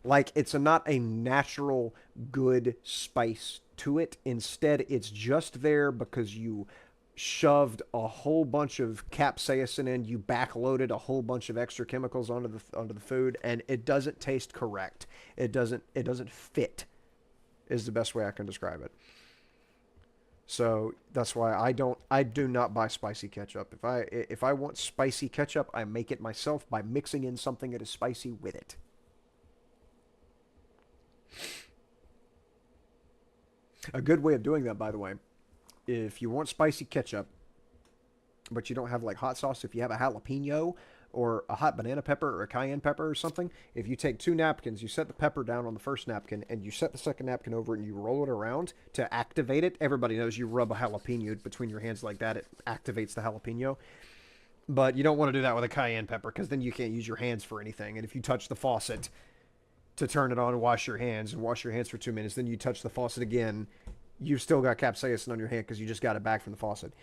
Like, it's not a natural, good spice to it. Instead, it's just there because you shoved a whole bunch of capsaicin in, you backloaded a whole bunch of extra chemicals onto the food, and it doesn't taste correct. It doesn't fit, is the best way I can describe it. So that's why I do not buy spicy ketchup. If I want spicy ketchup, I make it myself by mixing in something that is spicy with it. A good way of doing that, by the way, if you want spicy ketchup, but you don't have like hot sauce, if you have a jalapeno or a hot banana pepper or a cayenne pepper or something, if you take 2 napkins, you set the pepper down on the first napkin, and you set the second napkin over it and you roll it around to activate it. Everybody knows you rub a jalapeno between your hands like that, it activates the jalapeno. But you don't want to do that with a cayenne pepper because then you can't use your hands for anything. And if you touch the faucet to turn it on and wash your hands for 2 minutes, then you touch the faucet again, you've still got capsaicin on your hand because you just got it back from the faucet.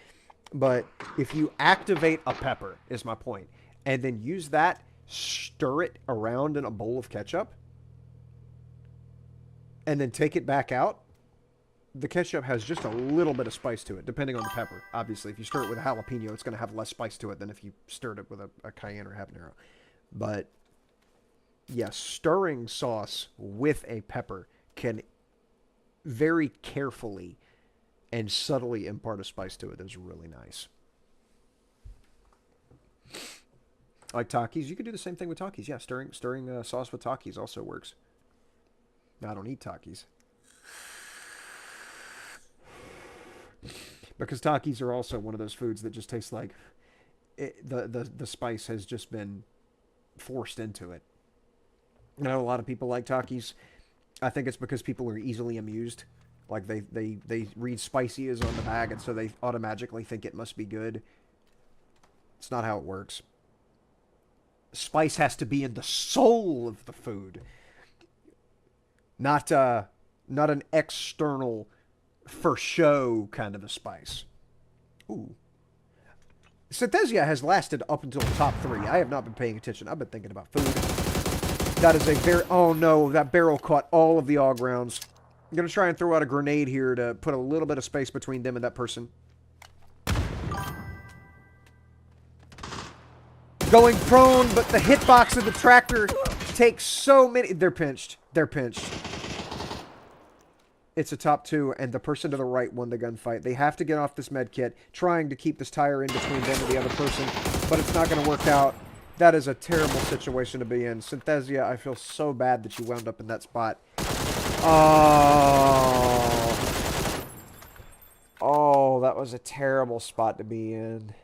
But if you activate a pepper, is my point, and then use that, stir it around in a bowl of ketchup, and then take it back out, the ketchup has just a little bit of spice to it, depending on the pepper. Obviously, if you stir it with a jalapeno, it's going to have less spice to it than if you stirred it with a cayenne or habanero. But, yeah, stirring sauce with a pepper can very carefully and subtly impart a spice to it that's really nice. Like Takis, you could do the same thing with Takis. Yeah, stirring sauce with Takis also works. Now, I don't eat Takis. Because Takis are also one of those foods that just tastes like the spice has just been forced into it. I know a lot of people like Takis. I think it's because people are easily amused. Like they read spicy is on the bag, and so they automatically think it must be good. It's not how it works. Spice has to be in the soul of the food. Not an external for show kind of a spice. Ooh. Synthesia has lasted up until the top 3. I have not been paying attention. I've been thinking about food. That is a very... Oh no, that barrel caught all of the AUG rounds. I'm going to try and throw out a grenade here to put a little bit of space between them and that person. Going prone, but the hitbox of the tractor takes so many... They're pinched. They're pinched. It's a top 2, and the person to the right won the gunfight. They have to get off this med kit, trying to keep this tire in between them and the other person, but it's not going to work out. That is a terrible situation to be in. Synthesia, I feel so bad that you wound up in that spot. Oh. Oh, that was a terrible spot to be in.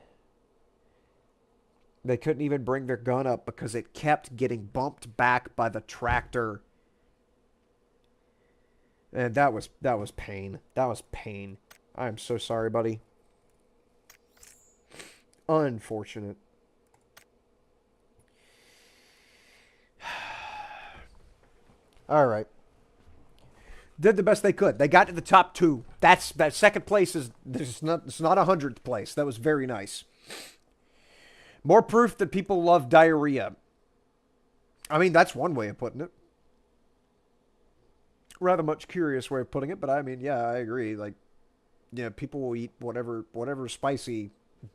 They couldn't even bring their gun up because it kept getting bumped back by the tractor. And that was pain. That was pain. I am so sorry, buddy. Unfortunate. All right. Did the best they could. They got to the top 2. That second place is it's not 100th place. That was very nice. More proof that people love diarrhea. I mean, that's one way of putting it. Rather much curious way of putting it, but I mean, yeah, I agree. Like, yeah, people will eat whatever spicy,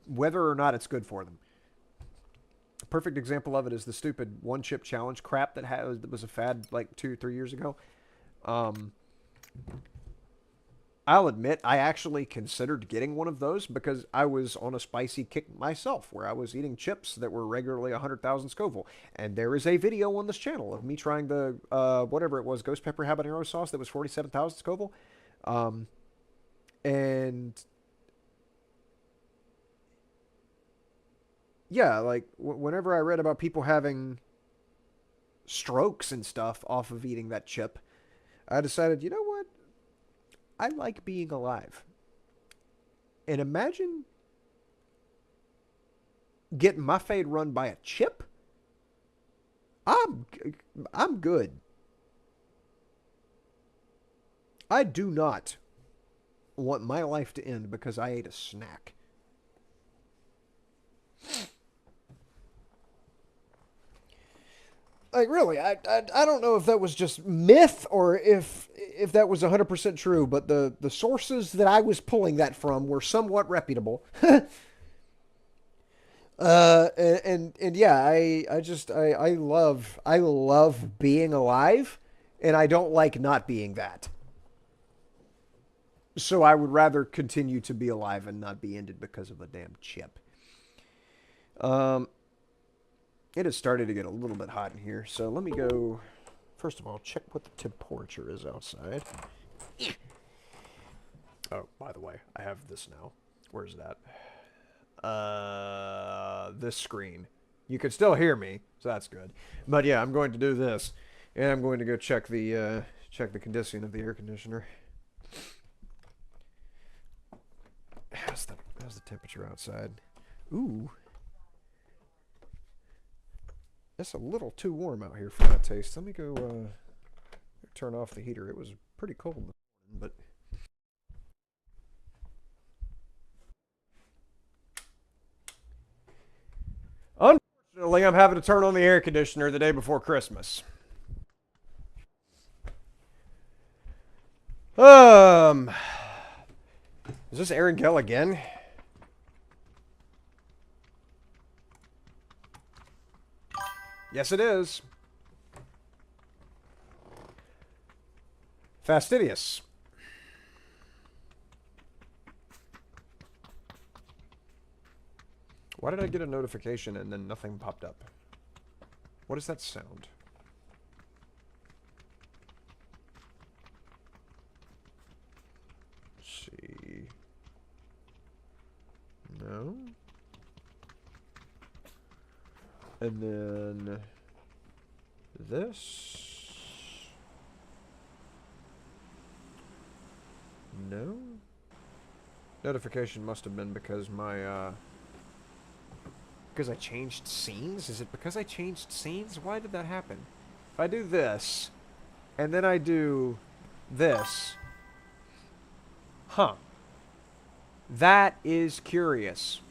whether or not it's good for them. A perfect example of it is the stupid one chip challenge crap that was a fad like 2 or 3 years ago. I'll admit I actually considered getting one of those because I was on a spicy kick myself where I was eating chips that were regularly 100,000 Scoville. And there is a video on this channel of me trying the, whatever it was, ghost pepper habanero sauce that was 47,000 Scoville. And yeah, like whenever I read about people having strokes and stuff off of eating that chip, I decided, you know what? I like being alive. And imagine getting my fade run by a chip. I'm good. I do not want my life to end because I ate a snack. Like, really, I don't know if that was just myth or if that was 100% true, but the sources that I was pulling that from were somewhat reputable. And yeah, I love being alive, and I don't like not being that. So I would rather continue to be alive and not be ended because of a damn chip. It has started to get a little bit hot in here, so let me go, first of all, check what the temperature is outside. Oh, by the way, I have this now. Where's that? This screen. You can still hear me, so that's good. But yeah, I'm going to do this, and I'm going to go check the condition of the air conditioner. How's the temperature outside? Ooh. It's a little too warm out here for my taste. Let me go turn off the heater. It was pretty cold this morning, but... Unfortunately, I'm having to turn on the air conditioner the day before Christmas. Is this Aaron Gell again? Yes, it is. Fastidious. Why did I get a notification and then nothing popped up? What does that sound? Let's see. No. And then this. No. Notification must have been because my because I changed scenes? Is it because I changed scenes? Why did that happen? If I do this and then I do this. Huh. That is curious.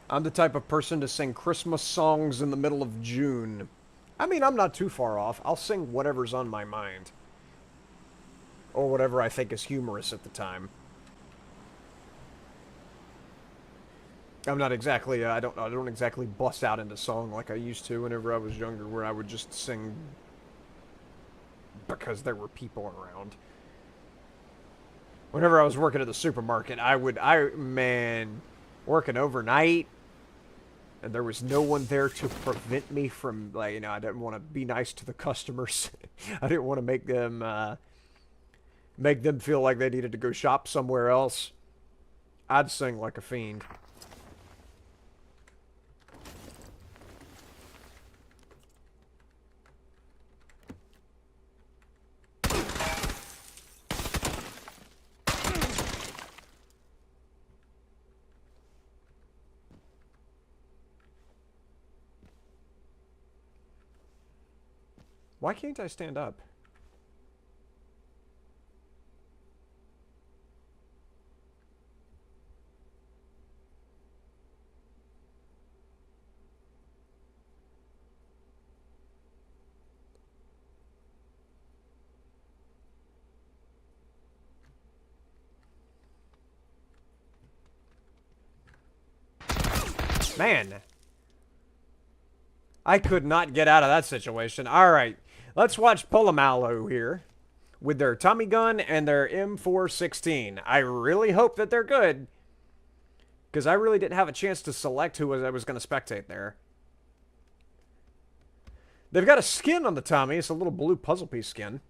I'm the type of person to sing Christmas songs in the middle of June. I mean, I'm not too far off. I'll sing whatever's on my mind. Or whatever I think is humorous at the time. I'm not exactly, I don't exactly bust out into song like I used to whenever I was younger, where I would just sing because there were people around. Whenever I was working at the supermarket, man, working overnight, and there was no one there to prevent me from, like, you know, I didn't want to be nice to the customers. I didn't want to make them feel like they needed to go shop somewhere else. I'd sing like a fiend. Why can't I stand up? Man. I could not get out of that situation. Alright. Let's watch Polamalu here. With their Tommy gun and their M416. I really hope that they're good. Because I really didn't have a chance to select who I was going to spectate there. They've got a skin on the Tommy. It's a little blue puzzle piece skin.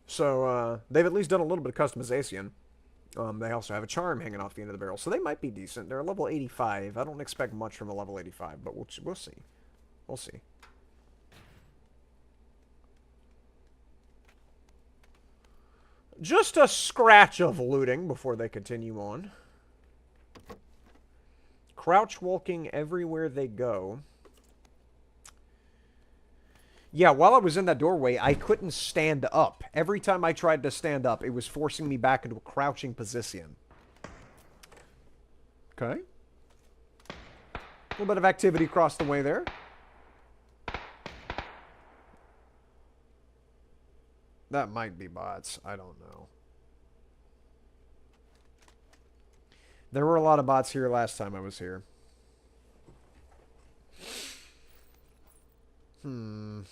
So, they've at least done a little bit of customization. They also have a charm hanging off the end of the barrel, so they might be decent. They're a level 85. I don't expect much from a level 85, but we'll see. We'll see. Just a scratch of looting before they continue on. Crouch walking everywhere they go. Yeah, while I was in that doorway, I couldn't stand up. Every time I tried to stand up, it was forcing me back into a crouching position. Okay. A little bit of activity across the way there. That might be bots. I don't know. There were a lot of bots here last time I was here. Let's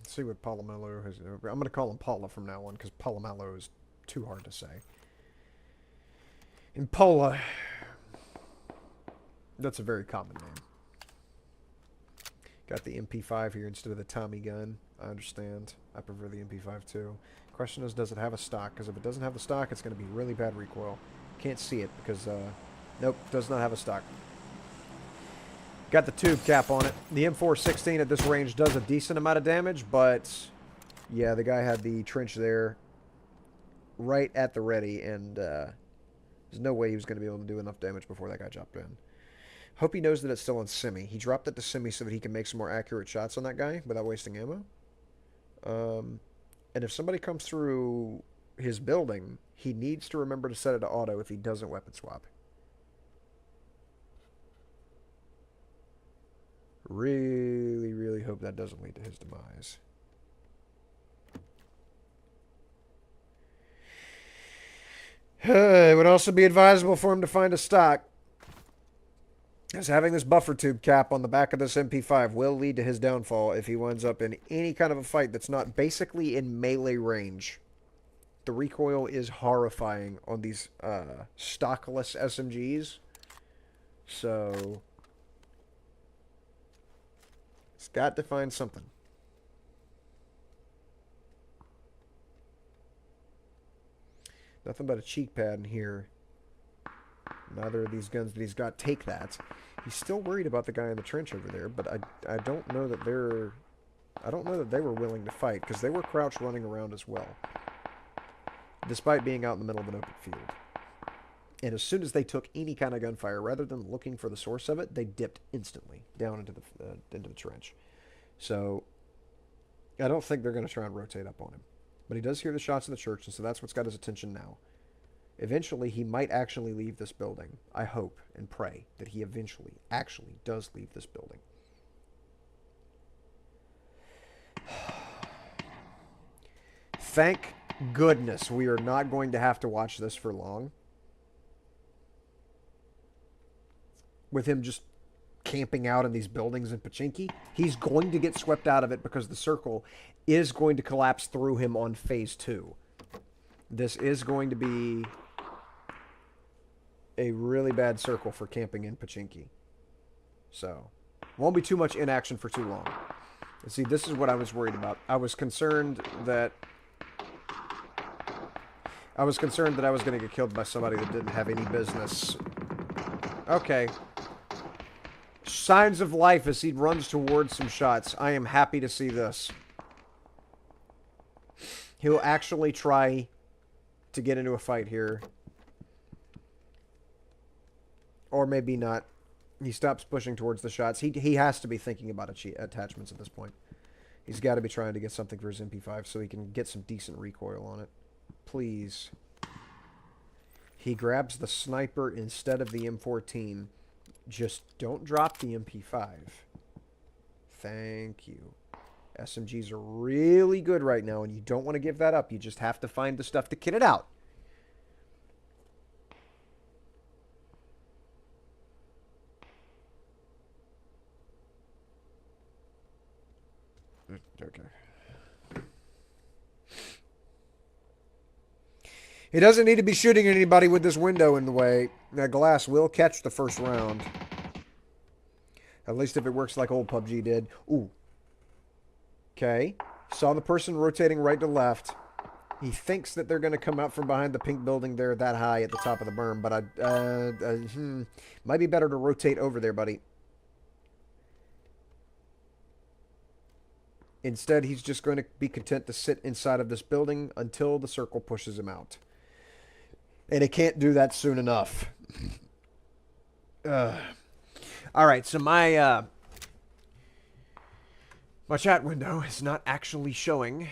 see what Polamalu has. I'm going to call him Paula from now on because Polamalu is too hard to say. And Paula, that's a very common name. Got the MP5 here instead of the Tommy gun. I understand. I prefer the MP5 too. Question is, does it have a stock? Because if it doesn't have the stock, it's going to be really bad recoil. Can't see it because, nope, does not have a stock. Got the tube cap on it. The M416 at this range does a decent amount of damage, but yeah, the guy had the trench there. right at the ready, and there's no way he was going to be able to do enough damage before that guy dropped in. Hope he knows that it's still on semi. He dropped it to semi so that he can make some more accurate shots on that guy without wasting ammo. And if somebody comes through his building, he needs to remember to set it to auto if he doesn't weapon swap. Really, really hope that doesn't lead to his demise. It would also be advisable for him to find a stock, as having this buffer tube cap on the back of this MP5 will lead to his downfall if he winds up in any kind of a fight that's not basically in melee range. The recoil is horrifying on these stockless SMGs. So, it's got to find something. Nothing but a cheek pad in here. Neither of these guns that he's got take that. He's still worried about the guy in the trench over there, but I don't know that they're... I don't know that they were willing to fight, because they were crouched running around as well. Despite being out in the middle of an open field. And as soon as they took any kind of gunfire, rather than looking for the source of it, they dipped instantly down into the trench. So, I don't think they're going to try and rotate up on him. But he does hear the shots of the church, and so that's what's got his attention now. Eventually, he might actually leave this building. I hope and pray that he eventually actually does leave this building. Thank goodness we are not going to have to watch this for long. With him just camping out in these buildings in Pachinki. He's going to get swept out of it because the circle is going to collapse through him on phase 2. This is going to be a really bad circle for camping in Pachinki. So, won't be too much inaction for too long. And see, this is what I was worried about. I was concerned that I was going to get killed by somebody that didn't have any business. Okay. Signs of life as he runs towards some shots. I am happy to see this. He'll actually try to get into a fight here. Or maybe not. He stops pushing towards the shots. He has to be thinking about attachments at this point. He's got to be trying to get something for his MP5 so he can get some decent recoil on it. Please. He grabs the sniper instead of the M14. Just don't drop the MP5. Thank you. SMGs are really good right now, and you don't want to give that up. You just have to find the stuff to kit it out. Okay. He doesn't need to be shooting at anybody with this window in the way. That glass will catch the first round. At least if it works like old PUBG did. Ooh. Okay. Saw the person rotating right to left. He thinks that they're going to come out from behind the pink building there that high at the top of the berm. But might be better to rotate over there, buddy. Instead, he's just going to be content to sit inside of this building until the circle pushes him out. And it can't do that soon enough. All right, so my chat window is not actually showing.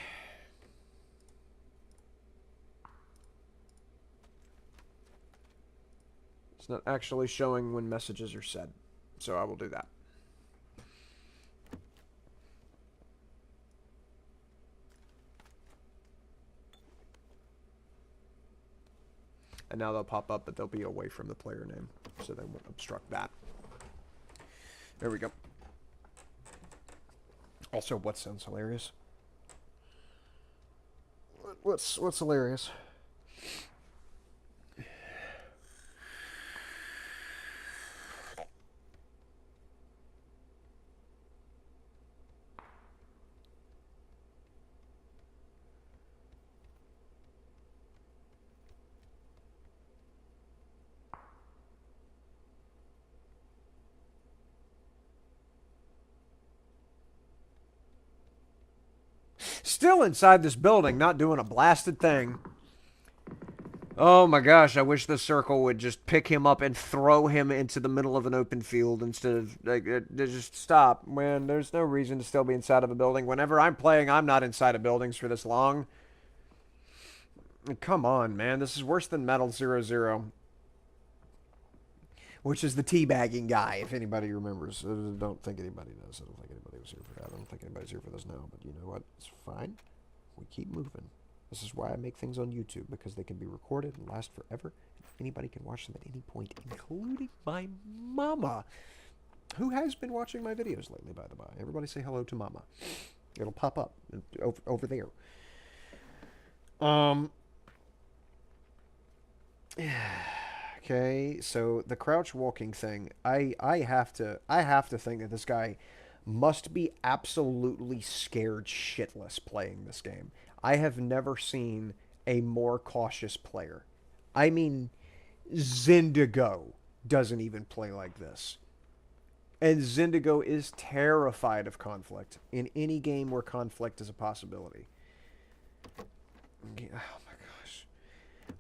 It's not actually showing when messages are said. So I will do that. And now they'll pop up, but they'll be away from the player name, so they won't obstruct that. There we go. Also, what sounds hilarious? What's hilarious? Still inside this building, not doing a blasted thing. Oh my gosh, I wish the circle would just pick him up and throw him into the middle of an open field instead of, like, just stop. Man, there's no reason to still be inside of a building. Whenever I'm playing, I'm not inside of buildings for this long. Come on, man. This is worse than Metal 00, which is the teabagging guy, if anybody remembers. I don't think anybody does. I don't think anybody was here for that. I don't think anybody's here for this now, but you know what? It's fine. We keep moving. This is why I make things on YouTube, because they can be recorded and last forever. Anybody can watch them at any point, including my mama, who has been watching my videos lately, by the by. Everybody say hello to mama. It'll pop up over there. Okay, so the crouch walking thing, I have to think that this guy must be absolutely scared shitless playing this game. I have never seen a more cautious player. I mean, Zindigo doesn't even play like this. And Zindigo is terrified of conflict in any game where conflict is a possibility. Oh my gosh.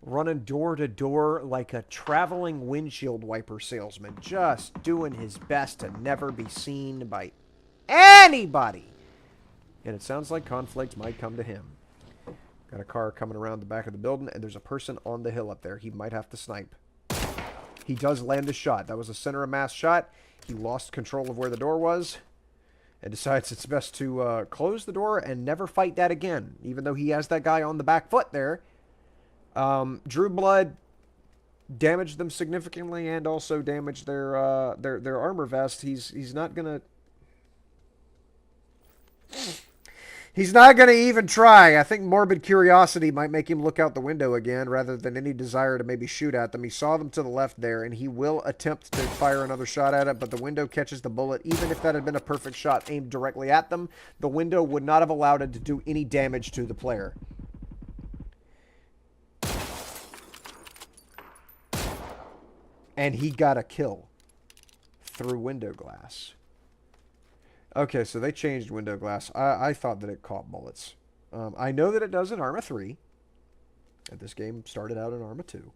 Running door to door like a traveling windshield wiper salesman, just doing his best to never be seen by anybody. And it sounds like conflict might come to him. Got a car coming around the back of the building, and there's a person on the hill up there. He might have to snipe. He does land a shot. That was a center of mass shot. He lost control of where the door was and decides it's best to close the door and never fight that again, even though he has that guy on the back foot there. Drew blood, damaged them significantly, and also damaged their armor vest. He's not gonna even try. I think morbid curiosity might make him look out the window again rather than any desire to maybe shoot at them. He saw them to the left there, and he will attempt to fire another shot at it, but the window catches the bullet. Even if that had been a perfect shot aimed directly at them, the window would not have allowed it to do any damage to the player. And he got a kill through window glass. Okay, so they changed window glass. I thought that it caught bullets. I know that it does in Arma 3. And this game started out in Arma 2.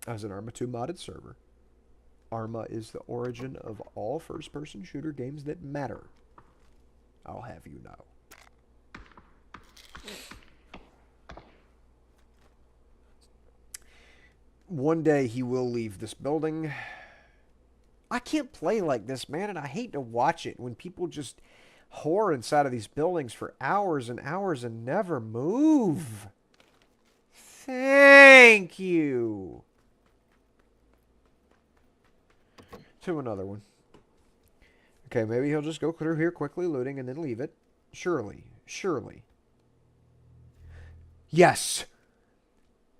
As an Arma 2 modded server. Arma is the origin of all first-person shooter games that matter. I'll have you know. One day he will leave this building. I can't play like this, man, and I hate to watch it when people just whore inside of these buildings for hours and hours and never move. Thank you. To another one. Okay, maybe he'll just go through here quickly looting and then leave it. Surely. Surely. Yes!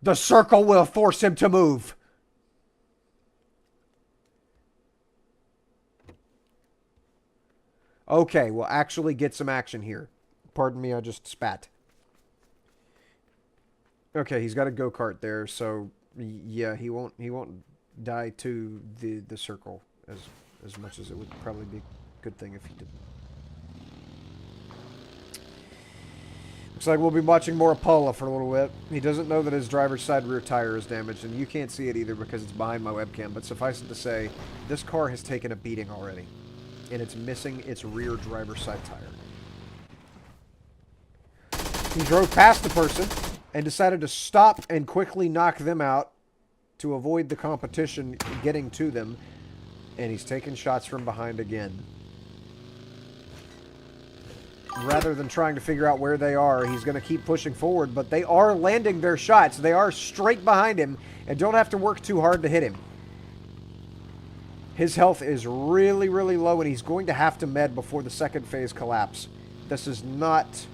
The circle will force him to move. Okay, we'll actually get some action here. Pardon me, I just spat. Okay, he's got a go-kart there, so yeah, he won't die to the circle as much as it would probably be a good thing if he did. Looks like we'll be watching more Apollo for a little bit. He doesn't know that his driver's side rear tire is damaged, and you can't see it either because it's behind my webcam, but suffice it to say, this car has taken a beating already. And it's missing its rear driver's side tire. He drove past the person and decided to stop and quickly knock them out to avoid the competition getting to them. And he's taking shots from behind again. Rather than trying to figure out where they are, he's going to keep pushing forward, but they are landing their shots. They are straight behind him and don't have to work too hard to hit him. His health is really, really low, and he's going to have to med before the second phase collapse. This is not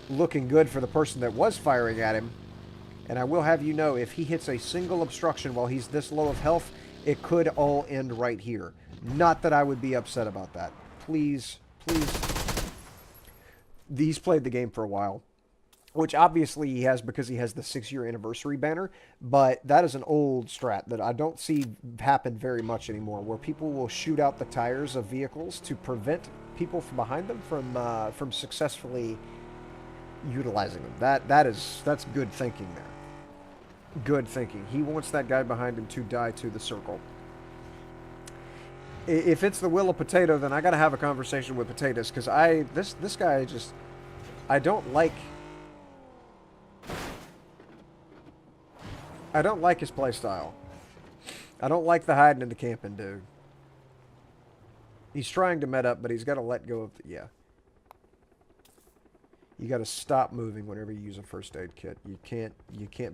looking good for the person that was firing at him. And I will have you know, if he hits a single obstruction while he's this low of health, it could all end right here. Not that I would be upset about that. Please, please. He's played the game for a while. Which obviously he has because he has the 6-year anniversary banner, but that is an old strat that I don't see happen very much anymore, where people will shoot out the tires of vehicles to prevent people from behind them from successfully utilizing them. That's good thinking there. Good thinking. He wants that guy behind him to die to the circle. If it's the will of Potato, then I got to have a conversation with Potatoes, because this guy just, I don't like his playstyle. I don't like the hiding and the camping dude. He's trying to met up, but he's got to let go of the, yeah. You got to stop moving whenever you use a first aid kit. You can't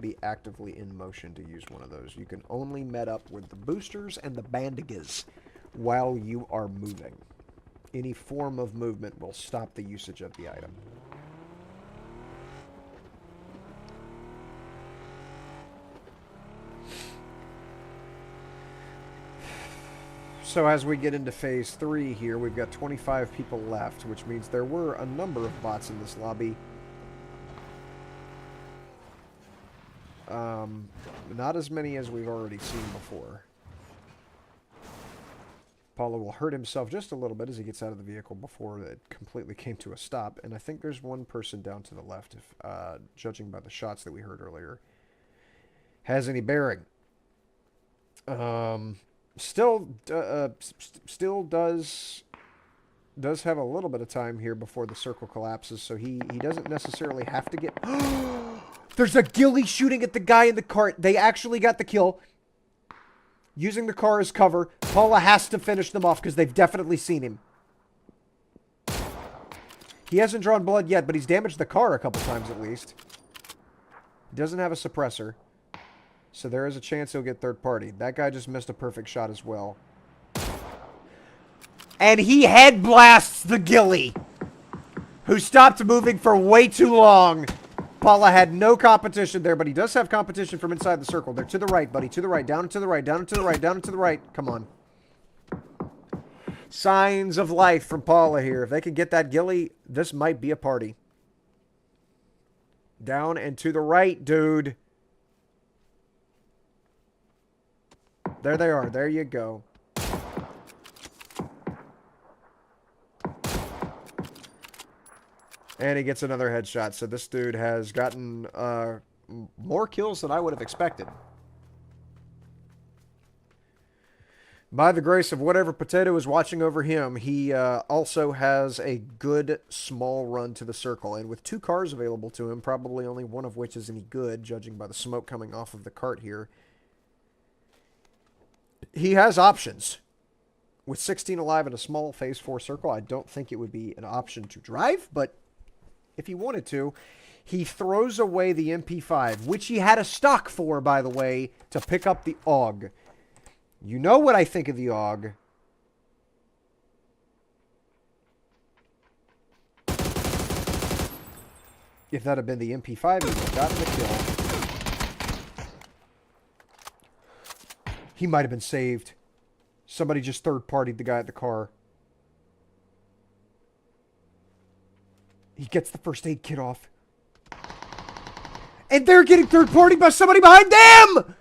be actively in motion to use one of those. You can only met up with the boosters and the bandages while you are moving. Any form of movement will stop the usage of the item. So as we get into phase 3 here, we've got 25 people left, which means there were a number of bots in this lobby. Not as many as we've already seen before. Paulo will hurt himself just a little bit as he gets out of the vehicle before it completely came to a stop. And I think there's one person down to the left, if judging by the shots that we heard earlier, has any bearing. Still does have a little bit of time here before the circle collapses, so he doesn't necessarily have to get... There's a ghillie shooting at the guy in the cart. They actually got the kill. Using the car as cover. Paula has to finish them off because they've definitely seen him. He hasn't drawn blood yet, but he's damaged the car a couple times at least. He doesn't have a suppressor. So there is a chance he'll get third party. That guy just missed a perfect shot as well. And he head blasts the ghillie, who stopped moving for way too long. Paula had no competition there, but he does have competition from inside the circle. They're to the right, buddy. To the right, down and to the right, down and to the right, down and to the right. Come on. Signs of life from Paula here. If they can get that ghillie, this might be a party. Down and to the right, dude. There they are. There you go. And he gets another headshot. So this dude has gotten more kills than I would have expected. By the grace of whatever Potato is watching over him, he also has a good small run to the circle. And with 2 cars available to him, probably only one of which is any good, judging by the smoke coming off of the cart here, he has options. With 16 alive in a small phase 4 circle, I don't think it would be an option to drive, but if he wanted to, he throws away the MP5, which he had a stock for, by the way, to pick up the AUG. You know what I think of the AUG. If that had been the MP5, he would have gotten the kill. He might have been saved. Somebody just third-partied the guy at the car. He gets the first aid kit off. And they're getting third-partied by somebody behind them!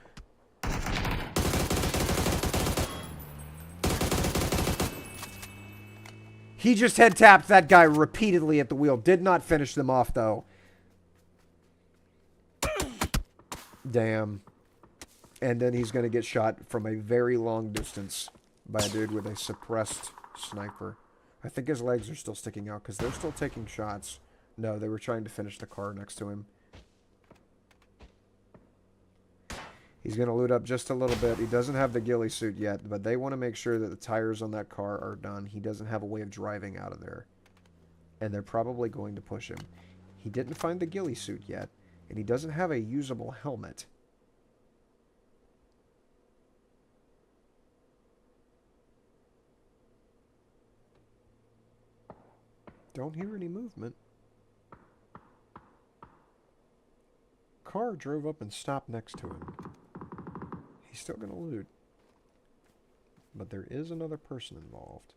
He just head-tapped that guy repeatedly at the wheel. Did not finish them off, though. Damn. And then he's going to get shot from a very long distance by a dude with a suppressed sniper. I think his legs are still sticking out because they're still taking shots. No, they were trying to finish the car next to him. He's going to loot up just a little bit. He doesn't have the ghillie suit yet, but they want to make sure that the tires on that car are done. He doesn't have a way of driving out of there. And they're probably going to push him. He didn't find the ghillie suit yet, and he doesn't have a usable helmet. Don't hear any movement. Car drove up and stopped next to him. He's still going to loot. But there is another person involved.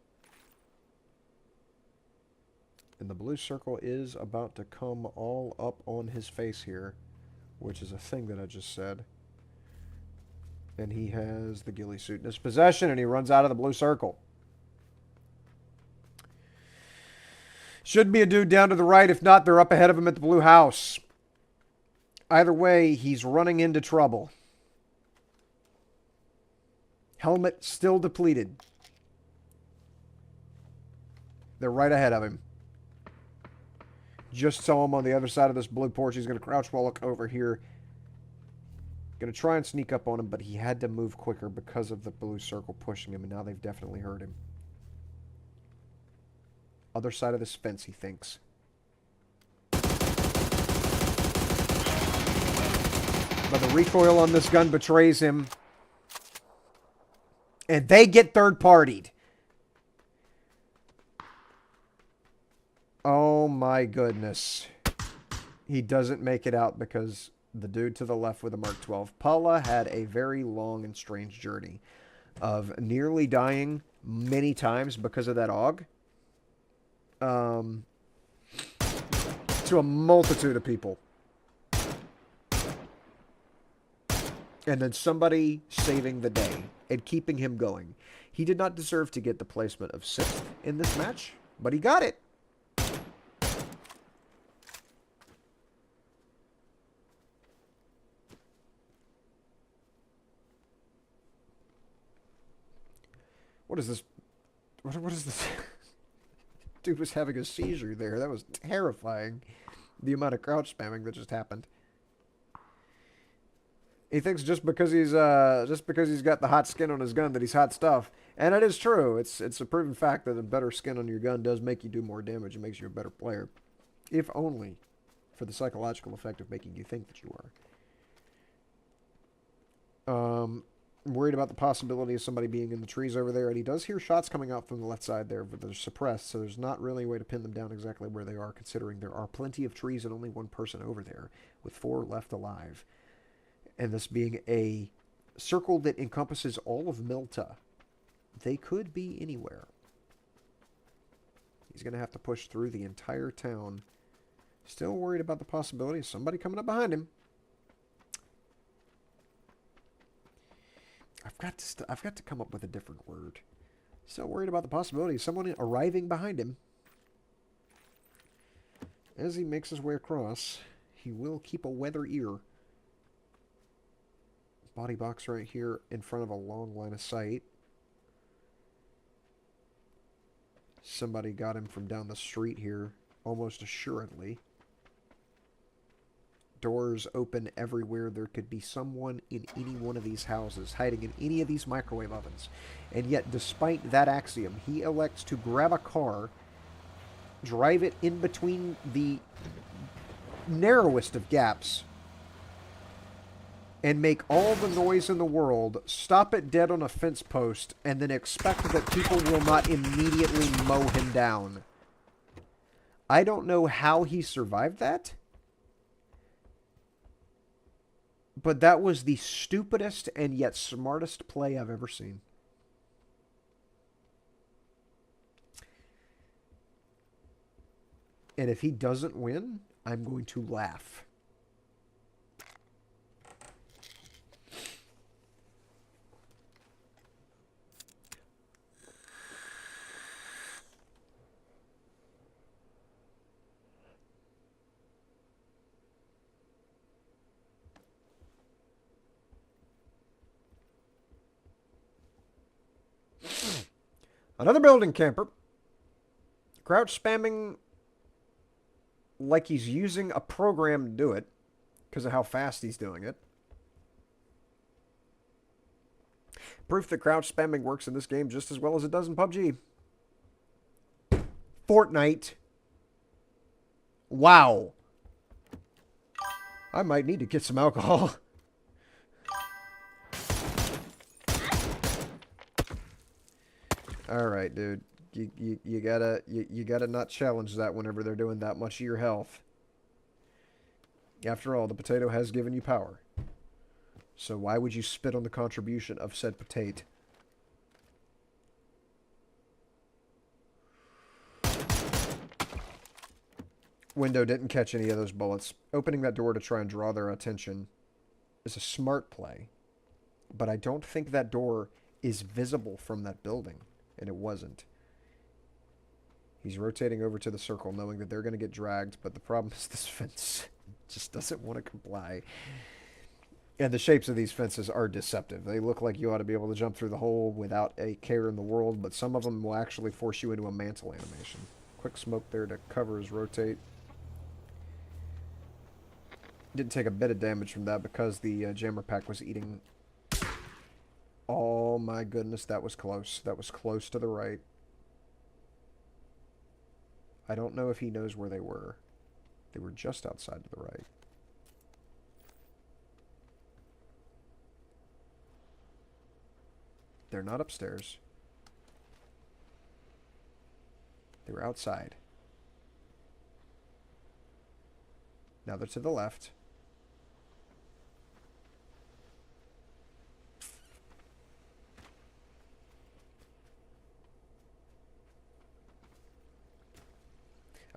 And the blue circle is about to come all up on his face here, which is a thing that I just said. And he has the ghillie suit in his possession, and he runs out of the blue circle. Should be a dude down to the right. If not, they're up ahead of him at the blue house. Either way, he's running into trouble. Helmet still depleted. They're right ahead of him. Just saw him on the other side of this blue porch. He's going to crouch walk over here. Going to try and sneak up on him, but he had to move quicker because of the blue circle pushing him, and now they've definitely heard him. Other side of this fence, he thinks. But the recoil on this gun betrays him. And they get third-partied. Oh my goodness. He doesn't make it out because the dude to the left with the Mark 12. Paula had a very long and strange journey of nearly dying many times because of that AUG. To a multitude of people. And then somebody saving the day and keeping him going. He did not deserve to get the placement of 6th in this match, but he got it. What is this? What is this? Dude was having a seizure there. That was terrifying. The amount of crouch spamming that just happened. He thinks just because he's got the hot skin on his gun that he's hot stuff, and it is true. It's a proven fact that a better skin on your gun does make you do more damage and makes you a better player, if only for the psychological effect of making you think that you are. Worried about the possibility of somebody being in the trees over there, and he does hear shots coming out from the left side there, but they're suppressed, so there's not really a way to pin them down exactly where they are, considering there are plenty of trees and only one person over there, with 4 left alive. And this being a circle that encompasses all of Milta, they could be anywhere. He's going to have to push through the entire town. Still worried about the possibility of somebody coming up behind him. I've got to come up with a different word. Still worried about the possibility of someone arriving behind him. As he makes his way across, he will keep a weather ear. Body box right here in front of a long line of sight. Somebody got him from down the street here, almost assuredly. Doors open everywhere. There could be someone in any one of these houses, hiding in any of these microwave ovens. And yet, despite that axiom, he elects to grab a car, drive it in between the narrowest of gaps, and make all the noise in the world, stop it dead on a fence post, and then expect that people will not immediately mow him down. I don't know how he survived that. But that was the stupidest and yet smartest play I've ever seen. And if he doesn't win, I'm going to laugh. Another building camper. Crouch spamming like he's using a program to do it because of how fast he's doing it. Proof that crouch spamming works in this game just as well as it does in PUBG. Fortnite. Wow. I might need to get some alcohol. All right, dude. You gotta not challenge that whenever they're doing that much of your health. After all, the potato has given you power. So why would you spit on the contribution of said potato? Window didn't catch any of those bullets. Opening that door to try and draw their attention is a smart play. But I don't think that door is visible from that building. And it wasn't. He's rotating over to the circle, knowing that they're going to get dragged, but the problem is this fence just doesn't want to comply. And the shapes of these fences are deceptive. They look like you ought to be able to jump through the hole without a care in the world, but some of them will actually force you into a mantle animation. Quick smoke there to cover his rotate. Didn't take a bit of damage from that because the jammer pack was eating. Oh my goodness, that was close. That was close to the right. I don't know if he knows where they were. They were just outside to the right. They're not upstairs. They were outside. Now they're to the left.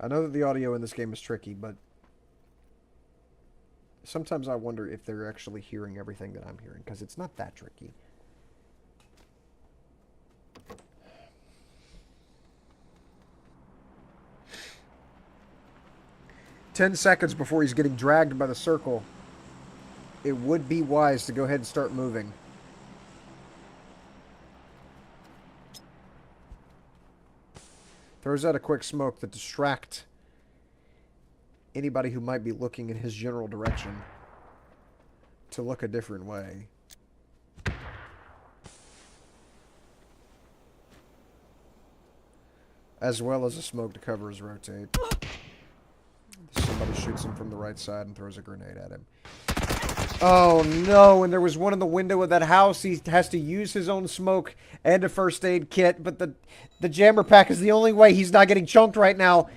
I know that the audio in this game is tricky, but sometimes I wonder if they're actually hearing everything that I'm hearing, because it's not that tricky. "10 seconds before he's getting dragged by the circle. It would be wise to go ahead and start moving. Throws out a quick smoke to distract anybody who might be looking in his general direction to look a different way. As well as a smoke to cover his rotate. Somebody shoots him from the right side and throws a grenade at him. Oh no, and there was one in the window of that house. He has to use his own smoke and a first aid kit, but the jammer pack is the only way he's not getting chunked right now.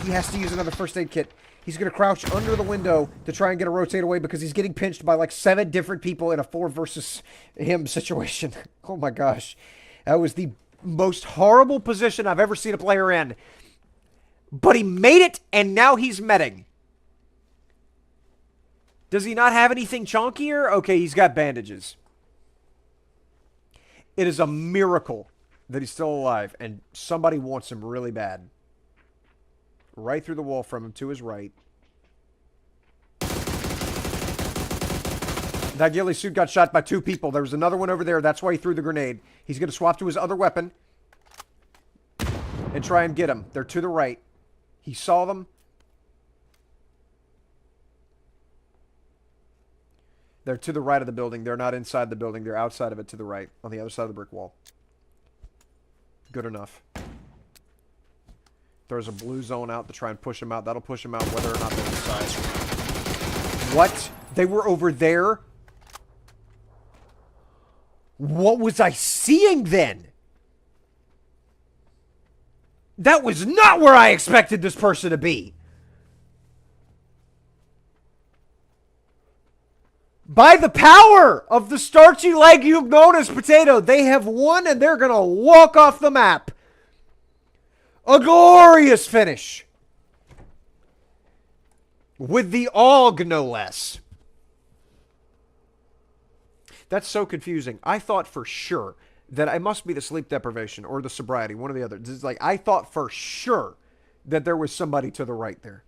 He has to use another first aid kit. He's going to crouch under the window to try and get a rotate away because he's getting pinched by like 7 different people in a 4 versus him situation. Oh my gosh. That was the most horrible position I've ever seen a player in. But he made it, and now he's medding. Does he not have anything chonkier? Okay, he's got bandages. It is a miracle that he's still alive, and somebody wants him really bad. Right through the wall from him to his right. That ghillie suit got shot by 2 people. There was another one over there. That's why he threw the grenade. He's going to swap to his other weapon and try and get him. They're to the right. He saw them. They're to the right of the building. They're not inside the building. They're outside of it to the right, on the other side of the brick wall. Good enough. Throws a blue zone out to try and push him out. That'll push him out whether or not they're inside. What? They were over there? What was I seeing then? That was not where I expected this person to be. By the power of the starchy leg you've known as Potato, they have won and they're going to walk off the map. A glorious finish. With the AUG, no less. That's so confusing. I thought for sure that it must be the sleep deprivation or the sobriety, one or the other. It's like, I thought for sure that there was somebody to the right there.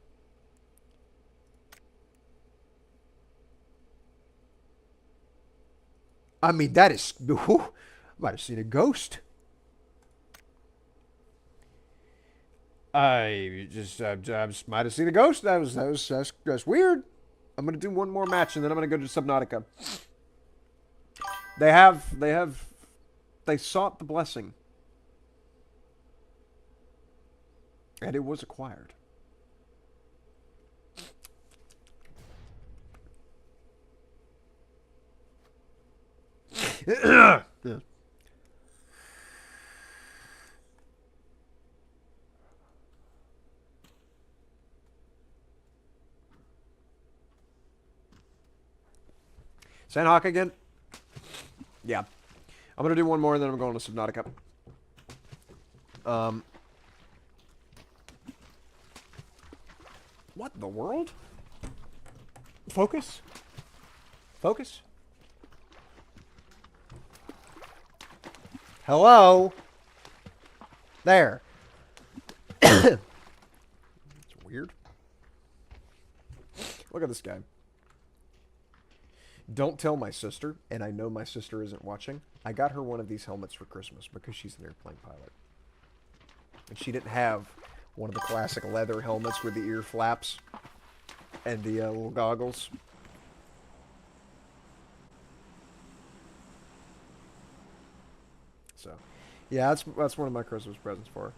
I mean, that is... Whew, I might have seen a ghost. I just might have seen a ghost. That's weird. I'm going to do one more match, and then I'm going to go to Subnautica. They sought the blessing. And it was acquired. Yeah. Sandhawk again? Yeah. I'm going to do one more and then I'm going to Subnautica. What in the world? Focus? Focus? Hello? There. It's weird. Look at this guy. Don't tell my sister, and I know my sister isn't watching. I got her one of these helmets for Christmas because she's an airplane pilot. And she didn't have one of the classic leather helmets with the ear flaps and the little goggles. So, yeah, that's one of my Christmas presents for her.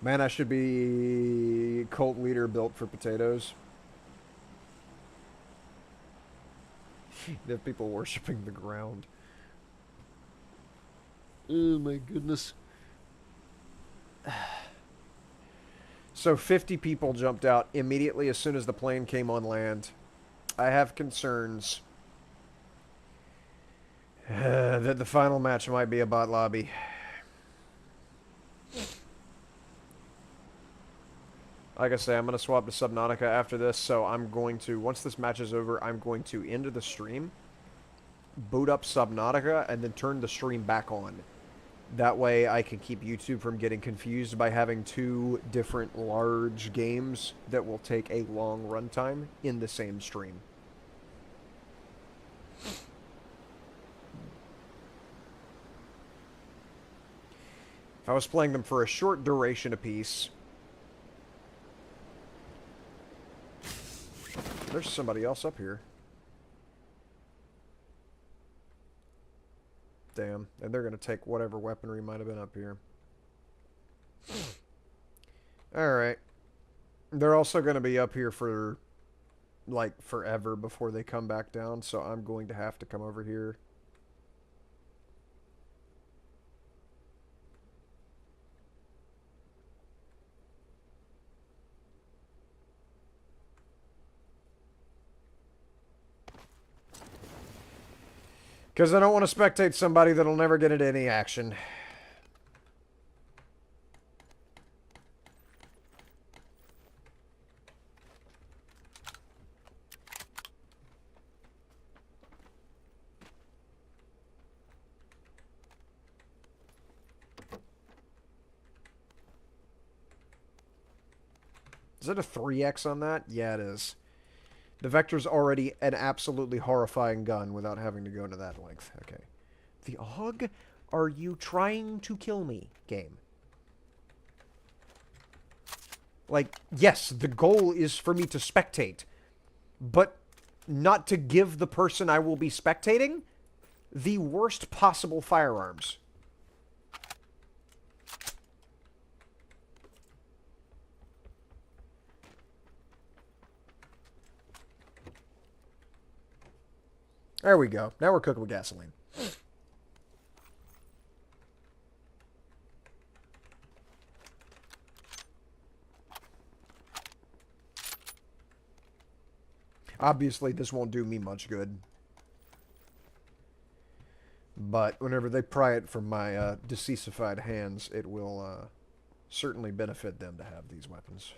Man, I should be cult leader built for potatoes. They have people worshipping the ground. Oh my goodness. So 50 people jumped out immediately as soon as the plane came on land. I have concerns that the final match might be a bot lobby. Like I say, I'm going to swap to Subnautica after this, so I'm going to, once this match is over, I'm going to end the stream, boot up Subnautica, and then turn the stream back on. That way I can keep YouTube from getting confused by having two different large games that will take a long runtime in the same stream. If I was playing them for a short duration apiece... There's somebody else up here. Damn. And they're going to take whatever weaponry might have been up here. Alright. They're also going to be up here for, like, forever before they come back down, so I'm going to have to come over here. Because I don't want to spectate somebody that'll never get into any action. Is it a 3x on that? Yeah, it is. The Vector's already an absolutely horrifying gun without having to go to that length. Okay. The AUG? Are you trying to kill me, game? Like, yes, the goal is for me to spectate, but not to give the person I will be spectating the worst possible firearms. There we go. Now we're cooking with gasoline. Obviously, this won't do me much good. But whenever they pry it from my deceasified hands, it will certainly benefit them to have these weapons.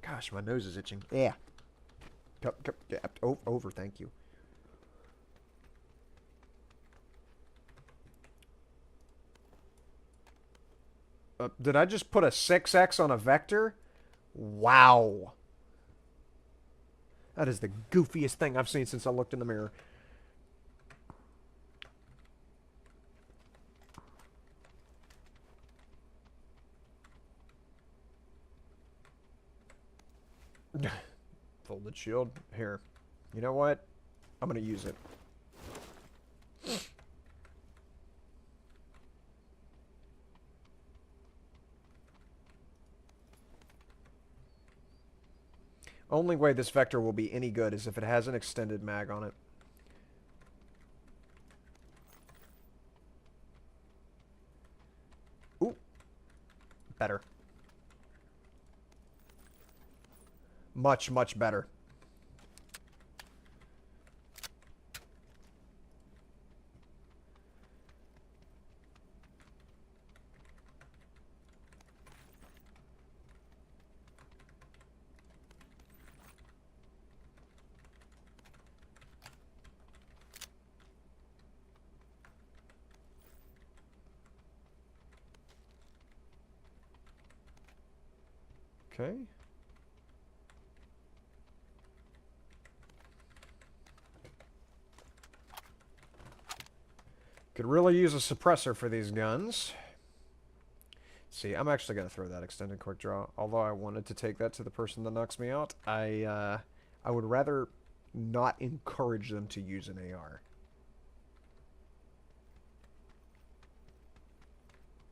Gosh, my nose is itching. Yeah. Over, thank you. Did I just put a 6x on a Vector? Wow. That is the goofiest thing I've seen since I looked in the mirror. Folded shield. Here. You know what? I'm going to use it. Only way this Vector will be any good is if it has an extended mag on it. Ooh. Better. Much, much better. Okay. Could really use a suppressor for these guns. See, I'm actually going to throw that extended quick draw. Although I wanted to take that to the person that knocks me out, I would rather not encourage them to use an AR.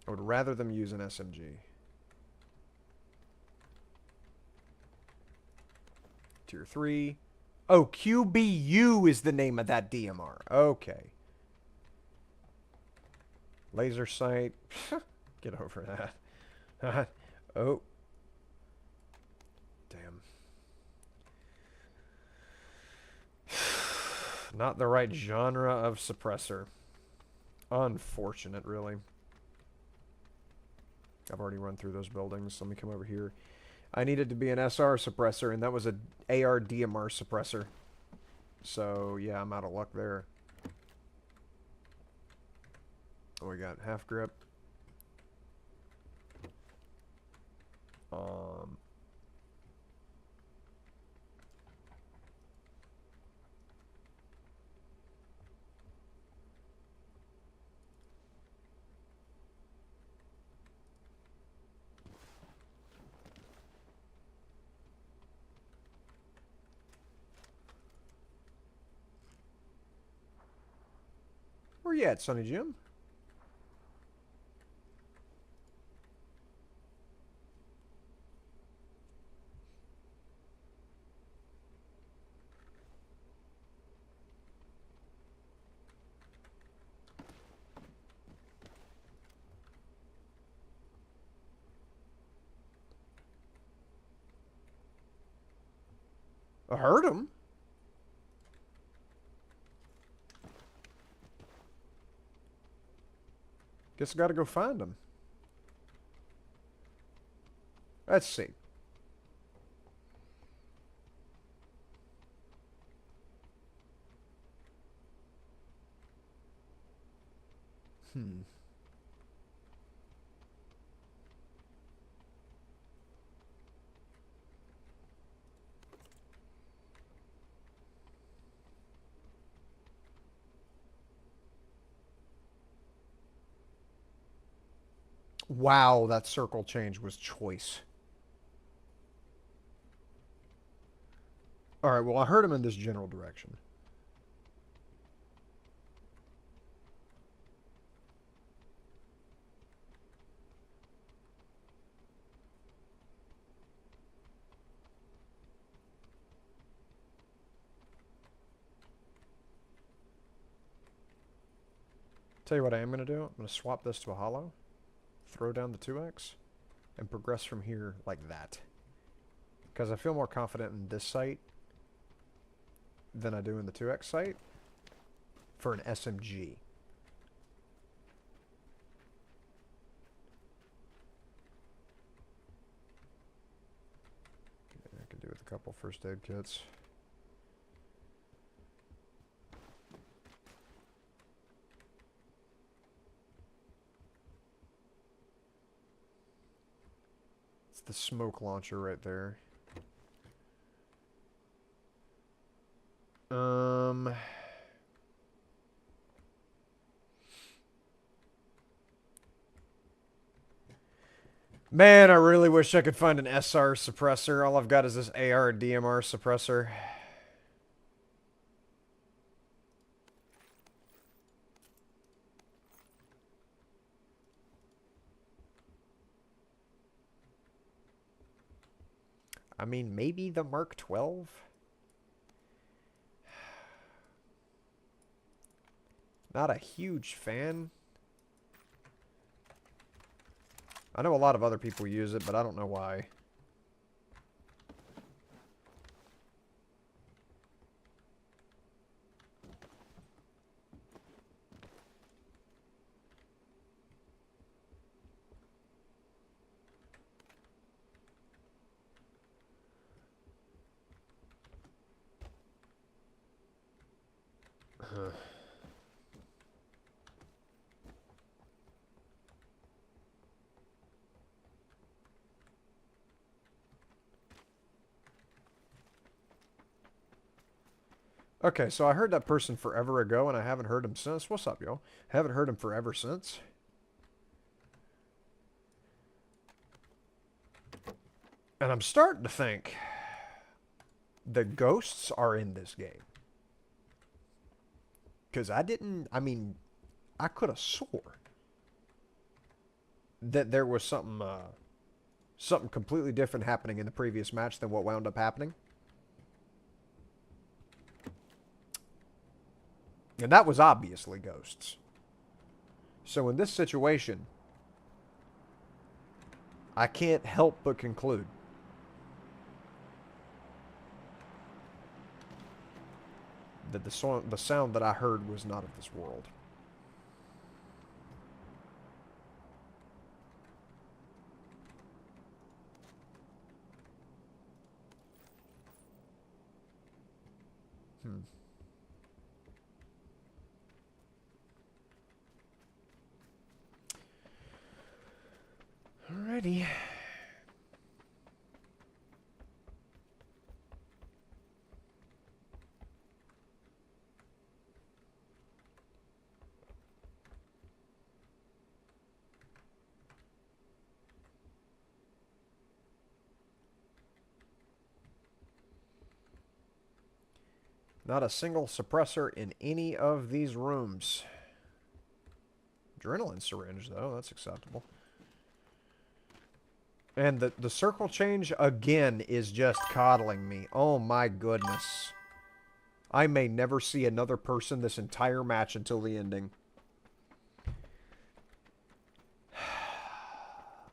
I would rather them use an SMG. Tier 3. Oh, QBU is the name of that DMR. Okay. Laser sight. Get over that. Oh. Damn. Not the right genre of suppressor. Unfortunate, really. I've already run through those buildings. Let me come over here. I needed to be an SR suppressor, and that was a AR DMR suppressor. So, yeah, I'm out of luck there. Oh, we got half grip. Where you at, Sonny Jim? I heard him. Guess I gotta go find him. Let's see. Wow, that circle change was choice. Alright, well, I heard him in this general direction. Tell you what I am going to do. I'm going to swap this to a hollow, throw down the 2x, and progress from here like that. Because I feel more confident in this site than I do in the 2x site for an SMG. Okay, I could do with a couple first aid kits. It's the smoke launcher right there. Man, I really wish I could find an SR suppressor. All I've got is this AR DMR suppressor. I mean, maybe the Mark 12? Not a huge fan. I know a lot of other people use it, but I don't know why. Okay, so I heard that person forever ago, and I haven't heard him since. What's up, y'all? Haven't heard him forever since. And I'm starting to think the ghosts are in this game. Because I mean, I could have swore that there was something completely different happening in the previous match than what wound up happening. And that was obviously ghosts. So in this situation, I can't help but conclude that the sound that I heard was not of this world. Alrighty. Not a single suppressor in any of these rooms. Adrenaline syringe, though. That's acceptable. And the circle change, again, is just coddling me. Oh, my goodness. I may never see another person this entire match until the ending.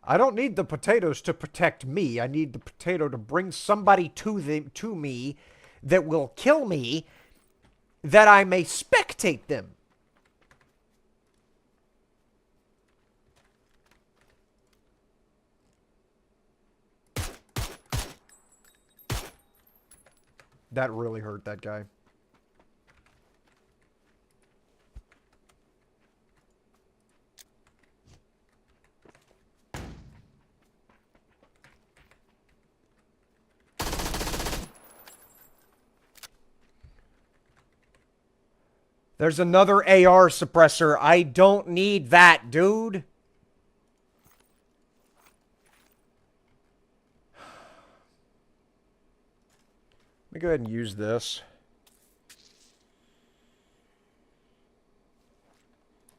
I don't need the potatoes to protect me. I need the potato to bring somebody to me that will kill me, that I may spectate them. That really hurt that guy. There's another AR suppressor. I don't need that, dude. Let me go ahead and use this.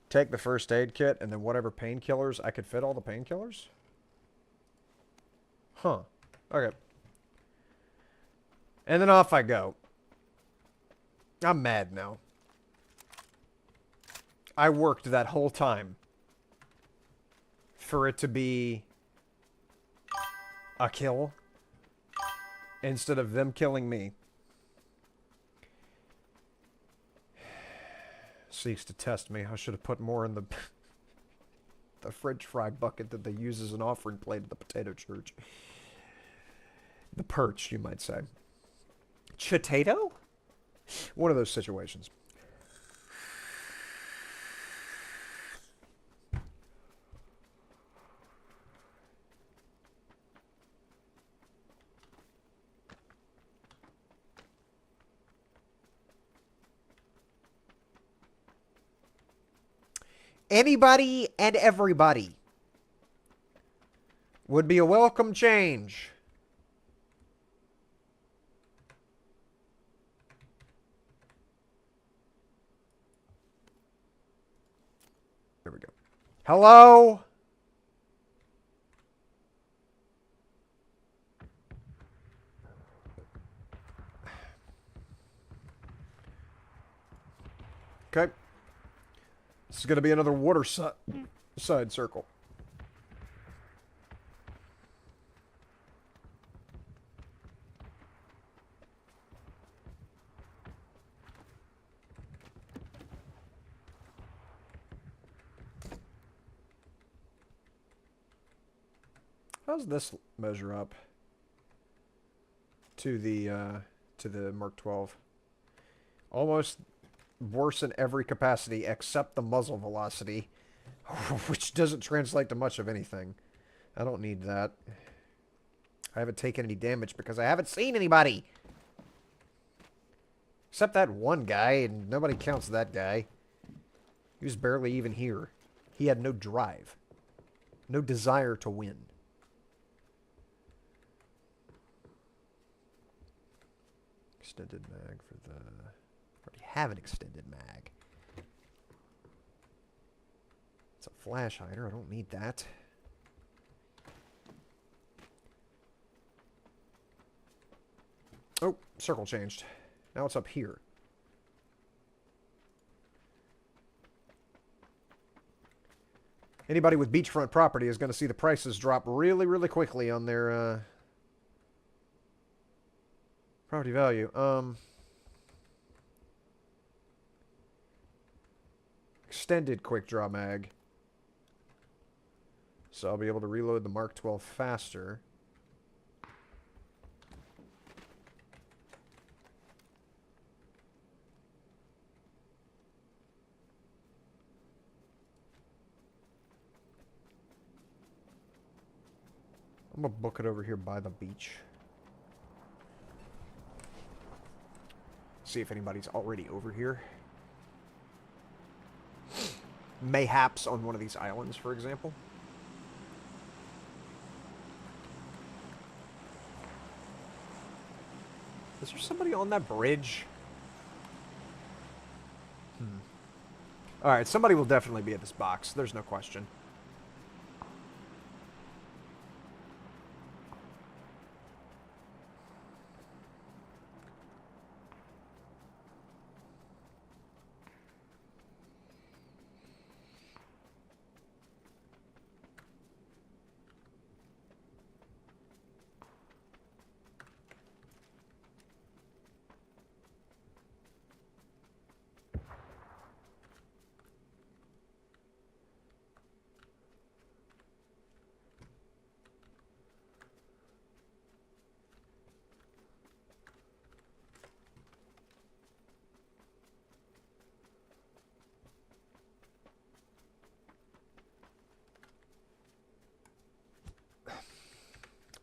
Take the first aid kit, and then whatever painkillers. I could fit all the painkillers? Huh. Okay. And then off I go. I'm mad now. I worked that whole time for it to be a kill instead of them killing me. Seeks to test me. I should have put more in the french fry bucket that they use as an offering plate at the potato church. The perch, you might say. Chitato? One of those situations. Anybody and everybody would be a welcome change. There we go. Hello? Okay. This is going to be another water side circle. How's this measure up to the Mark 12? Almost worse in every capacity except the muzzle velocity, which doesn't translate to much of anything. I don't need that. I haven't taken any damage because I haven't seen anybody. Except that one guy, and nobody counts that guy. He was barely even here. He had no drive. No desire to win. Extended mag for the... already have an extended mag. It's a flash hider. I don't need that. Oh, circle changed. Now it's up here. Anybody with beachfront property is going to see the prices drop really, really quickly on their property value. Extended quick draw mag. So I'll be able to reload the Mark 12 faster. I'm going to book it over here by the beach. See if anybody's already over here. Mayhaps on one of these islands, for example. Is there somebody on that bridge? Alright, somebody will definitely be at this box. There's no question.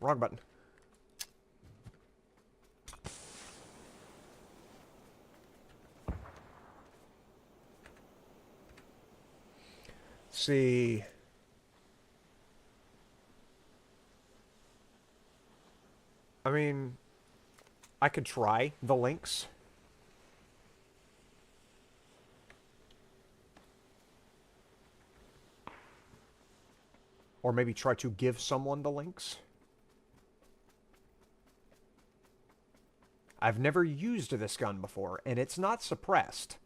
Wrong button. See. I mean, I could try the links. Or maybe try to give someone the links. I've never used this gun before, and it's not suppressed.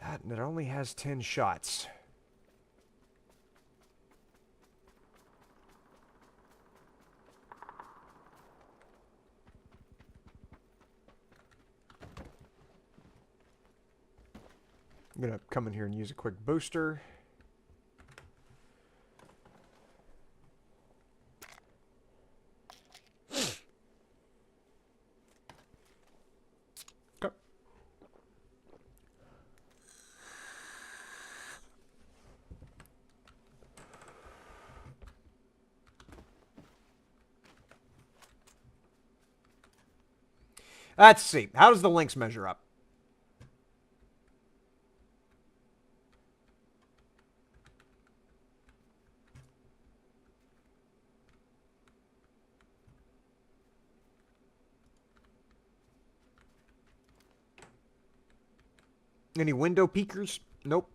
That, and it only has 10 shots. I'm going to come in here and use a quick booster. Okay. Let's see. How does the links measure up? Any window peekers? Nope.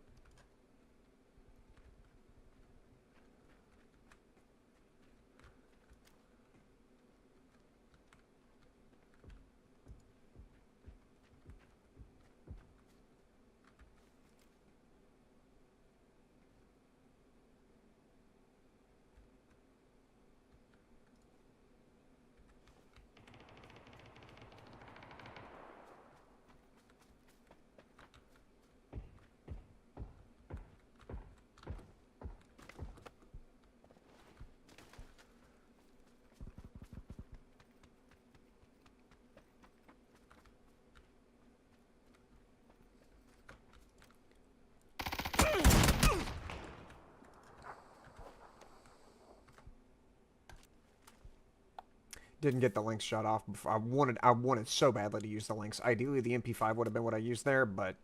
Didn't get the lynx shot off before. I wanted so badly to use the lynx. Ideally, the MP5 would have been what I used there, but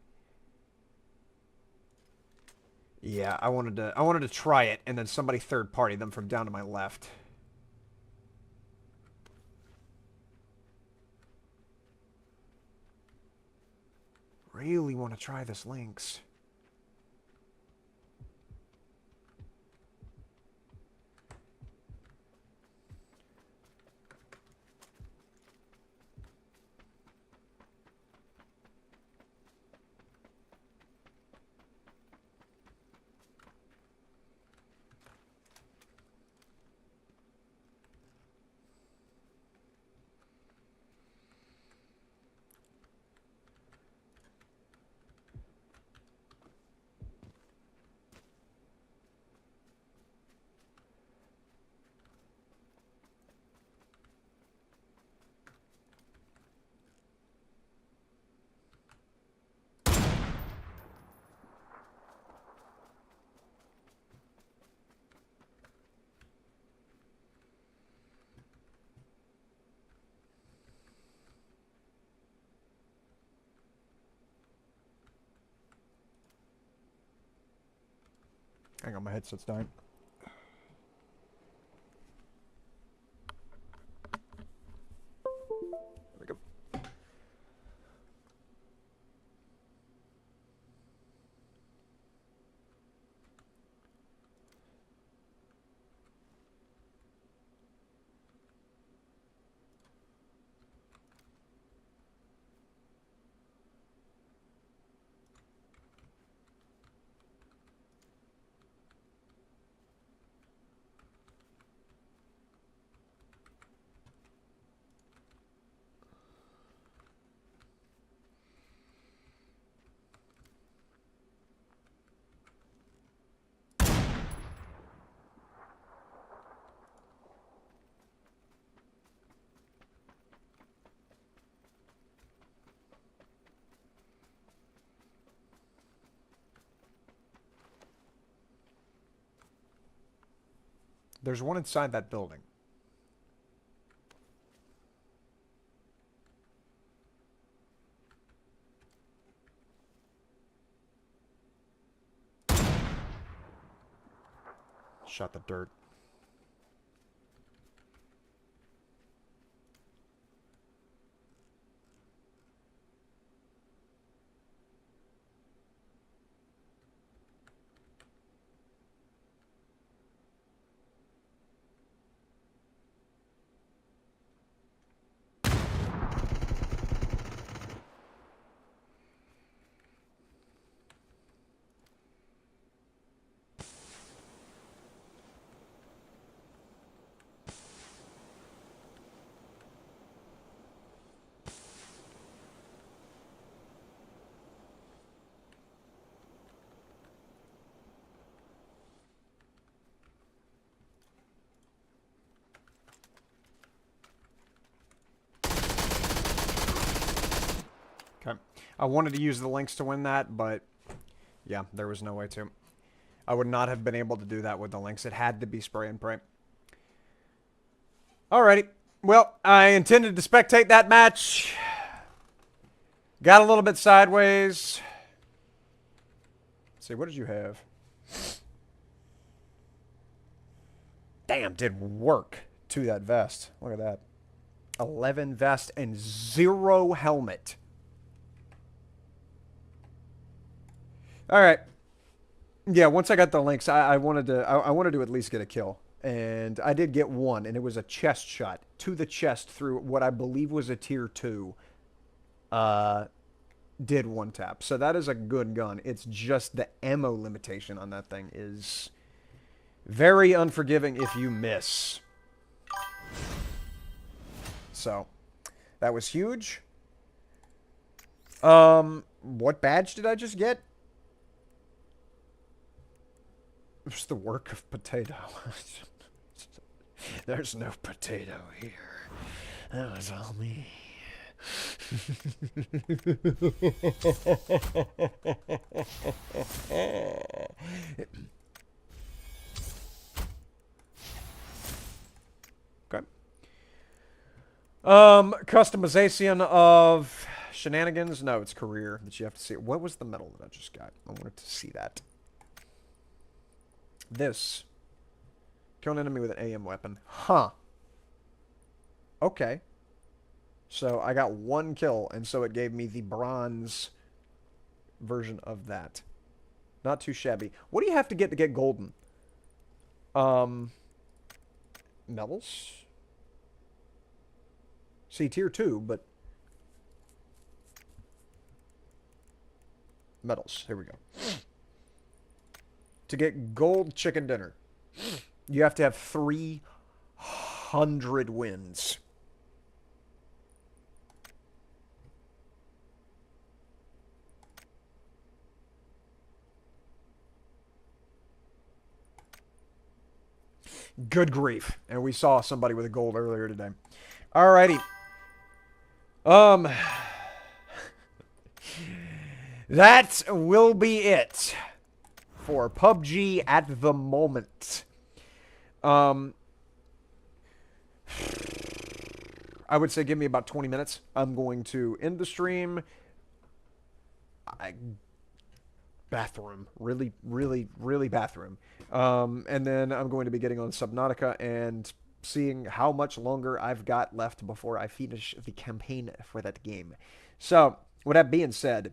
yeah, I wanted to try it, and then somebody third party them from down to my left. Really want to try this lynx. Hang on, my headset's dying. There we go. There's one inside that building. Shot the dirt. Okay. I wanted to use the lynx to win that, but yeah, there was no way to. I would not have been able to do that with the lynx. It had to be spray and pray. Alrighty. Well, I intended to spectate that match. Got a little bit sideways. Let's see, what did you have? Damn, did work to that vest. Look at that. 11 vest and 0 helmet. Alright. Yeah, once I got the links, I wanted to at least get a kill. And I did get one, and it was a chest shot to the chest through what I believe was a tier 2. Did one tap. So that is a good gun. It's just the ammo limitation on that thing is very unforgiving if you miss. So, that was huge. What badge did I just get? It was the work of potato. There's no potato here. That was all me. Okay. Customization of shenanigans. No, it's career that you have to see. What was the medal that I just got? I wanted to see that. This. Kill an enemy with an AM weapon. Huh. Okay. So I got 1 kill, and so it gave me the bronze version of that. Not too shabby. What do you have to get golden? Medals? See, tier 2, but... medals. Here we go. To get gold chicken dinner, you have to have 300 wins. Good grief. And we saw somebody with a gold earlier today. Alrighty. That will be it for PUBG at the moment. I would say give me about 20 minutes. I'm going to end the stream. Bathroom. Really, really, really bathroom. And then I'm going to be getting on Subnautica and seeing how much longer I've got left before I finish the campaign for that game. So, with that being said,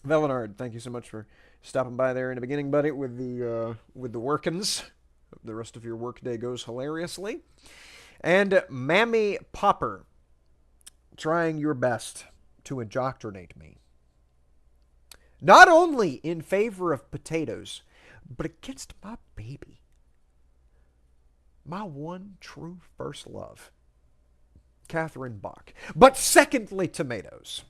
Velenard, thank you so much for stopping by there in the beginning, buddy, with the workings. Hope the rest of your workday goes hilariously. And Mammy Popper, trying your best to indoctrinate me. Not only in favor of potatoes, but against my baby. My one true first love. Catherine Bach. But secondly, tomatoes.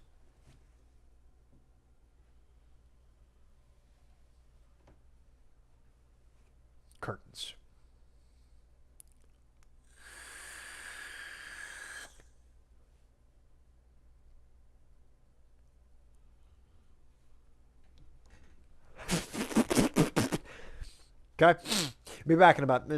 Curtains. Okay? Be back in about